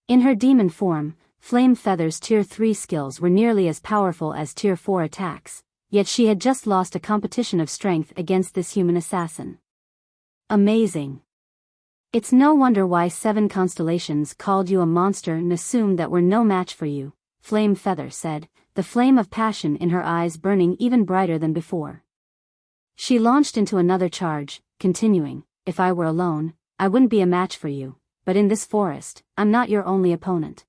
In her demon form, Flame Feather's Tier 3 skills were nearly as powerful as Tier 4 attacks, yet she had just lost a competition of strength against this human assassin. Amazing. It's no wonder why 7 constellations called you a monster and assumed that we're no match for you, Flame Feather said, the flame of passion in her eyes burning even brighter than before. She launched into another charge, continuing, if I were alone, I wouldn't be a match for you, but in this forest, I'm not your only opponent.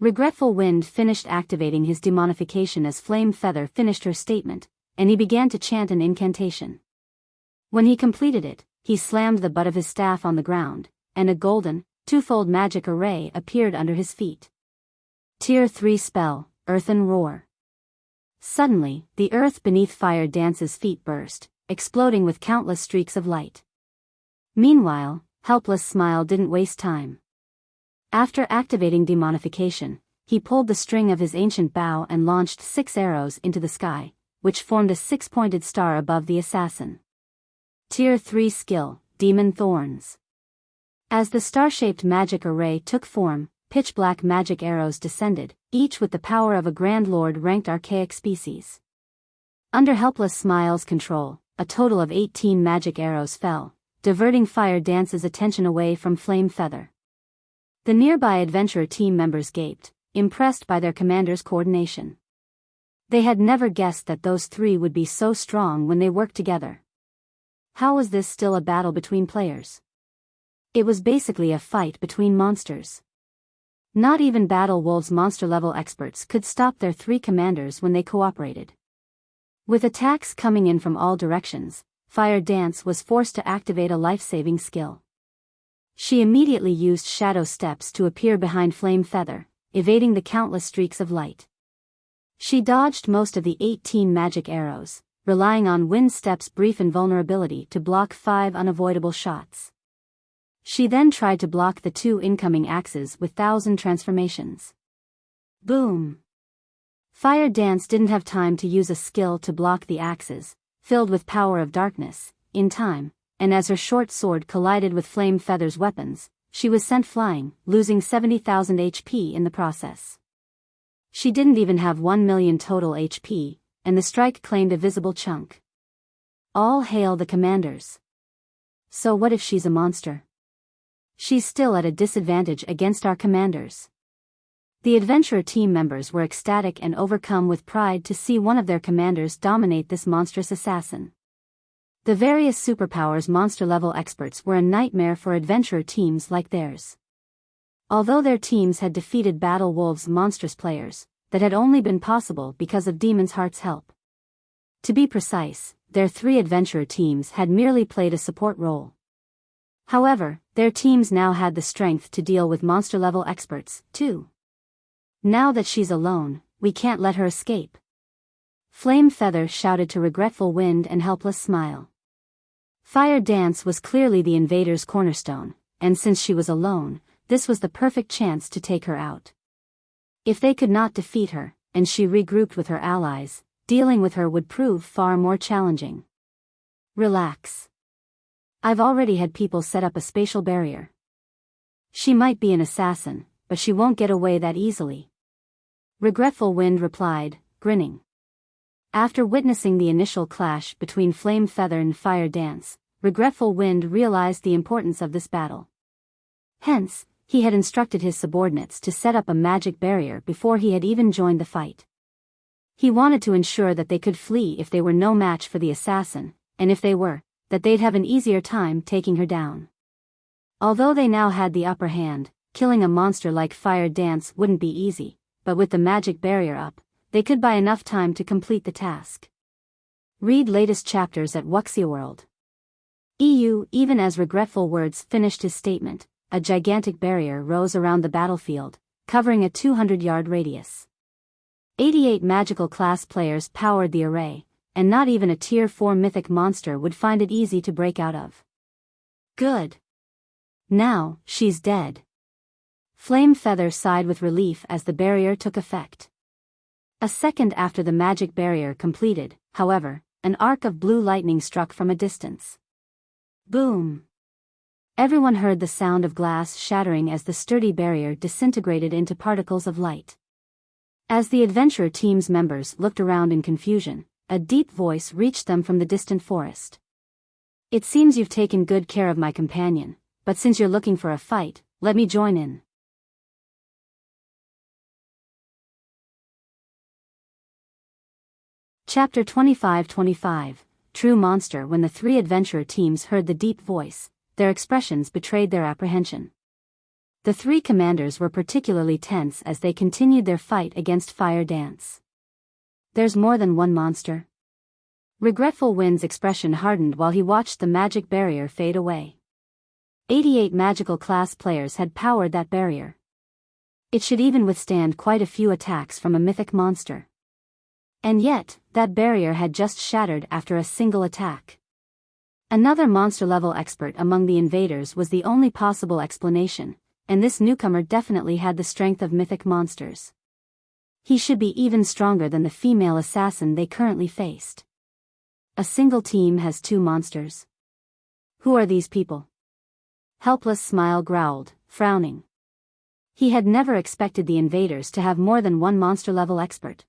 Regretful Wind finished activating his demonification as Flame Feather finished her statement, and he began to chant an incantation. When he completed it, he slammed the butt of his staff on the ground, and a golden, 2-fold magic array appeared under his feet. Tier 3 spell, Earthen Roar. Suddenly, the earth beneath Fire Dance's feet burst, exploding with countless streaks of light. Meanwhile, Helpless Smile didn't waste time. After activating demonification, he pulled the string of his ancient bow and launched 6 arrows into the sky, which formed a 6-pointed star above the assassin. Tier 3 skill, Demon Thorns. As the star-shaped magic array took form, pitch-black magic arrows descended, each with the power of a Grand Lord-ranked archaic species. Under Helpless Smile's control, a total of 18 magic arrows fell, diverting Fire Dance's attention away from Flame Feather. The nearby adventurer team members gaped, impressed by their commander's coordination. They had never guessed that those 3 would be so strong when they worked together. How was this still a battle between players? It was basically a fight between monsters. Not even Battle Wolves monster-level experts could stop their 3 commanders when they cooperated. With attacks coming in from all directions, Fire Dance was forced to activate a life-saving skill. She immediately used shadow steps to appear behind Flame Feather, evading the countless streaks of light. She dodged most of the 18 magic arrows, relying on Wind Step's brief invulnerability to block 5 unavoidable shots. She then tried to block the 2 incoming axes with 1,000 transformations. Boom! Fire Dance didn't have time to use a skill to block the axes, filled with power of darkness, in time, and as her short sword collided with Flame Feather's weapons, she was sent flying, losing 70,000 HP in the process. She didn't even have 1 million total HP, and the strike claimed a visible chunk. All hail the commanders. So what if she's a monster? She's still at a disadvantage against our commanders. The adventurer team members were ecstatic and overcome with pride to see one of their commanders dominate this monstrous assassin. The various superpowers monster-level experts were a nightmare for adventurer teams like theirs. Although their teams had defeated Battle Wolves' monstrous players, that had only been possible because of Demon's Heart's help. To be precise, their 3 adventurer teams had merely played a support role. However, their teams now had the strength to deal with monster-level experts, too. Now that she's alone, we can't let her escape. Flame Feather shouted to Regretful Wind and Helpless Smile. Fire Dance was clearly the invader's cornerstone, and since she was alone, this was the perfect chance to take her out. If they could not defeat her, and she regrouped with her allies, dealing with her would prove far more challenging. Relax. I've already had people set up a spatial barrier. She might be an assassin, but she won't get away that easily. Regretful Wind replied, grinning. After witnessing the initial clash between Flame Feather and Fire Dance, Regretful Wind realized the importance of this battle. Hence, he had instructed his subordinates to set up a magic barrier before he had even joined the fight. He wanted to ensure that they could flee if they were no match for the assassin, and if they were, that they'd have an easier time taking her down. Although they now had the upper hand, killing a monster like Fire Dance wouldn't be easy, but with the magic barrier up, they could buy enough time to complete the task. Read latest chapters at Wuxia World. Even as Regretful Words finished his statement, a gigantic barrier rose around the battlefield, covering a 200-yard radius. 88 magical class players powered the array, and not even a Tier 4 mythic monster would find it easy to break out of. Good. Now, she's dead. Flame Feather sighed with relief as the barrier took effect. A second after the magic barrier completed, however, an arc of blue lightning struck from a distance. Boom! Everyone heard the sound of glass shattering as the sturdy barrier disintegrated into particles of light. As the adventurer team's members looked around in confusion, a deep voice reached them from the distant forest. It seems you've taken good care of my companion, but since you're looking for a fight, let me join in. Chapter 25-25, True Monster. When the three adventurer teams heard the deep voice, their expressions betrayed their apprehension. The three commanders were particularly tense as they continued their fight against Fire Dance. There's more than one monster? Regretful Wind's expression hardened while he watched the magic barrier fade away. 88 magical class players had powered that barrier. It should even withstand quite a few attacks from a mythic monster. And yet, that barrier had just shattered after a single attack. Another monster-level expert among the invaders was the only possible explanation, and this newcomer definitely had the strength of mythic monsters. He should be even stronger than the female assassin they currently faced. A single team has two monsters. Who are these people? Helpless Smile growled, frowning. He had never expected the invaders to have more than one monster-level expert.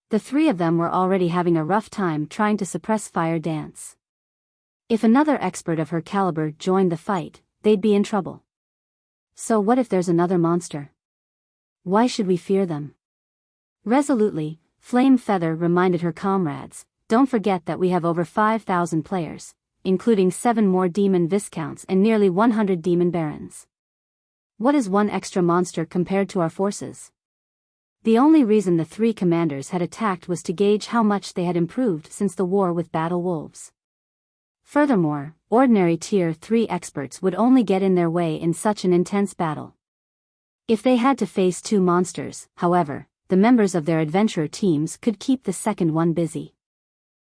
The three of them were already having a rough time trying to suppress Fire Dance. If another expert of her caliber joined the fight, they'd be in trouble. So what if there's another monster? Why should we fear them? Resolutely, Flame Feather reminded her comrades, don't forget that we have over 5,000 players, including 7 more demon viscounts and nearly 100 demon barons. What is one extra monster compared to our forces? The only reason the three commanders had attacked was to gauge how much they had improved since the war with Battle Wolves. Furthermore, ordinary Tier 3 experts would only get in their way in such an intense battle. If they had to face two monsters, however, the members of their adventurer teams could keep the second one busy.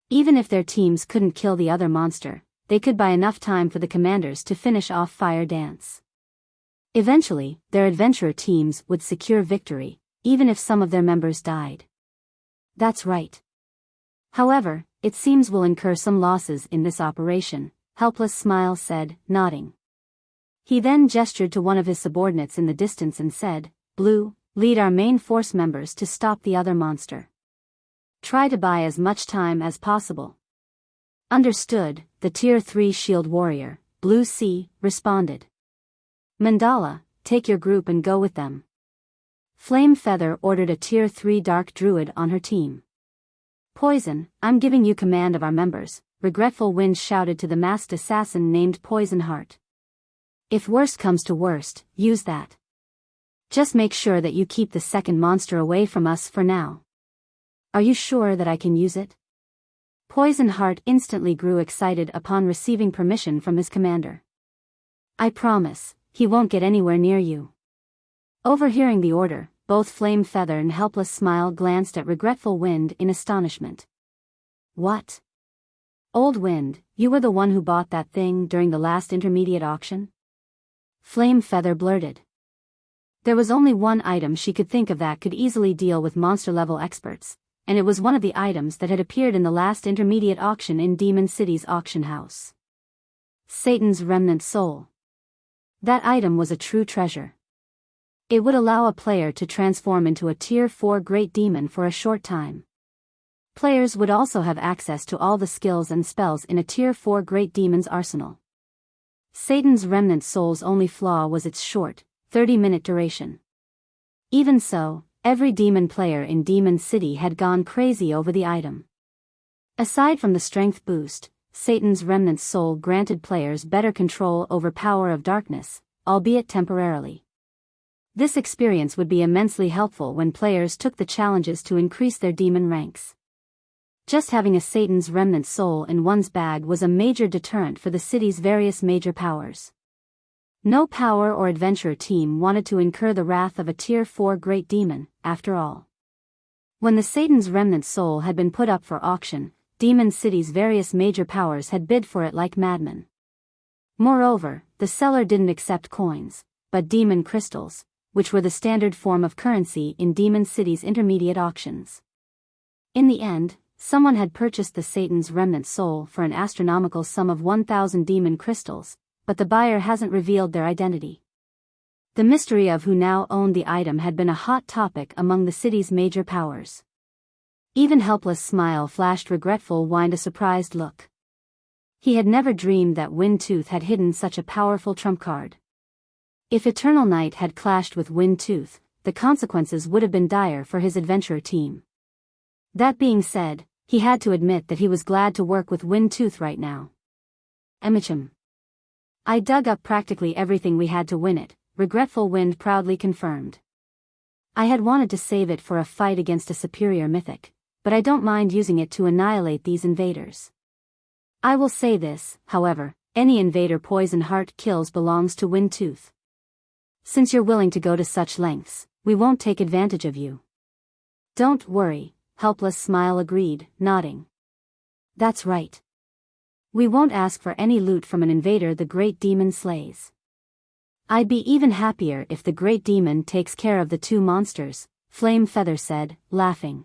Even if their teams couldn't kill the other monster, they could buy enough time for the commanders to finish off Fire Dance. Eventually, their adventurer teams would secure victory, even if some of their members died. That's right. However, it seems we'll incur some losses in this operation, Helpless Smile said, nodding. He then gestured to one of his subordinates in the distance and said, Blue, lead our main force members to stop the other monster. Try to buy as much time as possible. Understood, the Tier 3 shield warrior, Blue Sea, responded. Mandala, take your group and go with them. Flame Feather ordered a Tier 3 dark druid on her team. Poison, I'm giving you command of our members, Regretful Wind shouted to the masked assassin named Poison Heart. If worst comes to worst, use that. Just make sure that you keep the second monster away from us for now. Are you sure that I can use it? Poison Heart instantly grew excited upon receiving permission from his commander. I promise, he won't get anywhere near you. Overhearing the order, both Flame Feather and Helpless Smile glanced at Regretful Wind in astonishment. What? Old Wind, you were the one who bought that thing during the last intermediate auction? Flame Feather blurted. There was only one item she could think of that could easily deal with monster-level experts, and it was one of the items that had appeared in the last intermediate auction in Demon City's auction house. Satan's Remnant Soul. That item was a true treasure. It would allow a player to transform into a Tier 4 Great Demon for a short time. Players would also have access to all the skills and spells in a Tier 4 Great Demon's arsenal. Satan's Remnant Soul's only flaw was its short, 30-minute duration. Even so, every demon player in Demon City had gone crazy over the item. Aside from the strength boost, Satan's remnant soul granted players better control over power of darkness, albeit temporarily. This experience would be immensely helpful when players took the challenges to increase their demon ranks. Just having a Satan's remnant soul in one's bag was a major deterrent for the city's various major powers. No power or adventurer team wanted to incur the wrath of a Tier 4 great demon, after all. When the Satan's remnant soul had been put up for auction, Demon City's various major powers had bid for it like madmen. Moreover, the seller didn't accept coins, but demon crystals, which were the standard form of currency in Demon City's intermediate auctions. In the end, someone had purchased the Satan's remnant soul for an astronomical sum of 1,000 demon crystals, but the buyer hasn't revealed their identity. The mystery of who now owned the item had been a hot topic among the city's major powers. Even Helpless Smile flashed regretful whined a surprised look. He had never dreamed that Windtooth had hidden such a powerful trump card. If Eternal Night had clashed with Windtooth, the consequences would have been dire for his adventurer team. That being said, he had to admit that he was glad to work with Windtooth right now. Emicham. I dug up practically everything we had to win it, Regretful Wind proudly confirmed. I had wanted to save it for a fight against a superior mythic, but I don't mind using it to annihilate these invaders. I will say this, however, any invader Poison Heart kills belongs to Windtooth. Since you're willing to go to such lengths, we won't take advantage of you. Don't worry, Helpless Smile agreed, nodding. That's right. We won't ask for any loot from an invader the Great Demon slays. I'd be even happier if the Great Demon takes care of the two monsters, Flame Feather said, laughing.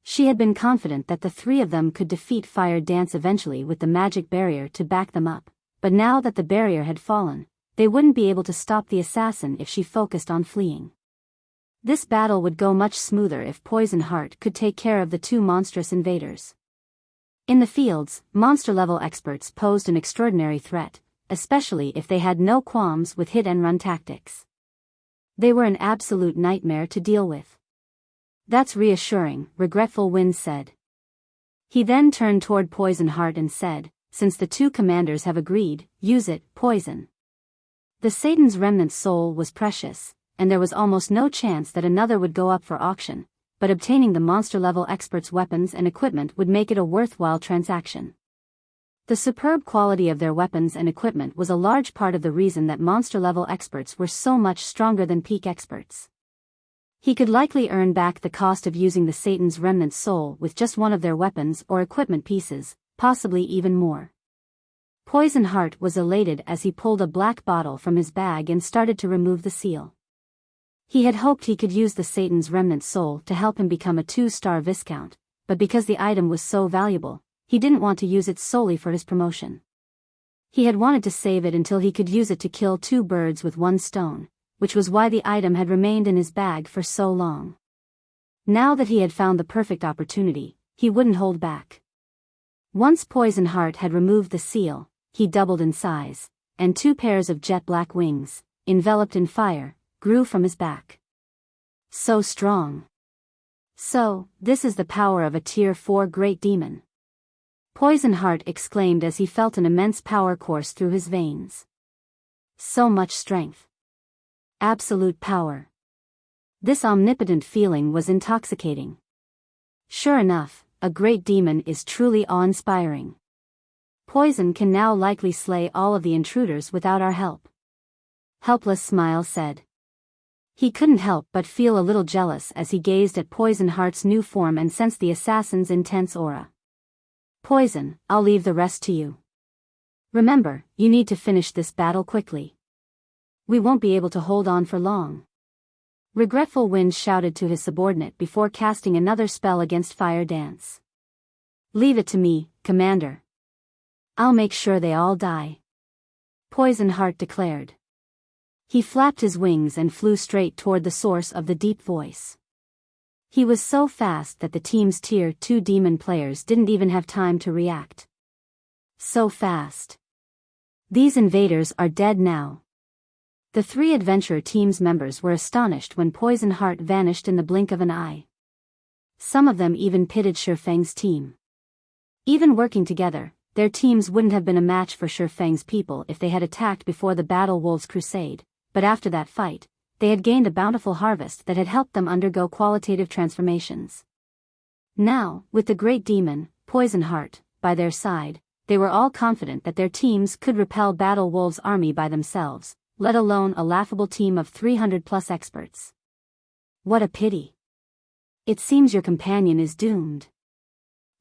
She had been confident that the three of them could defeat Fire Dance eventually with the magic barrier to back them up, but now that the barrier had fallen, they wouldn't be able to stop the assassin if she focused on fleeing. This battle would go much smoother if Poison Heart could take care of the two monstrous invaders. In the fields, monster-level experts posed an extraordinary threat, especially if they had no qualms with hit-and-run tactics. They were an absolute nightmare to deal with. That's reassuring, Regretful Wind said. He then turned toward Poison Heart and said, since the two commanders have agreed, use it, Poison. The Satan's remnant soul was precious, and there was almost no chance that another would go up for auction, but obtaining the monster-level experts' weapons and equipment would make it a worthwhile transaction. The superb quality of their weapons and equipment was a large part of the reason that monster-level experts were so much stronger than peak experts. He could likely earn back the cost of using the Satan's remnant soul with just one of their weapons or equipment pieces, possibly even more. Poison Heart was elated as he pulled a black bottle from his bag and started to remove the seal. He had hoped he could use the Satan's remnant soul to help him become a 2-star Viscount, but because the item was so valuable, he didn't want to use it solely for his promotion. He had wanted to save it until he could use it to kill 2 birds with 1 stone, which was why the item had remained in his bag for so long. Now that he had found the perfect opportunity, he wouldn't hold back. Once Poison Heart had removed the seal, he doubled in size, and 2 pairs of jet black wings, enveloped in fire, grew from his back. So strong. So, this is the power of a Tier 4 Great Demon. Poison Heart exclaimed as he felt an immense power course through his veins. So much strength. Absolute power. This omnipotent feeling was intoxicating. Sure enough, a great demon is truly awe-inspiring. Poison can now likely slay all of the intruders without our help. Helpless Smile said. He couldn't help but feel a little jealous as he gazed at Poison Heart's new form and sensed the assassin's intense aura. Poison, I'll leave the rest to you. Remember, you need to finish this battle quickly. We won't be able to hold on for long. Regretful Wind shouted to his subordinate before casting another spell against Fire Dance. Leave it to me, Commander. I'll make sure they all die. Poison Heart declared. He flapped his wings and flew straight toward the source of the deep voice. He was so fast that the team's Tier 2 demon players didn't even have time to react. So fast. These invaders are dead now. The 3 adventurer team's members were astonished when Poison Heart vanished in the blink of an eye. Some of them even pitted Shifeng's team. Even working together, their teams wouldn't have been a match for Shi Feng's people if they had attacked before the Battle Wolves Crusade, but after that fight, they had gained a bountiful harvest that had helped them undergo qualitative transformations. Now, with the Great Demon, Poison Heart, by their side, they were all confident that their teams could repel Battle Wolves' army by themselves, let alone a laughable team of 300+ experts. What a pity. It seems your companion is doomed.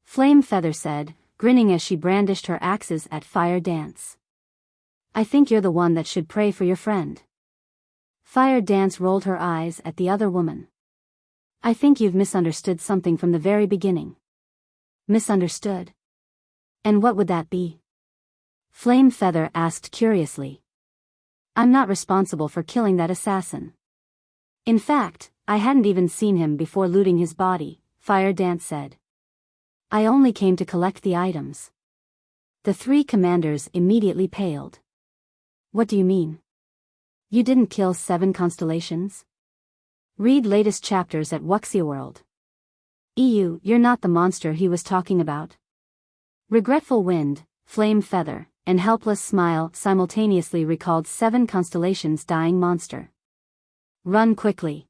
Flame Feather said, grinning as she brandished her axes at Fire Dance. I think you're the one that should pray for your friend. Fire Dance rolled her eyes at the other woman. I think you've misunderstood something from the very beginning. Misunderstood? And what would that be? Flame Feather asked curiously. I'm not responsible for killing that assassin. In fact, I hadn't even seen him before looting his body, Fire Dance said. I only came to collect the items. The three commanders immediately paled. What do you mean? You didn't kill 7 constellations? Read latest chapters at Wuxia World. You're not the monster he was talking about. Regretful Wind, Flame Feather, and Helpless Smile simultaneously recalled 7 constellations dying monster. Run quickly.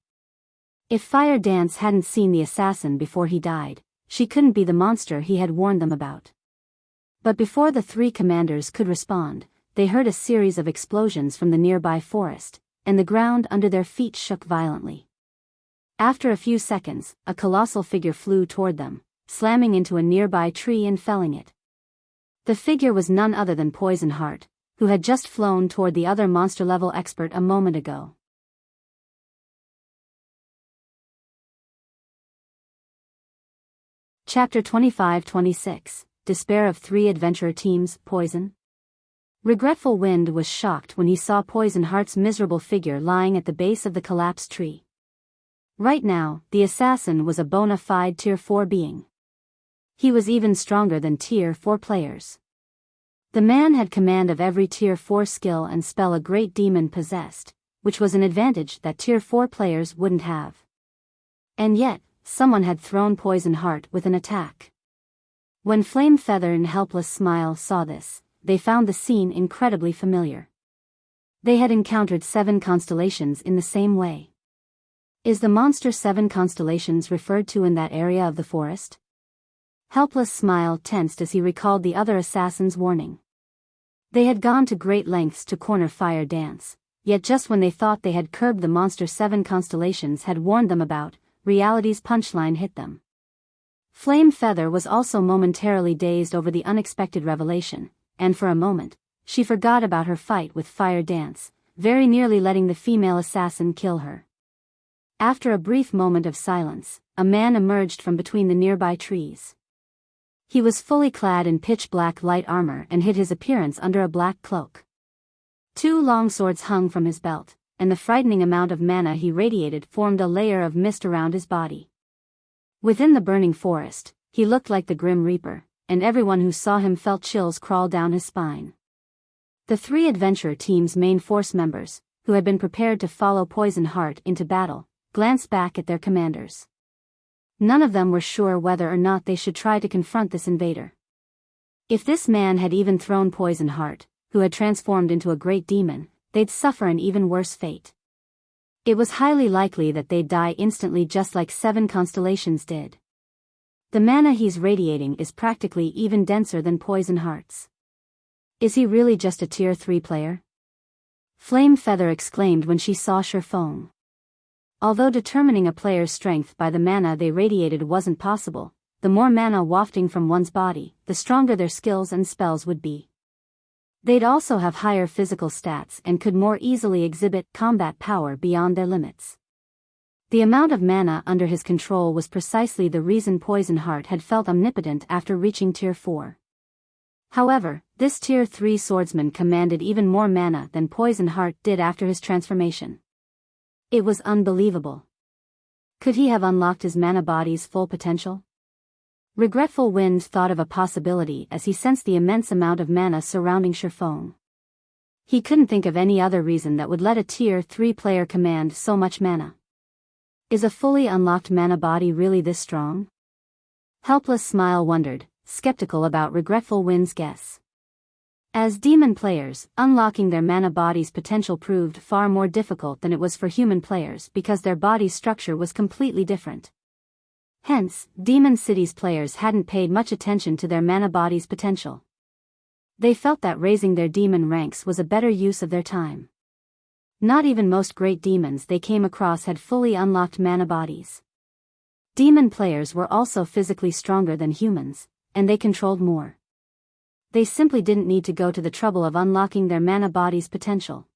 If Fire Dance hadn't seen the assassin before he died, she couldn't be the monster he had warned them about. But before the 3 commanders could respond, they heard a series of explosions from the nearby forest, and the ground under their feet shook violently. After a few seconds, a colossal figure flew toward them, slamming into a nearby tree and felling it. The figure was none other than Poison Heart, who had just flown toward the other monster-level expert a moment ago. Chapter 25-26, Despair of 3 Adventurer Teams, Poison. Regretful Wind was shocked when he saw Poison Heart's miserable figure lying at the base of the collapsed tree. Right now, the assassin was a bona fide Tier 4 being. He was even stronger than Tier 4 players. The man had command of every Tier 4 skill and spell a great demon possessed, which was an advantage that Tier 4 players wouldn't have. And yet, someone had thrown Poison Heart with an attack. When Flame Feather and Helpless Smile saw this, they found the scene incredibly familiar. They had encountered 7 constellations in the same way. Is the monster 7 constellations referred to in that area of the forest? Helpless Smile tensed as he recalled the other assassin's warning. They had gone to great lengths to corner Fire Dance, yet just when they thought they had curbed the monster 7 constellations had warned them about, reality's punchline hit them. Flame Feather was also momentarily dazed over the unexpected revelation, and for a moment, she forgot about her fight with Fire Dance, very nearly letting the female assassin kill her. After a brief moment of silence, a man emerged from between the nearby trees. He was fully clad in pitch-black light armor and hid his appearance under a black cloak. 2 long swords hung from his belt, and the frightening amount of mana he radiated formed a layer of mist around his body. Within the burning forest, he looked like the Grim Reaper, and everyone who saw him felt chills crawl down his spine. The 3 adventurer team's main force members, who had been prepared to follow Poison Heart into battle, glanced back at their commanders. None of them were sure whether or not they should try to confront this invader. If this man had even thrown Poison Heart, who had transformed into a great demon, they'd suffer an even worse fate. It was highly likely that they'd die instantly just like 7 constellations did. The mana he's radiating is practically even denser than Poison Heart's. Is he really just a Tier 3 player? Flame Feather exclaimed when she saw Shi Feng. Although determining a player's strength by the mana they radiated wasn't possible, the more mana wafting from one's body, the stronger their skills and spells would be. They'd also have higher physical stats and could more easily exhibit combat power beyond their limits. The amount of mana under his control was precisely the reason Poison Heart had felt omnipotent after reaching Tier 4. However, this Tier 3 swordsman commanded even more mana than Poison Heart did after his transformation. It was unbelievable. Could he have unlocked his mana body's full potential? Regretful Wind thought of a possibility as he sensed the immense amount of mana surrounding Shi Feng. He couldn't think of any other reason that would let a Tier 3 player command so much mana. Is a fully unlocked mana body really this strong? Helpless Smile wondered, skeptical about Regretful Wind's guess. As demon players, unlocking their mana body's potential proved far more difficult than it was for human players because their body structure was completely different. Hence, Demon City's players hadn't paid much attention to their mana body's potential. They felt that raising their demon ranks was a better use of their time. Not even most great demons they came across had fully unlocked mana bodies. Demon players were also physically stronger than humans, and they controlled more. They simply didn't need to go to the trouble of unlocking their mana body's potential.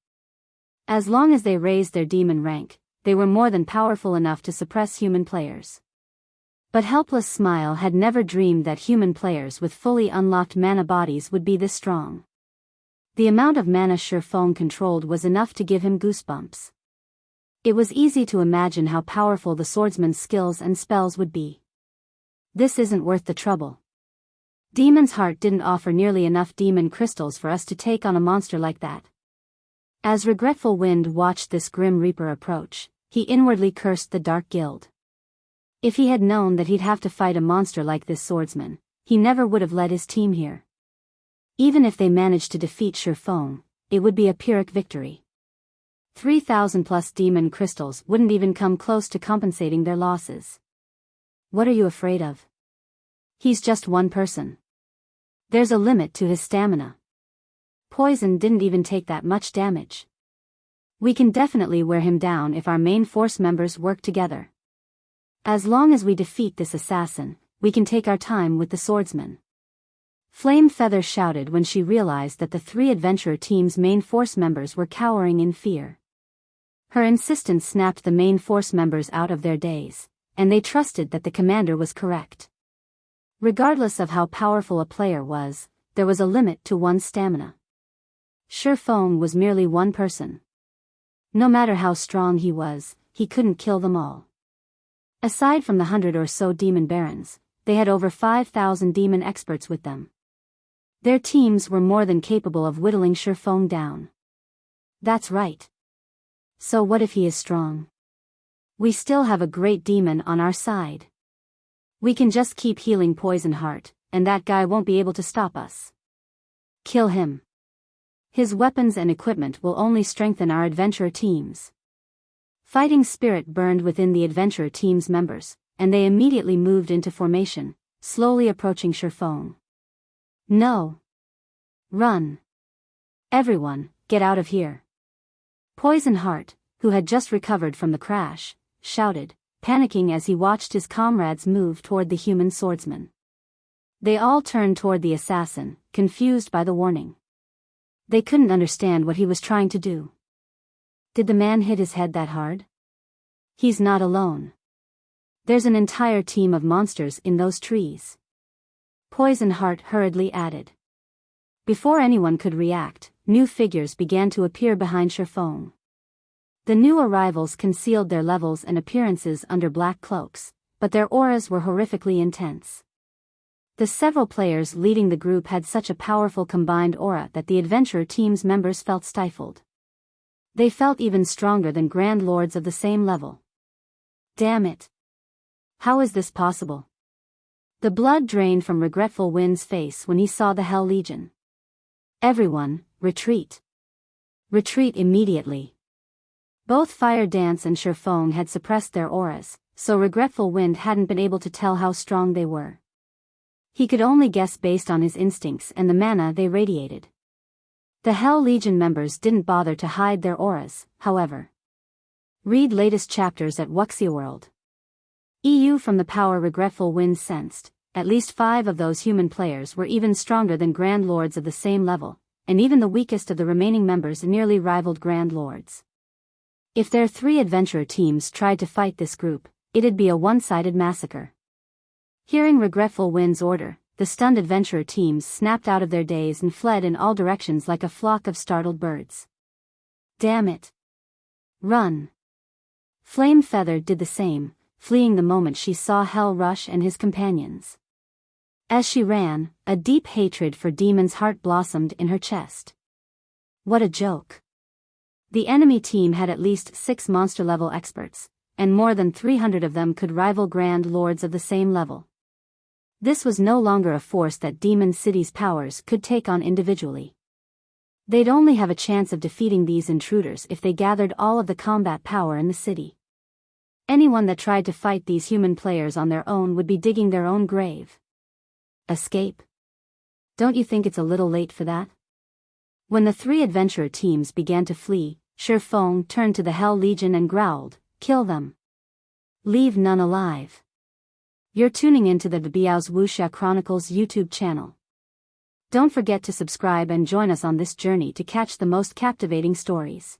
As long as they raised their demon rank, they were more than powerful enough to suppress human players. But Helpless Smile had never dreamed that human players with fully unlocked mana bodies would be this strong. The amount of mana Shifeng controlled was enough to give him goosebumps. It was easy to imagine how powerful the swordsman's skills and spells would be. This isn't worth the trouble. Demon's Heart didn't offer nearly enough demon crystals for us to take on a monster like that. As Regretful Wind watched this grim reaper approach, he inwardly cursed the Dark Guild. If he had known that he'd have to fight a monster like this swordsman, he never would have led his team here. Even if they managed to defeat Shifeng, it would be a Pyrrhic victory. 3,000 plus demon crystals wouldn't even come close to compensating their losses. What are you afraid of? He's just one person. There's a limit to his stamina. Poison didn't even take that much damage. We can definitely wear him down if our main force members work together. As long as we defeat this assassin, we can take our time with the swordsman. Flame Feather shouted when she realized that the three adventurer team's main force members were cowering in fear. Her insistence snapped the main force members out of their daze, and they trusted that the commander was correct. Regardless of how powerful a player was, there was a limit to one's stamina. Shifeng was merely one person. No matter how strong he was, he couldn't kill them all. Aside from the 100 or so demon barons, they had over 5,000 demon experts with them. Their teams were more than capable of whittling Shifeng down. That's right. So what if he is strong? We still have a great demon on our side. We can just keep healing Poison Heart, and that guy won't be able to stop us. Kill him. His weapons and equipment will only strengthen our adventurer teams. Fighting spirit burned within the adventurer team's members, and they immediately moved into formation, slowly approaching Shifeng. No. Run. Everyone, get out of here. Poison Heart, who had just recovered from the crash, shouted, panicking as he watched his comrades move toward the human swordsman. They all turned toward the assassin, confused by the warning. They couldn't understand what he was trying to do. Did the man hit his head that hard? He's not alone. There's an entire team of monsters in those trees. Poison Heart hurriedly added. Before anyone could react, new figures began to appear behind Shifeng. The new arrivals concealed their levels and appearances under black cloaks, but their auras were horrifically intense. The several players leading the group had such a powerful combined aura that the adventurer team's members felt stifled. They felt even stronger than Grand Lords of the same level. Damn it. How is this possible? The blood drained from Regretful Wind's face when he saw the Hell Legion. Everyone, retreat. Retreat immediately. Both Fire Dance and Shifeng had suppressed their auras, so Regretful Wind hadn't been able to tell how strong they were. He could only guess based on his instincts and the mana they radiated. The Hell Legion members didn't bother to hide their auras, however. Read latest chapters at Wuxia World. EU. From the power Regretful Wind sensed, at least 5 of those human players were even stronger than Grand Lords of the same level, and even the weakest of the remaining members nearly rivaled Grand Lords. If their 3 adventurer teams tried to fight this group, it'd be a one-sided massacre. Hearing Regretful Wind's order, the stunned adventurer teams snapped out of their daze and fled in all directions like a flock of startled birds. Damn it. Run. Flame Feather did the same, fleeing the moment she saw Hell Rush and his companions. As she ran, a deep hatred for Demon's Heart blossomed in her chest. What a joke. The enemy team had at least 6 monster-level experts, and more than 300 of them could rival Grand Lords of the same level. This was no longer a force that Demon City's powers could take on individually. They'd only have a chance of defeating these intruders if they gathered all of the combat power in the city. Anyone that tried to fight these human players on their own would be digging their own grave. Escape? Don't you think it's a little late for that? When the three adventurer teams began to flee, Shifeng turned to the Hell Legion and growled, "Kill them. Leave none alive." You're tuning into the Biyao's Wuxia Chronicles YouTube channel. Don't forget to subscribe and join us on this journey to catch the most captivating stories.